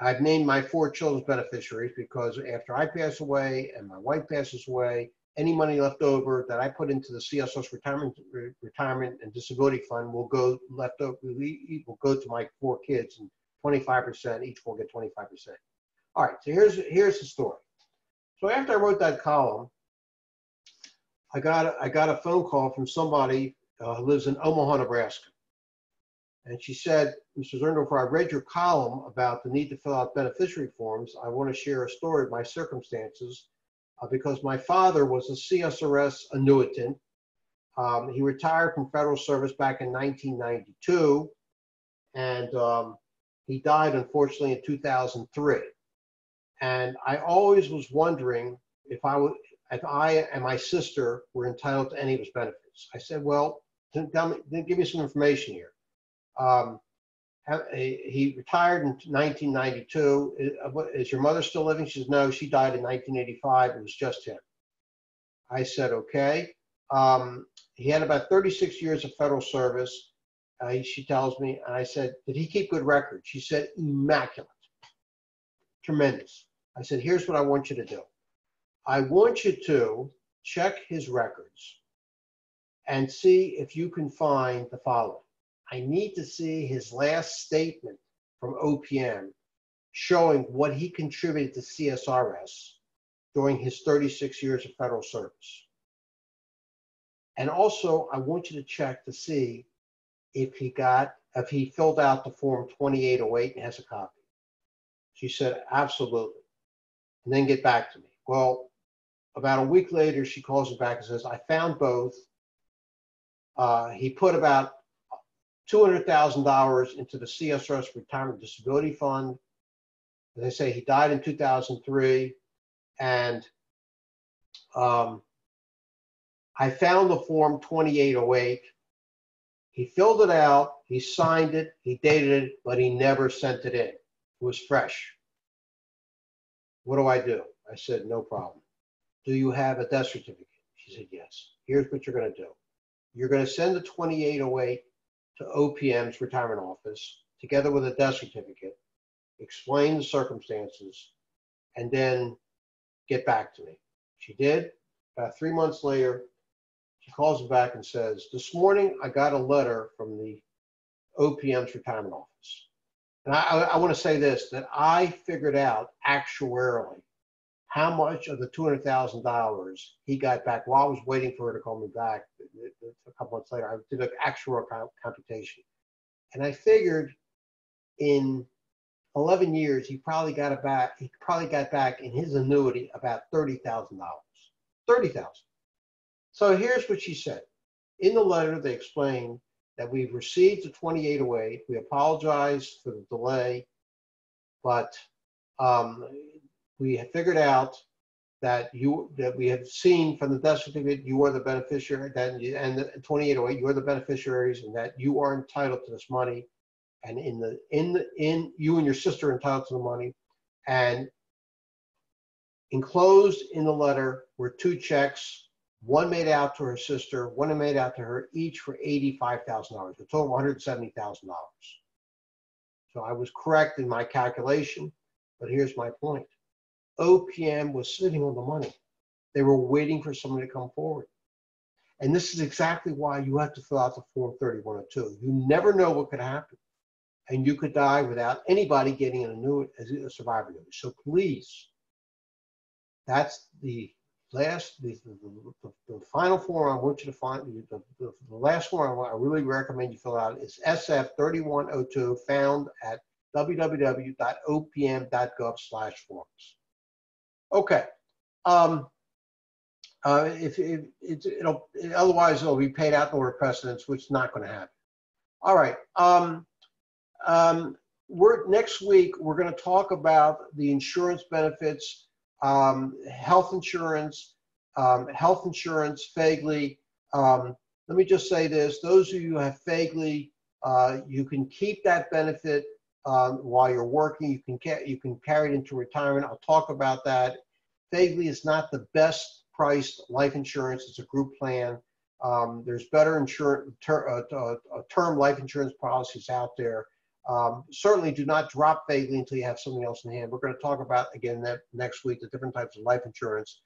I've named my 4 children's beneficiaries, because after I pass away and my wife passes away, any money left over that I put into the CSRS retirement and disability fund will go to my 4 kids, and 25%, each will get 25%. All right, so here's the story. So after I wrote that column, I got a phone call from somebody who lives in Omaha, Nebraska. And she said, Mr. Zerndorfer, I read your column about the need to fill out beneficiary forms. I want to share a story of my circumstances because my father was a CSRS annuitant. He retired from federal service back in 1992, and he died, unfortunately, in 2003. And I always was wondering if I and my sister were entitled to any of his benefits. I said, well, give me some information here. He retired in 1992. Is your mother still living? She says, no, she died in 1985. It was just him. I said, okay. He had about 36 years of federal service, she tells me. And I said, did he keep good records? She said, immaculate. Tremendous. I said, here's what I want you to do. I want you to check his records and see if you can find the following. I need to see his last statement from OPM showing what he contributed to CSRS during his 36 years of federal service. And also, I want you to check to see if he filled out the form 2808 and has a copy. She said, absolutely. And then get back to me. Well, about a week later, she calls me back and says, I found both. He put about $200,000 into the CSRS Retirement Disability Fund. As I say, he died in 2003. And I found the form 2808. He filled it out, he signed it, he dated it, but he never sent it in. It was fresh. What do I do? I said, no problem. Do you have a death certificate? She said, yes. Here's what you're going to do. You're going to send the 2808 to OPM's retirement office together with a death certificate, explain the circumstances, and then get back to me. She did. About 3 months later, he calls me back and says, this morning I got a letter from the OPM's retirement office. And I want to say this, that I figured out actuarially how much of the $200,000 he got back while I was waiting for her to call me back a couple months later. I did an actuarial computation. And I figured in 11 years, he probably got back in his annuity about $30,000. $30,000. So here's what she said. In the letter, they explained that we've received the 2808. We apologize for the delay, but we have figured out that we have seen from the death certificate you are the beneficiary, and the 2808 you are the beneficiaries, and that you are entitled to this money, and you and your sister are entitled to the money, and enclosed in the letter were 2 checks. One made out to her sister, one made out to her, each for $85,000, a total of $170,000. So I was correct in my calculation, but here's my point. OPM was sitting on the money. They were waiting for someone to come forward. And this is exactly why you have to fill out the Form 3102. You never know what could happen. And you could die without anybody getting an annuity, a survivor annuity. So please, that's the final form I want you to find. The last form I really recommend you fill out is SF3102, found at www.opm.gov/forms. Okay. Otherwise it'll be paid out in order of precedence, which is not going to happen. All right. Next week we're going to talk about the insurance benefits. Health insurance, FEHB. Let me just say this: those of you who have FEHB, you can keep that benefit while you're working. You can carry it into retirement. I'll talk about that. FEHB is not the best priced life insurance. It's a group plan. There's better term life insurance policies out there. Certainly do not drop FEHB until you have something else in hand. We're going to talk about, again, next week, the different types of life insurance.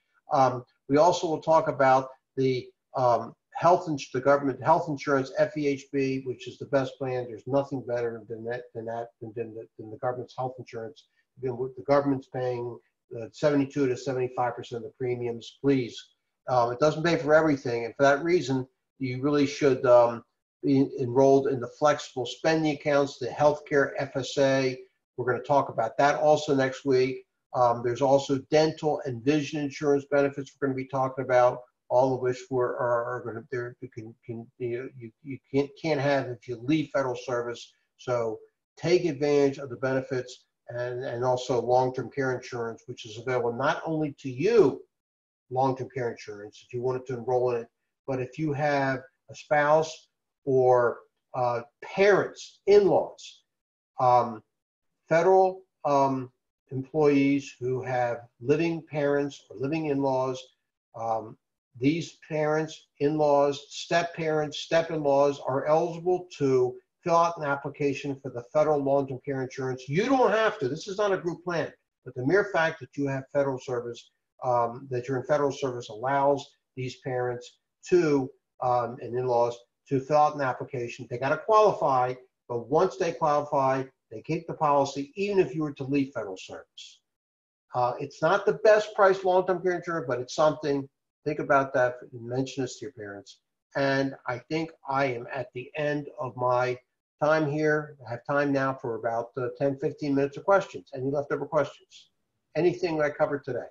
We also will talk about the government health insurance, FEHB, which is the best plan. There's nothing better than the government's health insurance. The government's paying 72 to 75% of the premiums. Please, it doesn't pay for everything, and for that reason, you really should be enrolled in the flexible spending accounts, the healthcare FSA. We're going to talk about that also next week. There's also dental and vision insurance benefits we're going to be talking about, all of which are going to you can't have if you leave federal service. So take advantage of the benefits, and also long-term care insurance, which is available not only to you, long-term care insurance, if you wanted to enroll in it, but if you have a spouse or parents, in-laws, federal employees who have living parents or living in-laws. These parents, in-laws, step-parents, step-in-laws are eligible to fill out an application for the federal long-term care insurance. You don't have to. This is not a group plan, but the mere fact that you have federal service, that you're in federal service, allows these parents to and in-laws to fill out an application. They got to qualify, but once they qualify, they keep the policy, even if you were to leave federal service. It's not the best price long-term care insurance, but it's something. Think about that. Mention this to your parents. And I think I am at the end of my time here. I have time now for about 10, 15 minutes of questions. Any leftover questions? Anything that I covered today?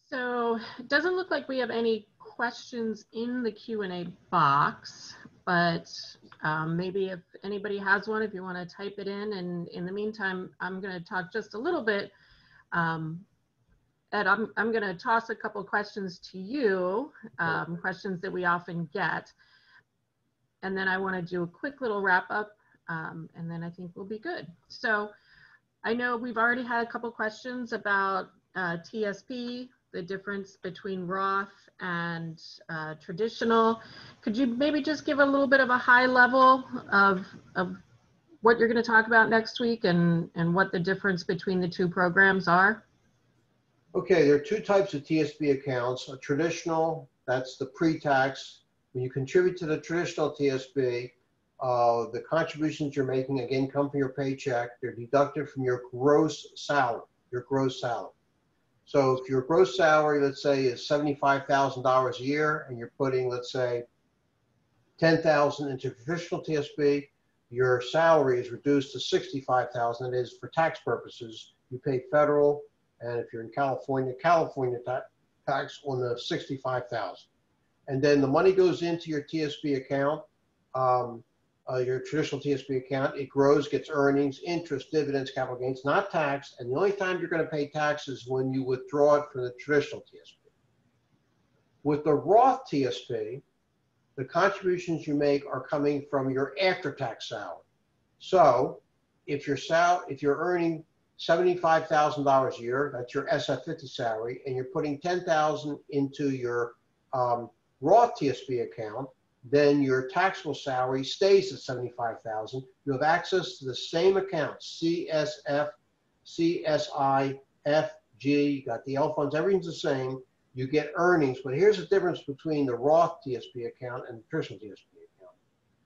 So it doesn't look like we have any questions in the Q&A box, but maybe if anybody has one, if you want to type it in. And in the meantime, I'm going to talk just a little bit. Ed, I'm going to toss a couple questions to you, questions that we often get. And then I want to do a quick little wrap up, and then I think we'll be good. So I know we've already had a couple questions about TSP, the difference between Roth and traditional. Could you maybe just give a little bit of a high level of what you're going to talk about next week and what the difference between the two programs are? Okay, there are two types of TSP accounts, a traditional That's the pre-tax. When you contribute to the traditional TSP, the contributions you're making, again, come from your paycheck. They're deducted from your gross salary, So if your gross salary, let's say, is $75,000 a year, and you're putting, let's say, $10,000 into traditional TSP, your salary is reduced to $65,000. That is, for tax purposes, you pay federal, and if you're in California, tax on the $65,000. And then the money goes into your TSP account, your traditional TSP account. It grows, gets earnings, interest, dividends, capital gains, not taxed. And the only time you're going to pay taxes is when you withdraw it from the traditional TSP. With the Roth TSP, the contributions you make are coming from your after-tax salary. So if you're earning $75,000 a year, that's your SF50 salary, and you're putting $10,000 into your Roth TSP account, then your taxable salary stays at $75,000. You have access to the same accounts, CSF, CSI, FG, you got the L funds, everything's the same. You get earnings, but here's the difference between the Roth TSP account and the traditional TSP account.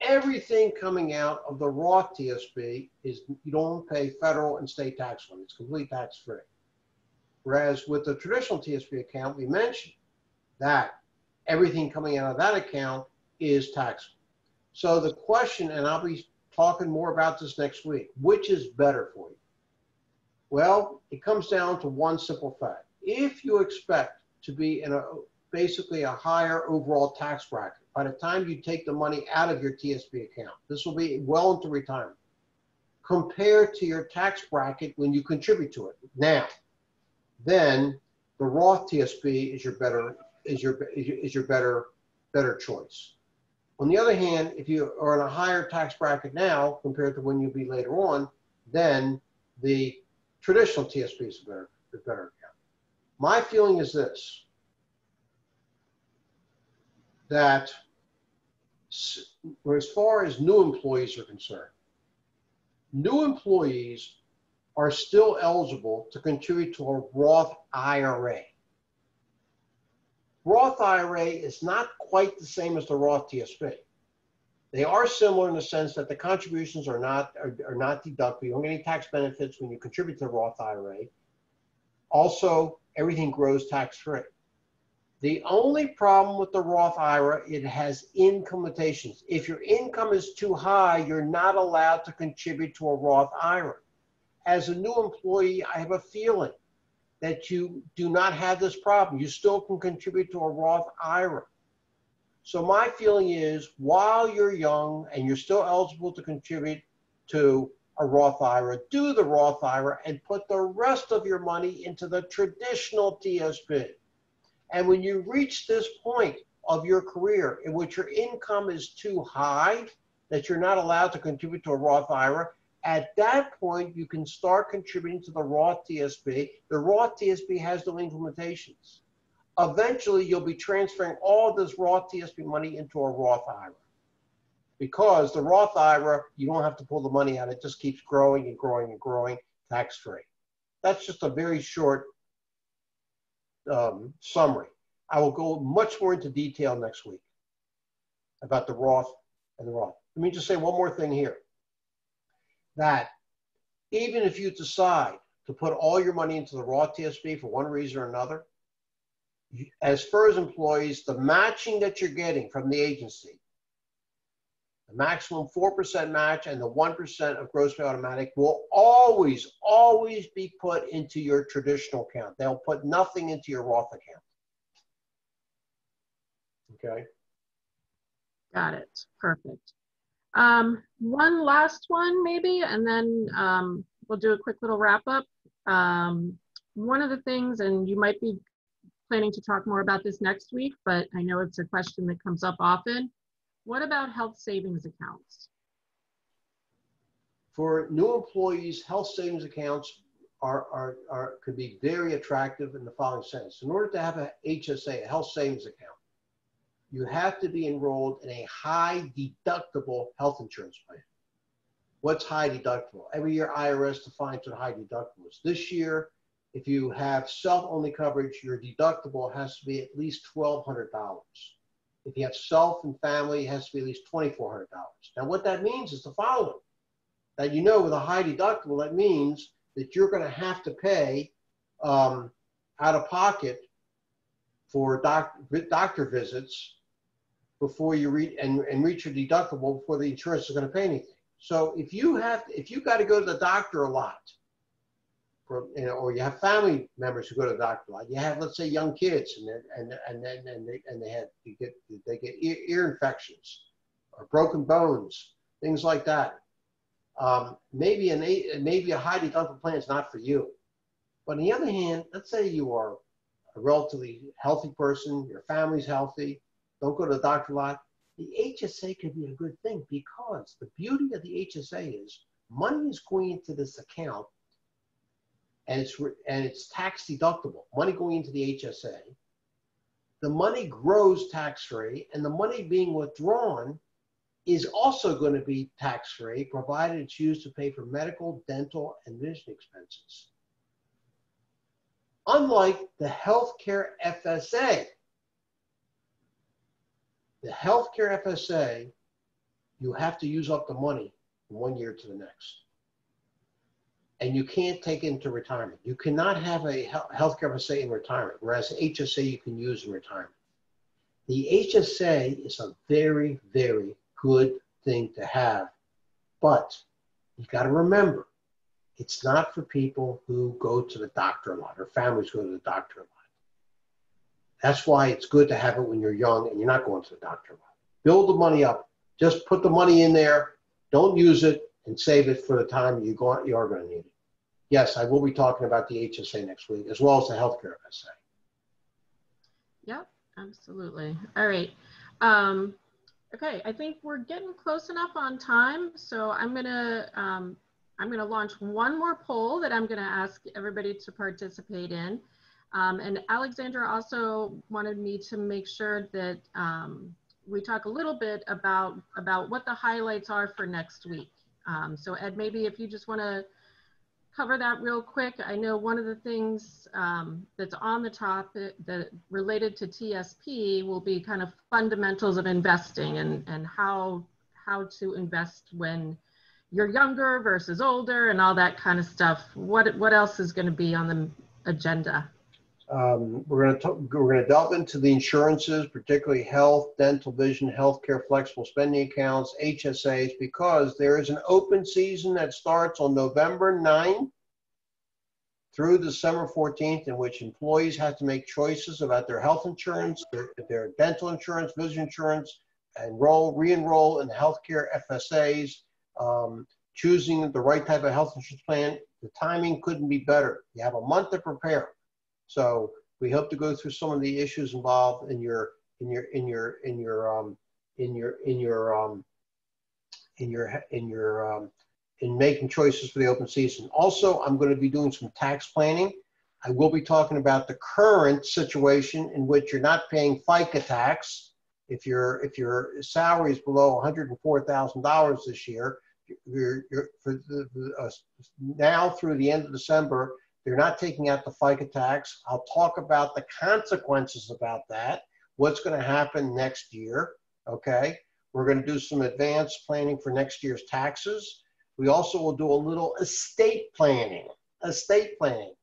Everything coming out of the Roth TSP is, you don't pay federal and state tax on it. It's completely tax-free. Whereas with the traditional TSP account, we mentioned that everything coming out of that account is taxable. So the question, and I'll be talking more about this next week, which is better for you? Well, it comes down to one simple fact. If you expect to be in basically a higher overall tax bracket, by the time you take the money out of your TSP account, this will be well into retirement, compared to your tax bracket when you contribute to it now, then the Roth TSP is your better choice. On the other hand, if you are in a higher tax bracket now compared to when you'll be later on, then the traditional TSP is a better account. My feeling is this, that as far as new employees are concerned, new employees are still eligible to contribute to a Roth IRA. Roth IRA is not quite the same as the Roth TSP. They are similar in the sense that the contributions are not deductible. You don't get any tax benefits when you contribute to the Roth IRA. Also, everything grows tax-free. The only problem with the Roth IRA, it has income limitations. If your income is too high, you're not allowed to contribute to a Roth IRA. As a new employee, I have a feeling that you do not have this problem. You still can contribute to a Roth IRA. So my feeling is, while you're young and you're still eligible to contribute to a Roth IRA, do the Roth IRA and put the rest of your money into the traditional TSP. And when you reach this point of your career in which your income is too high, that you're not allowed to contribute to a Roth IRA, at that point, you can start contributing to the Roth TSP. The Roth TSP has no limitations. Eventually, you'll be transferring all this Roth TSP money into a Roth IRA. Because the Roth IRA, you don't have to pull the money out. It just keeps growing and growing and growing, tax-free. That's just a very short summary. I will go much more into detail next week about the Roth and the Roth. Let me just say one more thing here. That even if you decide to put all your money into the Roth TSP for one reason or another, as FERS employees, the matching that you're getting from the agency, the maximum 4% match and the 1% of gross pay automatic will always be put into your traditional account. They'll put nothing into your Roth account. Okay? Got it. Perfect. One last one maybe, and then we'll do a quick little wrap up. One of the things, and you might be planning to talk more about this next week, but I know it's a question that comes up often. What about health savings accounts? For new employees, health savings accounts could be very attractive in the following sense. In order to have a HSA, a health savings account, you have to be enrolled in a high deductible health insurance plan. What's high deductible? Every year IRS defines what high deductible is. This year, If you have self-only coverage, your deductible has to be at least $1,200. If you have self and family, it has to be at least $2,400. Now, what that means is the following: that with a high deductible, that means that you're going to have to pay out of pocket for doctor visits before you reach your deductible before the insurance is going to pay anything. So if you got to go to the doctor a lot, or you have family members who go to the doctor a lot, you have, let's say, young kids, they get ear infections or broken bones, things like that. Maybe a high deductible plan is not for you. But on the other hand, let's say you are a relatively healthy person, your family's healthy, don't go to the doctor a lot. The HSA could be a good thing, because the beauty of the HSA is money is going into this account, and it's tax deductible. Money going into the HSA, the money grows tax-free, and the money being withdrawn is also going to be tax-free, provided it's used to pay for medical, dental, and vision expenses. Unlike the healthcare FSA. The healthcare FSA, you have to use up the money from 1 year to the next. And you can't take it into retirement. You cannot have a healthcare FSA in retirement, whereas the HSA you can use in retirement. The HSA is a very, very good thing to have, but you got to remember, it's not for people who go to the doctor a lot, or families go to the doctor a lot. That's why it's good to have it when you're young and you're not going to the doctor a lot. Build the money up. Just put the money in there. Don't use it, and save it for the time you are going to need it. Yes, I will be talking about the HSA next week, as well as the healthcare FSA. Yep, absolutely. All right. Okay, I think we're getting close enough on time, so I'm gonna launch one more poll that I'm gonna ask everybody to participate in. And Alexandra also wanted me to make sure that we talk a little bit about what the highlights are for next week. So Ed, maybe if you just want to cover that real quick. I know one of the things that's on the topic that related to TSP will be kind of fundamentals of investing and how to invest when you're younger versus older and all that kind of stuff. What else is going to be on the agenda? We're going to delve into the insurances, particularly health, dental, vision, healthcare, flexible spending accounts, HSAs, because there is an open season that starts on November 9th through December 14th, in which employees have to make choices about their health insurance, their dental insurance, vision insurance, and re-enroll in healthcare FSAs, choosing the right type of health insurance plan. The timing couldn't be better. You have a month to prepare. So we hope to go through some of the issues involved in making choices for the open season. Also, I'm going to be doing some tax planning. I will be talking about the current situation in which you're not paying FICA tax. If your salary is below $104,000 this year, now through the end of December, they're not taking out the FICA tax. I'll talk about the consequences about that, what's going to happen next year, okay? We're going to do some advanced planning for next year's taxes. We also will do a little estate planning. Estate planning.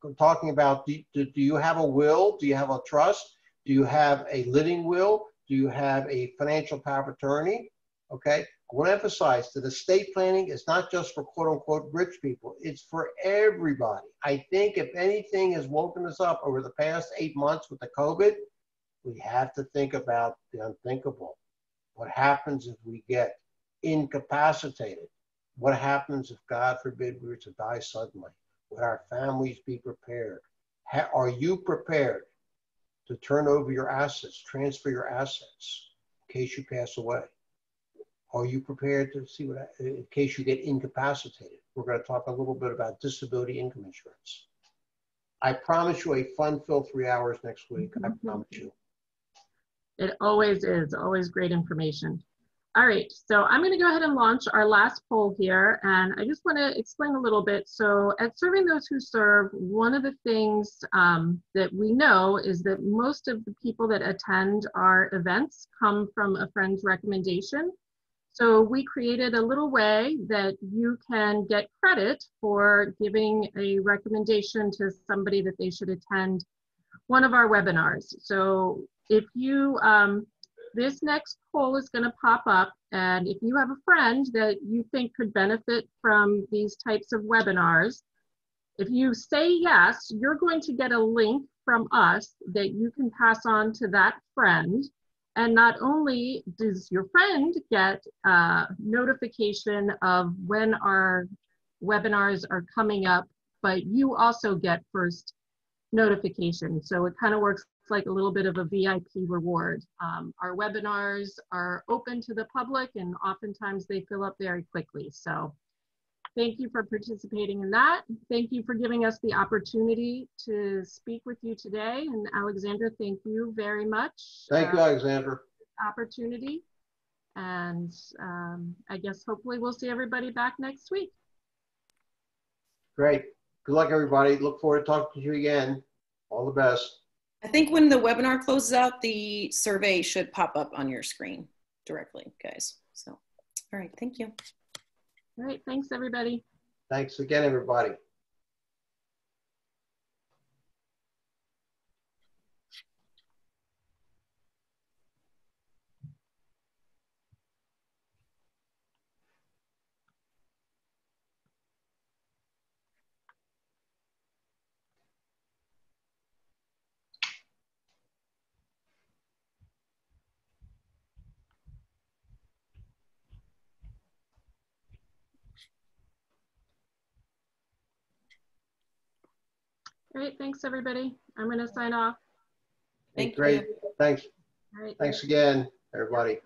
I'm talking about, do you have a will? Do you have a trust? Do you have a living will? Do you have a financial power of attorney? Okay. I want to emphasize that estate planning is not just for quote unquote rich people. It's for everybody. I think if anything has woken us up over the past 8 months with the COVID, we have to think about the unthinkable. What happens if we get incapacitated? What happens if, God forbid, we were to die suddenly? Would our families be prepared? Are you prepared to turn over your assets, transfer your assets in case you pass away? Are you prepared to see what, in case you get incapacitated? We're going to talk a little bit about disability income insurance. I promise you a fun-filled 3 hours next week. I promise you. It always is, always great information. All right, so I'm going to go ahead and launch our last poll here, and I just want to explain a little bit. So at Serving Those Who Serve, one of the things that we know is that most of the people that attend our events come from a friend's recommendation. So we created a little way that you can get credit for giving a recommendation to somebody that they should attend one of our webinars. So if you, this next poll is going to pop up, and if you have a friend that you think could benefit from these types of webinars, if you say yes, you're going to get a link from us that you can pass on to that friend. And not only does your friend get notification of when our webinars are coming up, but you also get first notification. So it kind of works like a little bit of a VIP reward. Our webinars are open to the public, and oftentimes they fill up very quickly. So thank you for participating in that. Thank you for giving us the opportunity to speak with you today. And Alexandra, thank you very much. Thank you, Alexandra. Opportunity. And I guess hopefully we'll see everybody back next week. Great. Good luck, everybody. Look forward to talking to you again. All the best. I think when the webinar closes out, the survey should pop up on your screen directly, guys. So, all right, thank you. All right, thanks, everybody. Thanks again, everybody. Great, thanks, everybody. I'm going to sign off. Thank Great. you. Thanks. All right. Thanks again, everybody.